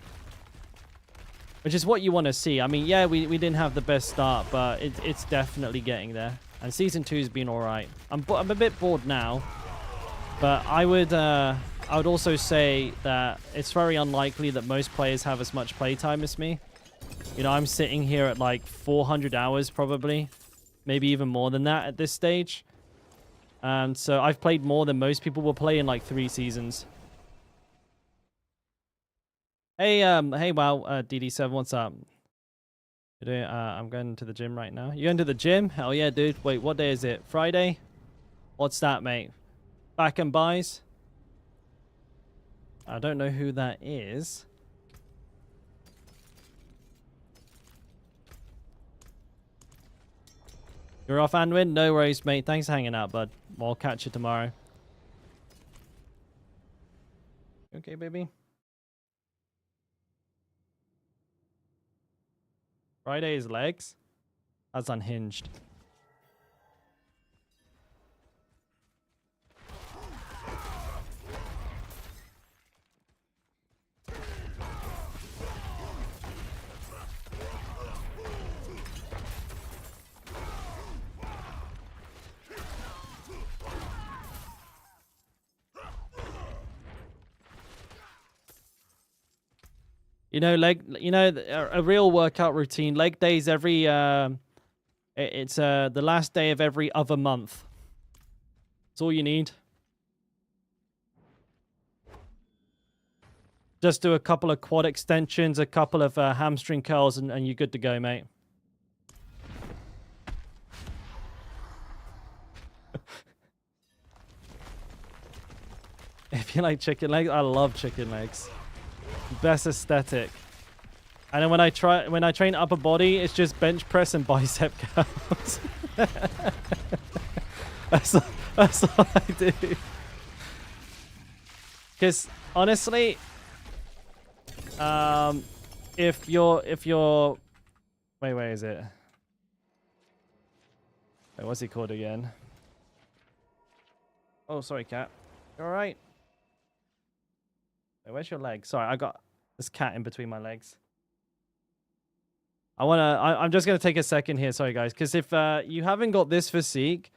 what you want to see. I mean, yeah, we didn't have the best start, but it's definitely getting there. And Season 2's been all right. I'm a bit bored now, but I would also say that it's very unlikely that most players have as much playtime as me. You know, I'm sitting here at like 400 hours probably, maybe even more than that at this stage. So I've played more than most people will play in like 3 seasons. Hey, wow, DD7, what's up? I'm going to the gym right now. You going to the gym? Hell yeah, dude. Wait, what day is it? Friday? What's that, mate? Back and buys? I don't know who that is. You're off, Anwin? No worries, mate. Thanks for hanging out, bud. I'll catch you tomorrow. Okay, baby? Friday's legs? That's unhinged. You know, a real workout routine. Leg days every, it's the last day of every other month. That's all you need. Just do a couple of quad extensions, a couple of hamstring curls, and you're good to go, mate. If you like chicken legs, I love chicken legs. Best aesthetic. And then when I train upper body, it's just bench press and bicep curls. that's all I do. Because honestly, if you're wait, where is it? Wait, what's he called again? Oh, sorry, cat. You all right? Wait, where's your leg? Sorry, I got this cat in between my legs. I'm just gonna take a second here, sorry guys, because if you haven't got this physique,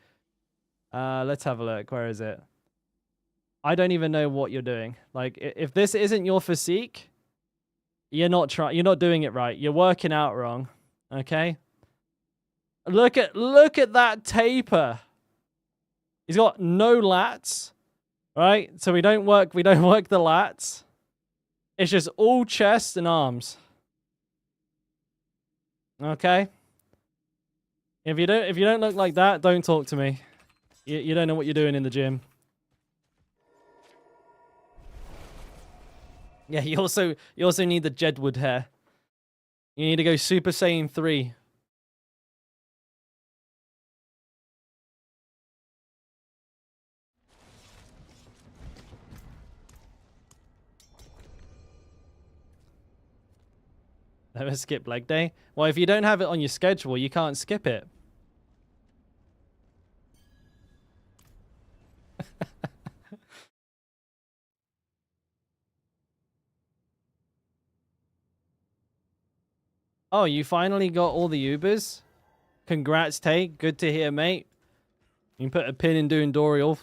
let's have a look. Where is it? I don't even know what you're doing. Like, if this isn't your physique, you're not doing it right. You're working out wrong. Okay? Look at that taper. He's got no lats. Right? So we don't work the lats. It's just all chest and arms. Okay? If you don't look like that, don't talk to me. You don't know what you're doing in the gym. Yeah, you also need the Jedward hair. You need to go Super Saiyan 3. Never skip leg day? Well, if you don't have it on your schedule, you can't skip it. Oh, you finally got all the Ubers? Congrats, Tay. Good to hear, mate. You can put a pin in doing Dorial.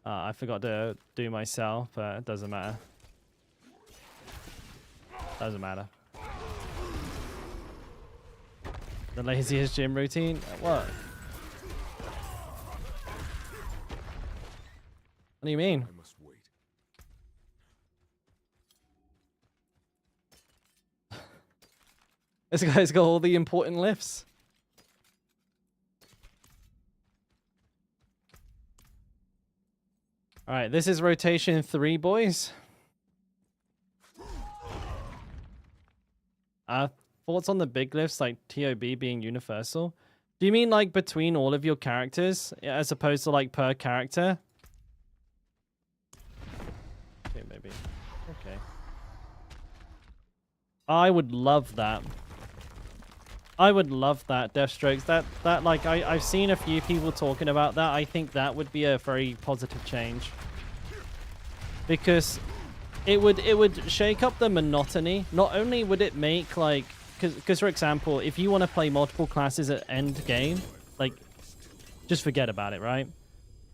I forgot to do myself, but it doesn't matter. Doesn't matter. The laziest gym routine? What? What do you mean? I must wait. This guy's got all the important lifts. All right, this is rotation 3, boys. Thoughts on the big lifts like TOB being universal? Do you mean like between all of your characters as opposed to like per character? Okay, maybe. Okay. I would love that. I would love that, Deathstrokes. That like I've seen a few people talking about that. I think that would be a very positive change. Because it would shake up the monotony. Not only would it make like because for example, if you want to play multiple classes at end game, like just forget about it, right?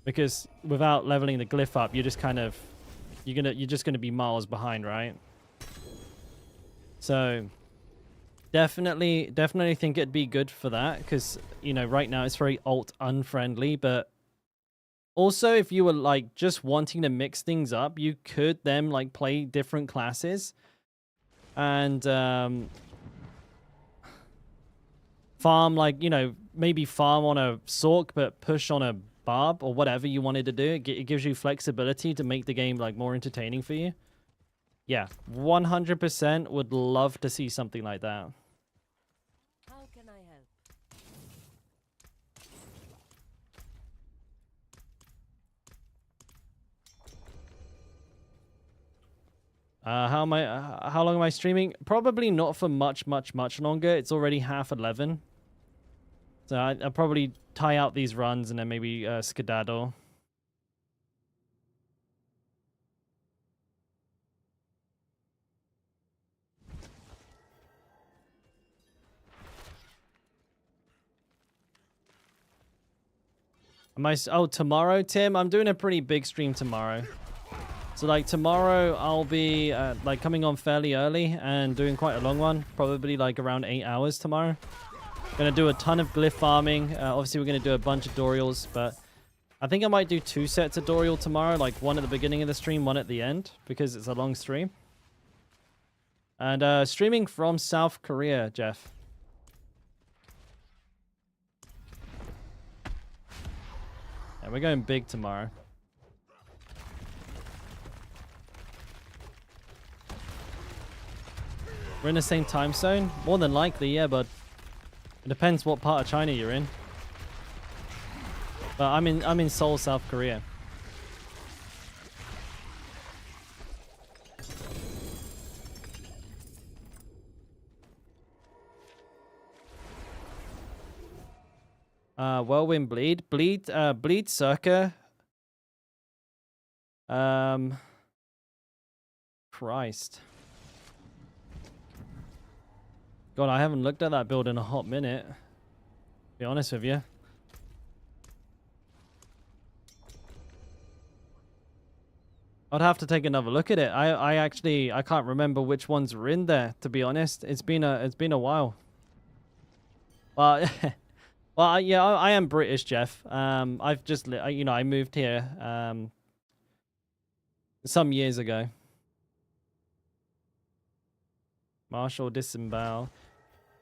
Because without leveling the glyph up, you're just kind of you're just gonna be miles behind, right? So definitely think it'd be good for that, because you know right now it's very alt unfriendly. But also if you were like just wanting to mix things up, you could then like play different classes and farm, like, you know, maybe farm on a Sork but push on a Barb or whatever you wanted to do. It gives you flexibility to make the game like more entertaining for you. Yeah, 100% would love to see something like that. How can I help? How long am I streaming? Probably not for much longer. It's already 11:30. So I'll probably tie out these runs and then maybe skedaddle. Oh, tomorrow, Tim? I'm doing a pretty big stream tomorrow. So like tomorrow I'll be like coming on fairly early and doing quite a long one, probably like around 8 hours tomorrow. Gonna do a ton of glyph farming. Obviously we're gonna do a bunch of Dorials, but I think I might do 2 sets of Dorial tomorrow, like one at the beginning of the stream, one at the end, because it's a long stream. And streaming from South Korea, Jeff. Yeah, we're going big tomorrow. We're in the same time zone? More than likely, yeah, but it depends what part of China you're in. But I'm in Seoul, South Korea. Whirlwind bleed circa. Christ. God, I haven't looked at that build in a hot minute. Be honest with you. I'd have to take another look at it. I can't remember which ones were in there, to be honest. It's been a while. Well, well, yeah, I am British, Jeff. I've just, you know, I moved here some years ago. Marshall disembowel.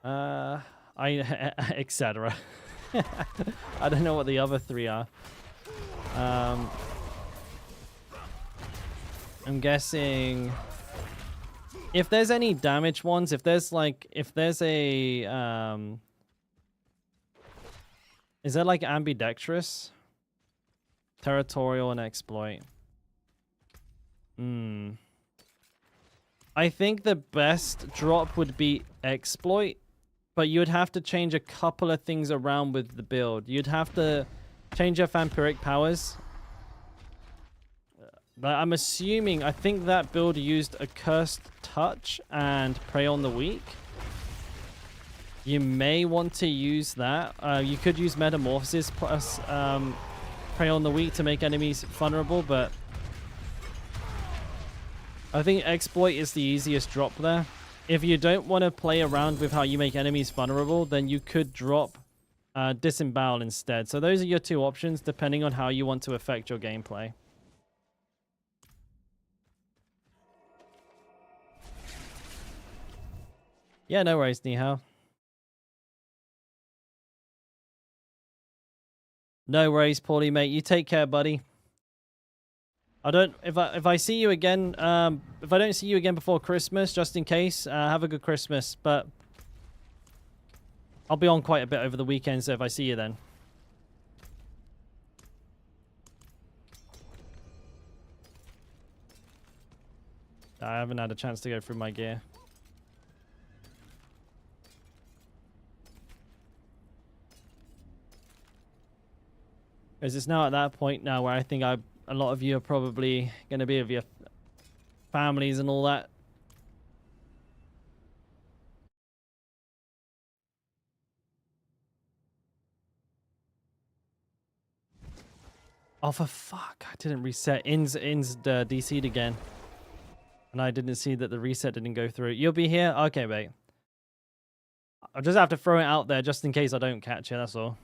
Etc. I don't know what the other 3 are. I'm guessing if there's any damage ones, if there's a is there like ambidextrous, territorial, and exploit? I think the best drop would be exploit, but you would have to change a couple of things around with the build. You'd have to change your vampiric powers. But I think that build used a cursed touch and prey on the weak. you may want to use that. You could use Metamorphosis plus Prey on the Weak to make enemies vulnerable, but I think Exploit is the easiest drop there. If you don't want to play around with how you make enemies vulnerable, then you could drop Disembowel instead. So those are your two options, depending on how you want to affect your gameplay. Yeah, no worries, Nihao. No worries, Paulie, mate. You take care, buddy. If I see you again, if I don't see you again before Christmas, just in case, have a good Christmas. But I'll be on quite a bit over the weekend, so if I see you then. I haven't had a chance to go through my gear. Because it's now at that point now where I think a lot of you are probably going to be with your families and all that. Oh, for fuck. I didn't reset. In's DC'd again. And I didn't see that the reset didn't go through. You'll be here? Okay, mate. I'll just have to throw it out there just in case I don't catch it, that's all.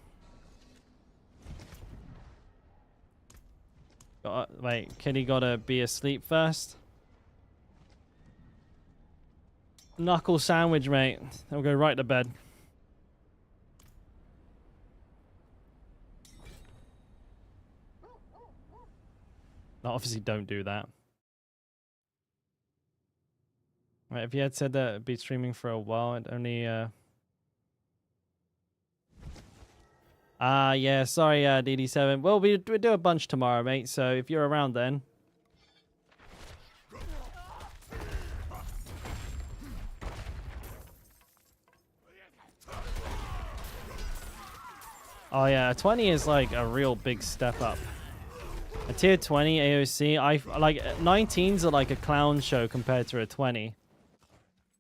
Wait, Kitty gotta be asleep first? Knuckle sandwich, mate. I'll go right to bed. No, obviously don't do that. Right, if you had said that it'd be streaming for a while, it only yeah, sorry, DD7. Well, we do a bunch tomorrow, mate, so if you're around then. Oh yeah, 20 is like a real big step up. A tier 20 AoC, like 19s are like a clown show compared to a 20.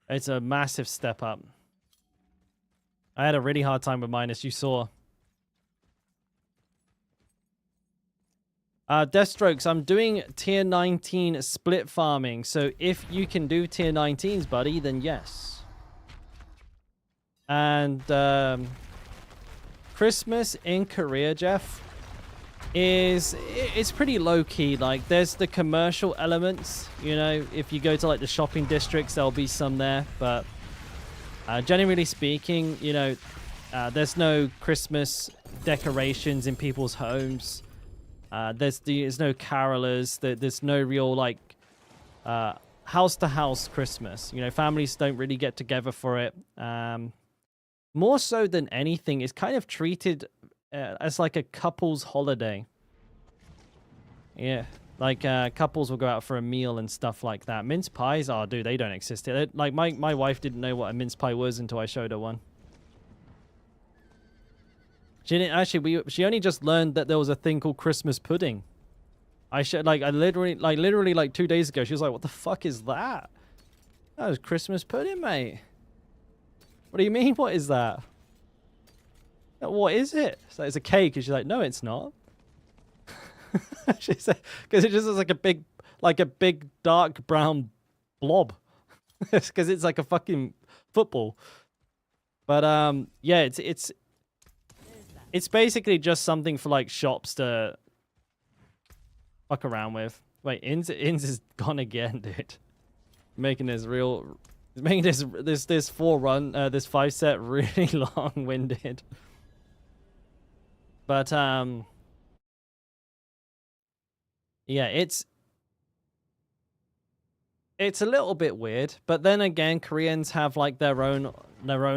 It's a massive step up. I had a really hard time with mine, as you saw. Deathstrokes, I'm doing tier 19 split farming, so if you can do tier 19s, buddy, then yes. And Christmas in Korea, Jeff, it's pretty low-key. Like, there's the commercial elements, you know, if you go to like the shopping districts, there'll be some there, but generally speaking, you know, there's no Christmas decorations in people's homes. There's no carolers. There's no real like house-to-house Christmas. You know, families don't really get together for it. More so than anything, it's kind of treated as like a couple's holiday. Yeah, like couples will go out for a meal and stuff like that. Mince pies, oh dude, they don't exist here. Like my wife didn't know what a mince pie was until I showed her one. She didn't actually. She only just learned that there was a thing called Christmas pudding. I literally like 2 days ago. She was like, "What the fuck is that?" That was Christmas pudding, mate. What do you mean? What is that? What is it? So it's a cake. And she's like, "No, it's not." She said, "Because it just looks like a big dark brown blob." Because it's like a fucking football. But yeah, it's basically just something for like shops to fuck around with. Wait, Inns is gone again, dude. Making this real, making this 5 set really long-winded. But yeah, it's a little bit weird. But then again, Koreans have like their own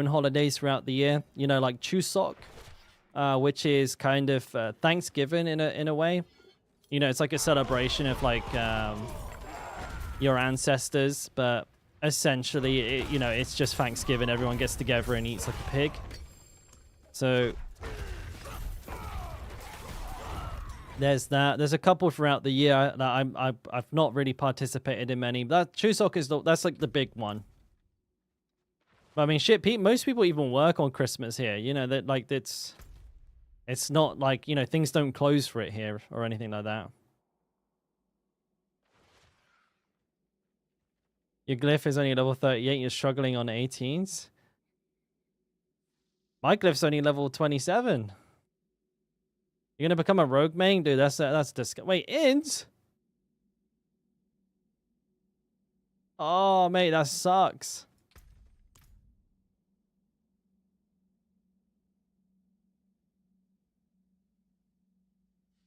holidays throughout the year. You know, like Chuseok. Which is kind of Thanksgiving in a way. You know, it's like a celebration of like your ancestors, but essentially, you know, it's just Thanksgiving. Everyone gets together and eats like a pig. So there's that. There's a couple throughout the year that I've not really participated in many. That Chuseok is that's like the big one. But I mean, shit, most people even work on Christmas here. You know, that like it's not like, you know, things don't close for it here or anything like that. Your glyph is only level 38. You're struggling on 18s. My glyph's only level 27. You're gonna become a rogue main, dude. That's disgusting. Wait, ins? Oh, mate, that sucks.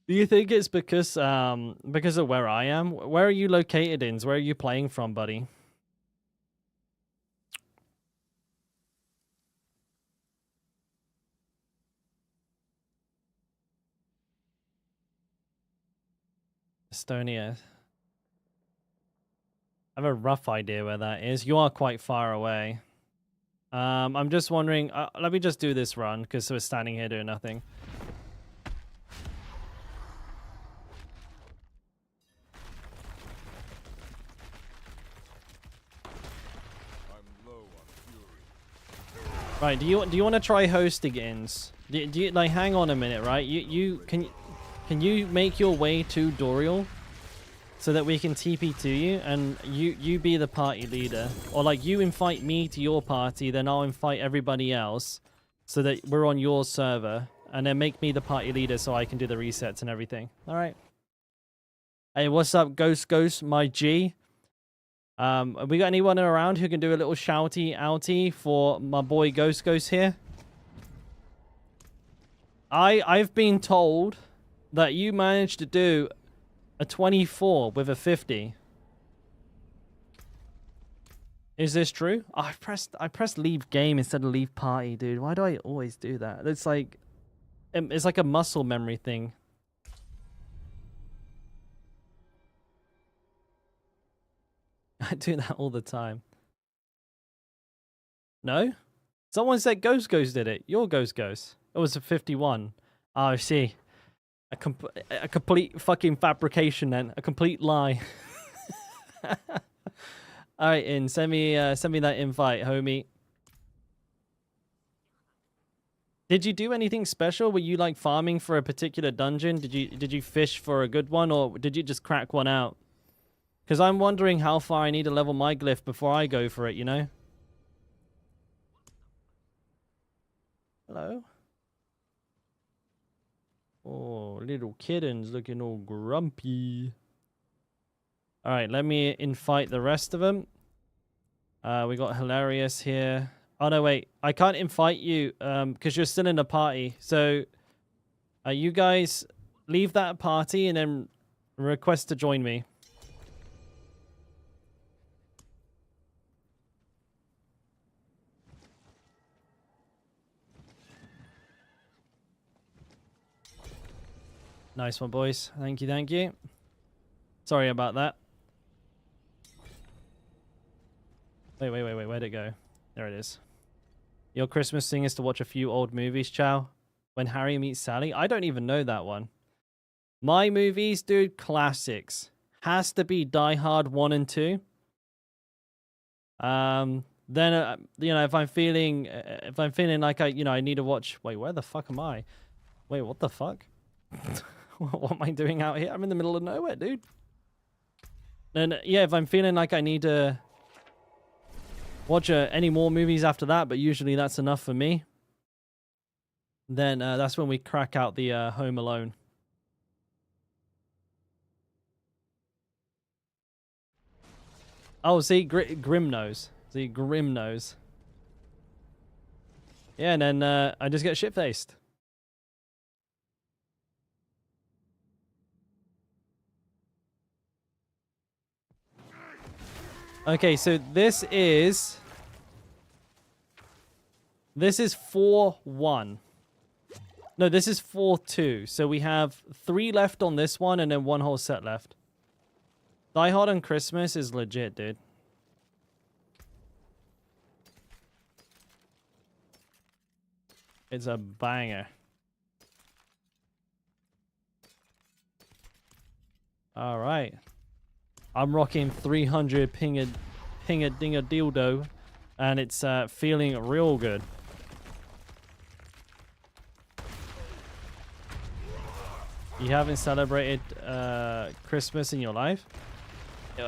Do you think it's because of where I am? Where are you located, ins? Where are you playing from, buddy? Estonia. I have a rough idea where that is. You are quite far away. I'm just wondering. Let me just do this run because we're standing here doing nothing. I'm low on fury. Right? Do you want to try hosting ins? Do you like? Hang on a minute, right? Can you make your way to Dorial so that we can TP to you and you be the party leader, or like you invite me to your party, then I'll invite everybody else so that we're on your server, and then make me the party leader so I can do the resets and everything. All right. Hey, what's up, Ghost, my G? Have we got anyone around who can do a little shouty outy for my boy Ghost here? I've been told that you managed to do a 24 with a 50. Is this true? Oh, I pressed leave game instead of leave party, dude. Why do I always do that? It's like a muscle memory thing. I do that all the time. No? Someone said Ghost did it. Your Ghost. It was a 51. Oh, I see. A complete fucking fabrication then. A complete lie. Alright, send me that invite, homie. Did you do anything special? Were you like farming for a particular dungeon? Did you fish for a good one, or did you just crack one out? Because I'm wondering how far I need to level my glyph before I go for it, you know? Hello? Oh, little kitten's looking all grumpy. Alright, let me invite the rest of them. We got Hilarious here. Oh, no, wait. I can't invite you because you're still in the party. So, you guys leave that party and then request to join me. Nice one, boys. Thank you. Sorry about that. Wait. Where'd it go? There it is. Your Christmas thing is to watch a few old movies, Chow. When Harry Meets Sally. I don't even know that one. My movies, dude, classics. Has to be Die Hard 1 and 2. Then, you know, if I'm feeling like I need to watch... Wait, where the fuck am I? Wait, what the fuck? What am I doing out here? I'm in the middle of nowhere, dude. Then, yeah, if I'm feeling like I need to watch any more movies after that, but usually that's enough for me, then that's when we crack out the Home Alone. Oh, see, Grim knows. See, Grim knows. Yeah, and then I just get shit-faced. Okay, so this is 4-1. No, this is 4-2. So we have 3 left on this one and then 1 whole set left. Die Hard on Christmas is legit, dude. It's a banger. All right. I'm rocking 300 ping a dinger dildo and it's feeling real good. You haven't celebrated Christmas in your life?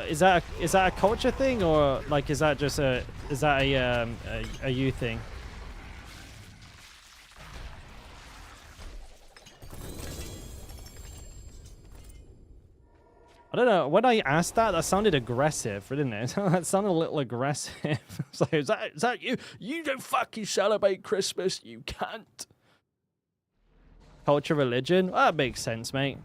Is that a culture thing, or like is that just a you thing? I don't know. When I asked that, that sounded aggressive, didn't it? That sounded a little aggressive. It's like, is that you? You don't fucking celebrate Christmas, you can't. Culture, religion? Well, that makes sense, mate.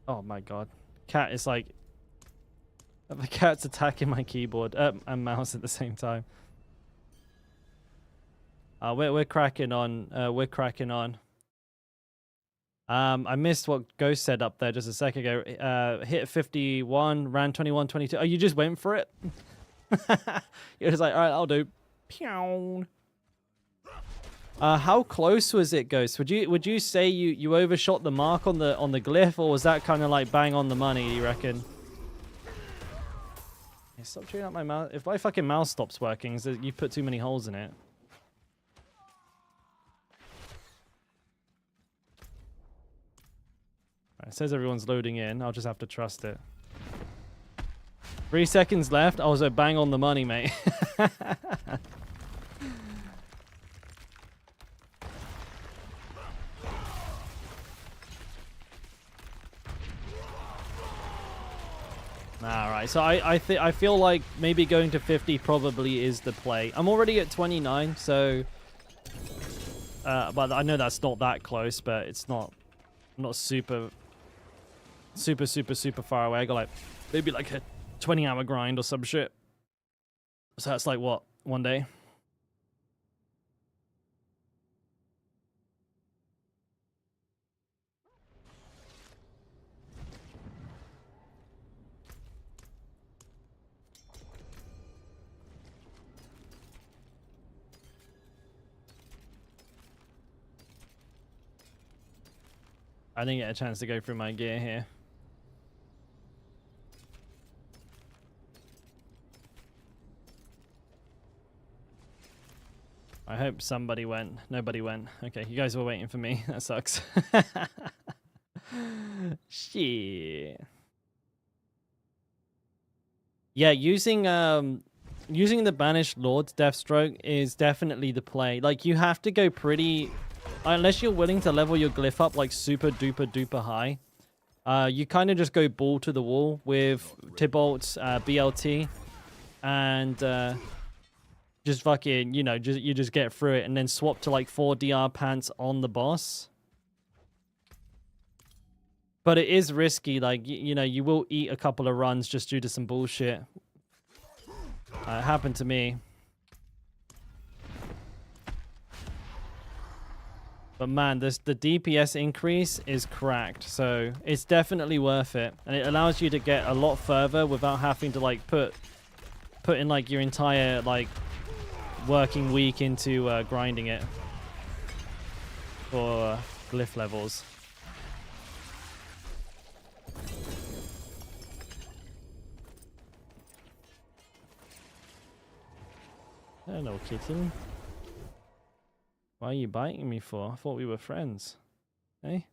Oh my god. Cat is like... The cat's attacking my keyboard and mouse at the same time. We're cracking on. We're cracking on. I missed what Ghost said up there just a second ago. Hit 51, ran 21, 22. Oh, you just went for it? You're just like, alright, I'll do. Pew. How close was it, Ghost? Would you say you overshot the mark on the glyph, or was that kind of like bang on the money, you reckon? Yeah, stop chewing up my mouse. If my fucking mouse stops working, you put too many holes in it. It says everyone's loading in. I'll just have to trust it. 3 seconds left. I was a bang on the money, mate. Alright, so I feel like maybe going to 50 probably is the play. I'm already at 29, so... but I know that's not that close, but it's not super far away. I got like maybe like a 20-hour grind or some shit. So that's like what, 1 day? I didn't get a chance to go through my gear here. I hope somebody went. Nobody went. Okay, you guys were waiting for me. That sucks. Shit. Yeah, using the Banished Lord's Deathstroke is definitely the play. Like, you have to go pretty... Unless you're willing to level your glyph up like super duper duper high. You kind of just go ball to the wall with Tybalt, BLT, and just fucking, you know, you just get through it and then swap to like 4 DR pants on the boss. But it is risky, like, you know, you will eat a couple of runs just due to some bullshit. It happened to me. But man, the DPS increase is cracked, so it's definitely worth it. And it allows you to get a lot further without having to like put in like your entire like working week into grinding it for glyph levels. Hello, kitten. Why are you biting me for? I thought we were friends. Hey?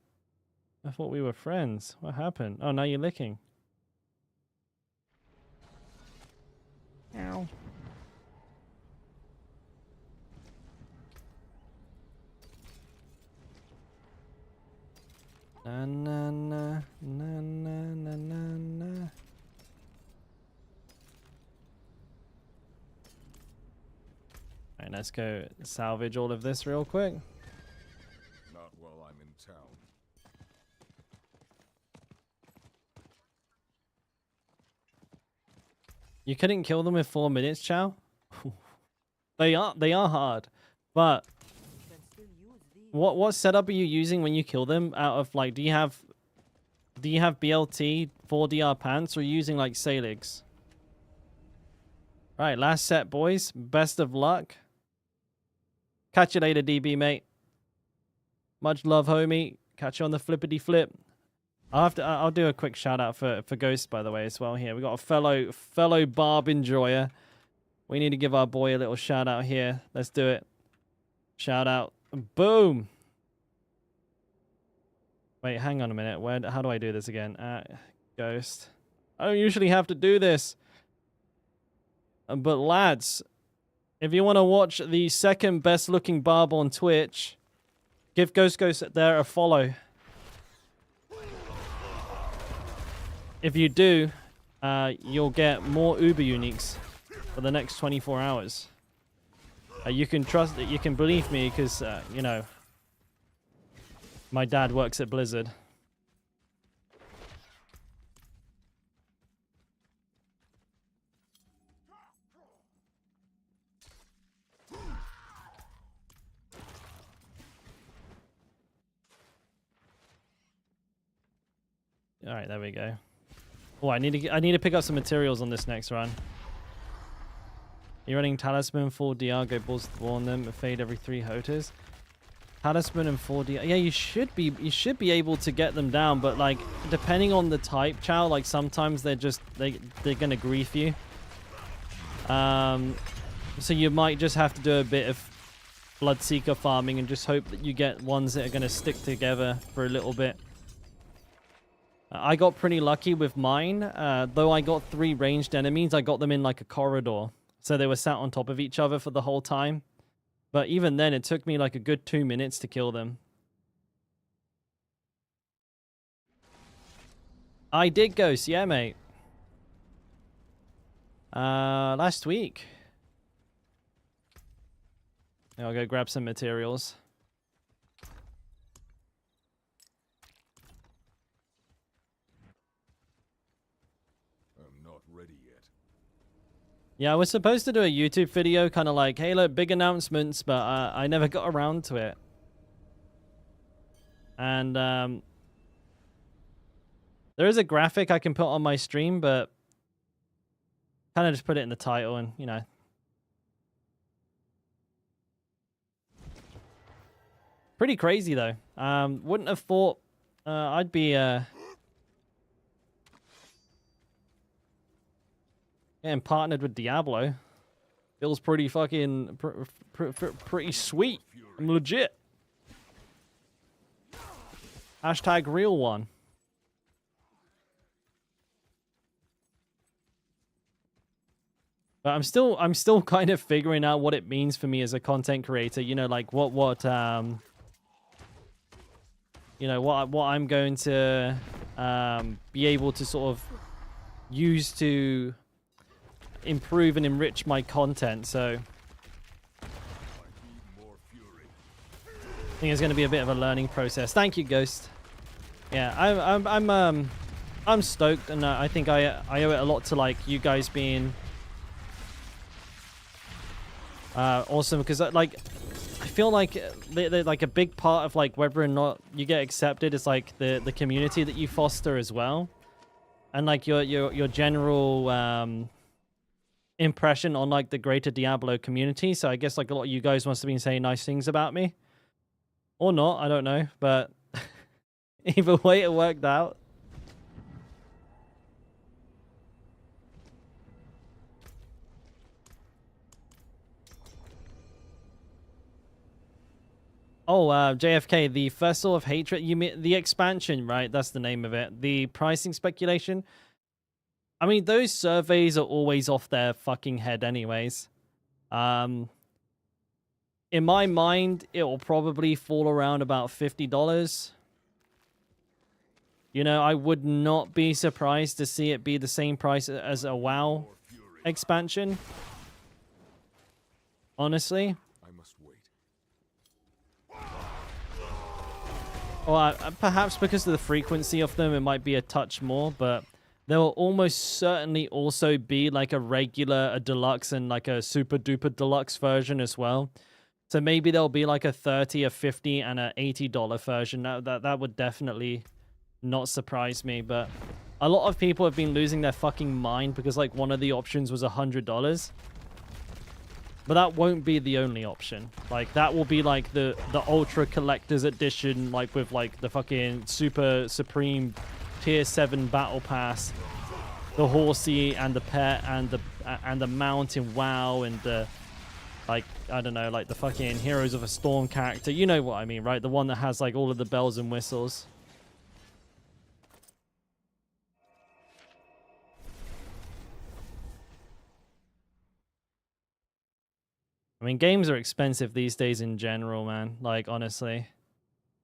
I thought we were friends. What happened? Oh, now you're licking. Ow. Na na na na na na na na. Alright, let's go salvage all of this real quick. Not while I'm in town. You couldn't kill them in 4 minutes, Chow? They are hard. But what setup are you using when you kill them? Out of like, do you have BLT, 4DR pants, or are you using like Saligs? Alright, last set, boys. Best of luck. Catch you later, DB, mate. Much love, homie. Catch you on the flippity flip. I'll do a quick shout out for Ghost, by the way, as well. Here we got a fellow barb enjoyer. We need to give our boy a little shout out here. Let's do it. Shout out. Boom. Wait, hang on a minute. How do I do this again? Ghost. I don't usually have to do this. But lads, if you want to watch the second best looking barb on Twitch, give Ghost there a follow. If you do, you'll get more Uber uniques for the next 24 hours. You can trust it. You can believe me because, you know, my dad works at Blizzard. All right, there we go. Oh, I need to pick up some materials on this next run. You're running Talisman, 4 Diago balls to warn them, fade every 3 Hotas. Talisman and 4 Diago. Yeah, you should be able to get them down, but like depending on the type, Chow, like sometimes they're gonna grief you. So you might just have to do a bit of Bloodseeker farming and just hope that you get ones that are gonna stick together for a little bit. I got pretty lucky with mine. Though I got 3 ranged enemies, I got them in like a corridor. So they were sat on top of each other for the whole time. But even then, it took me like a good 2 minutes to kill them. I did Ghost, yeah, mate. Last week. I'll go grab some materials. Yeah, I was supposed to do a YouTube video, kind of like, hey, look, big announcements, but I never got around to it. And there is a graphic I can put on my stream, but kind of just put it in the title and, you know. Pretty crazy, though. Wouldn't have thought I'd be... getting partnered with Diablo feels pretty fucking pretty sweet. I'm legit. Hashtag real one. But I'm still kind of figuring out what it means for me as a content creator. You know, like what you know, what I'm going to be able to sort of use to improve and enrich my content. So I think it's going to be a bit of a learning process. Thank you, Ghost. Yeah, I'm stoked, and I think I owe it a lot to like you guys being awesome, because like I feel like they're like a big part of like whether or not you get accepted is like the community that you foster as well, and like your general impression on like the greater Diablo community. So I guess like a lot of you guys must have been saying nice things about me, or not, I don't know, but either way it worked out. Oh, JFK, the Festival of Hatred, you mean the expansion, right? That's the name of it. The pricing speculation. I mean, those surveys are always off their fucking head anyways. In my mind, it will probably fall around about $50. You know, I would not be surprised to see it be the same price as a WoW expansion. Honestly. I must wait. Well, perhaps because of the frequency of them, it might be a touch more, but there will almost certainly also be like a regular, a deluxe, and like a super duper deluxe version as well. So maybe there'll be like a $30, a $50, and a $80 version. That would definitely not surprise me. But a lot of people have been losing their fucking mind because like one of the options was $100. But that won't be the only option. Like that will be like the ultra collector's edition, like with like the fucking super supreme tier 7 battle pass, the horsey and the pet and the mount in WoW and the, like, I don't know, like the fucking Heroes of a Storm character. You know what I mean, right? The one that has like all of the bells and whistles. I mean, games are expensive these days in general, man. Like, honestly.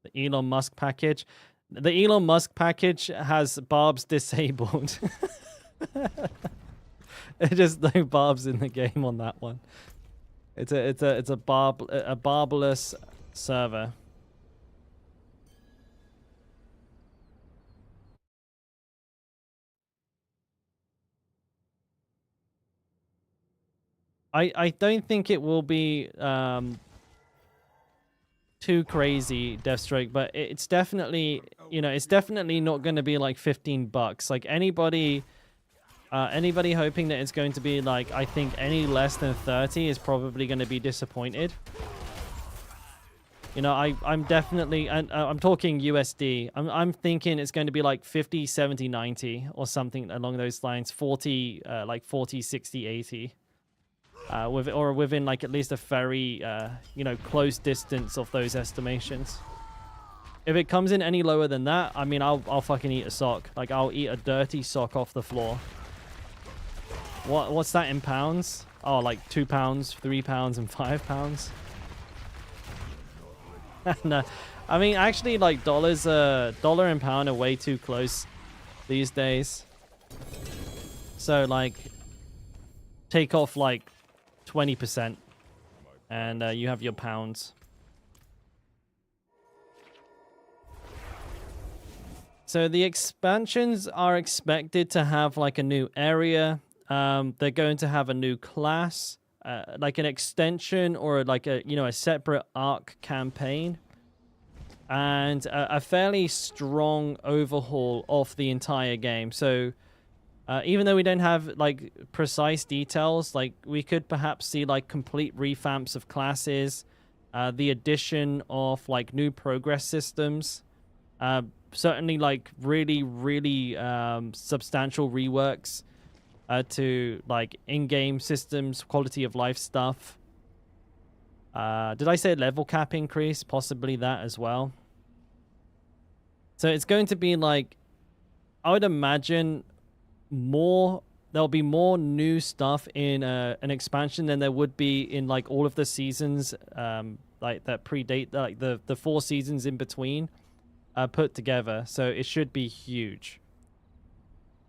The Elon Musk package. The Elon Musk package has barbs disabled. There's just no barbs in the game on that one. It's a barbless server. I don't think it will be too crazy, Deathstroke, but it's definitely, you know, it's definitely not going to be like $15. Like anybody hoping that it's going to be like, I think any less than 30 is probably going to be disappointed. You know, I'm definitely, and I'm talking USD. I'm thinking it's going to be like 50, 70, 90 or something along those lines. 40, like 40, 60, 80. Within like at least a very, you know, close distance of those estimations. If it comes in any lower than that, I mean, I'll fucking eat a sock. Like, I'll eat a dirty sock off the floor. What's that in pounds? Oh, like 2 pounds, 3 pounds, and 5 pounds. No, I mean, actually, like dollar and pound are way too close these days. So like, take off like 20%, and you have your pounds. So the expansions are expected to have like a new area. They're going to have a new class, like an extension or like a, you know, a separate arc campaign, and a fairly strong overhaul of the entire game. So even though we don't have like precise details, like we could perhaps see like complete revamps of classes, the addition of like new progress systems, certainly like really substantial reworks to like in-game systems, quality of life stuff. Did I say level cap increase? Possibly that as well. So it's going to be like, I would imagine there'll be more new stuff in an expansion than there would be in like all of the seasons, like that predate like the 4 seasons in between put together. So it should be huge.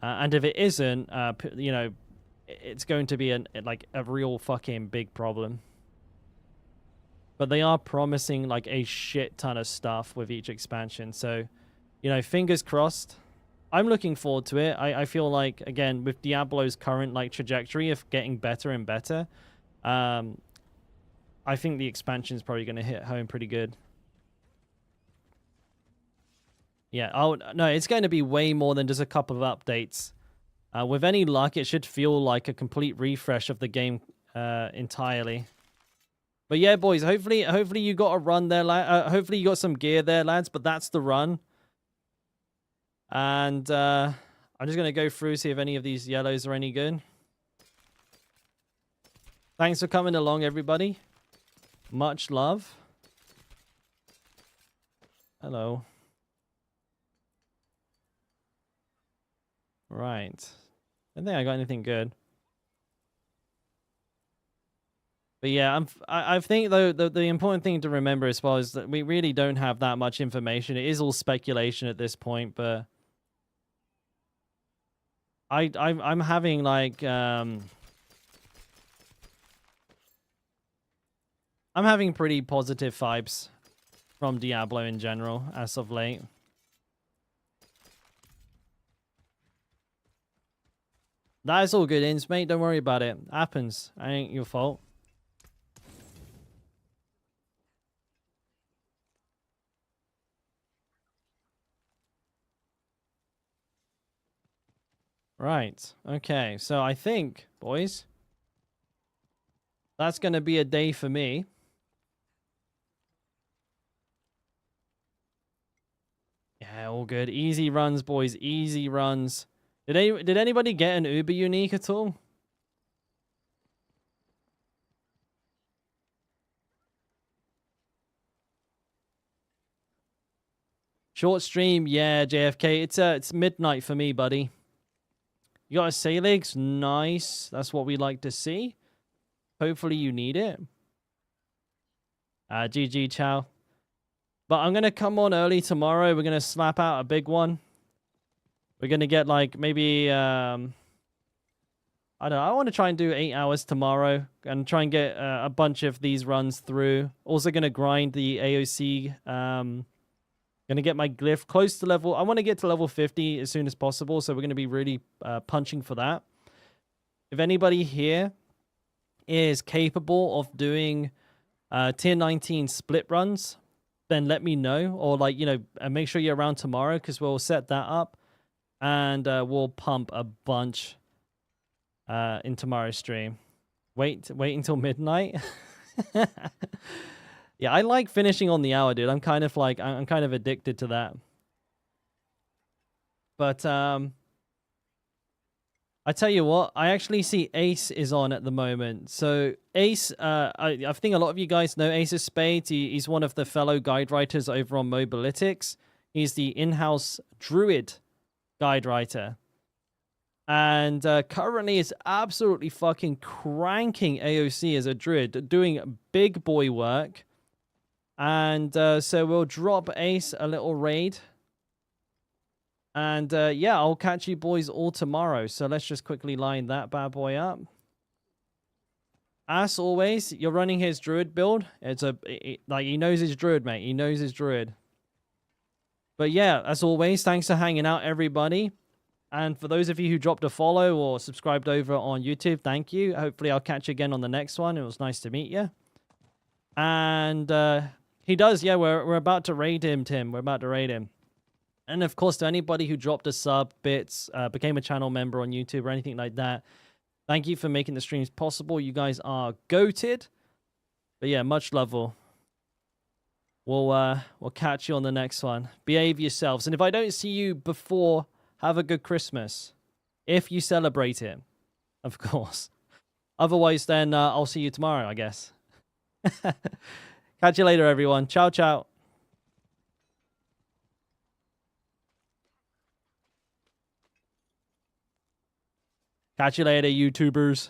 And if it isn't, you know, it's going to be like a real fucking big problem. But they are promising like a shit ton of stuff with each expansion. So, you know, fingers crossed. I'm looking forward to it. I feel like, again, with Diablo's current like trajectory of getting better and better, I think the expansion is probably going to hit home pretty good. Yeah, oh no, it's going to be way more than just a couple of updates. With any luck, it should feel like a complete refresh of the game entirely. But yeah, boys, hopefully you got a run there. Hopefully you got some gear there, lads. But that's the run. And I'm just going to go through, see if any of these yellows are any good. Thanks for coming along, everybody. Much love. Hello. Right. I don't think I got anything good. But yeah, I think though the important thing to remember as well is that we really don't have that much information. It is all speculation at this point, but I'm having like I'm having pretty positive vibes from Diablo in general as of late. That is all good, Ins, mate. Don't worry about it. Happens. I ain't your fault. Right. Okay. So I think, boys, that's going to be a day for me. All good. Easy runs, boys. Easy runs. Did anybody get an Uber unique at all? Short stream, yeah, JFK. It's midnight for me, buddy. You got a Salix? Nice. That's what we like to see. Hopefully you need it. GG, ciao. But I'm going to come on early tomorrow. We're going to slap out a big one. We're going to get like maybe, I don't know. I want to try and do 8 hours tomorrow and try and get a bunch of these runs through. Also going to grind the AoC. Going to get my glyph close to level. I want to get to level 50 as soon as possible. So we're going to be really punching for that. If anybody here is capable of doing tier 19 split runs, then let me know, or like, you know, make sure you're around tomorrow because we'll set that up and we'll pump a bunch in tomorrow's stream. Wait until midnight. Yeah, I like finishing on the hour, dude. I'm kind of addicted to that. But I tell you what, I actually see Ace is on at the moment. So Ace, I think a lot of you guys know Ace of Spades. He's one of the fellow guide writers over on Mobalytics. He's the in-house druid guide writer. And currently is absolutely fucking cranking AoC as a druid, doing big boy work. And so we'll drop Ace a little raid. And yeah, I'll catch you boys all tomorrow. So let's just quickly line that bad boy up. As always, you're running his druid build. Like he knows his druid, mate. He knows his druid. But yeah, as always, thanks for hanging out, everybody. And for those of you who dropped a follow or subscribed over on YouTube, thank you. Hopefully I'll catch you again on the next one. It was nice to meet you. And he does, yeah, we're about to raid him, Tim. We're about to raid him. And of course, to anybody who dropped a sub, bits, became a channel member on YouTube or anything like that, thank you for making the streams possible. You guys are goated. But yeah, much love all. We'll catch you on the next one. Behave yourselves. And if I don't see you before, have a good Christmas. If you celebrate it, of course. Otherwise, then I'll see you tomorrow, I guess. Catch you later, everyone. Ciao, ciao. Catch you later, YouTubers.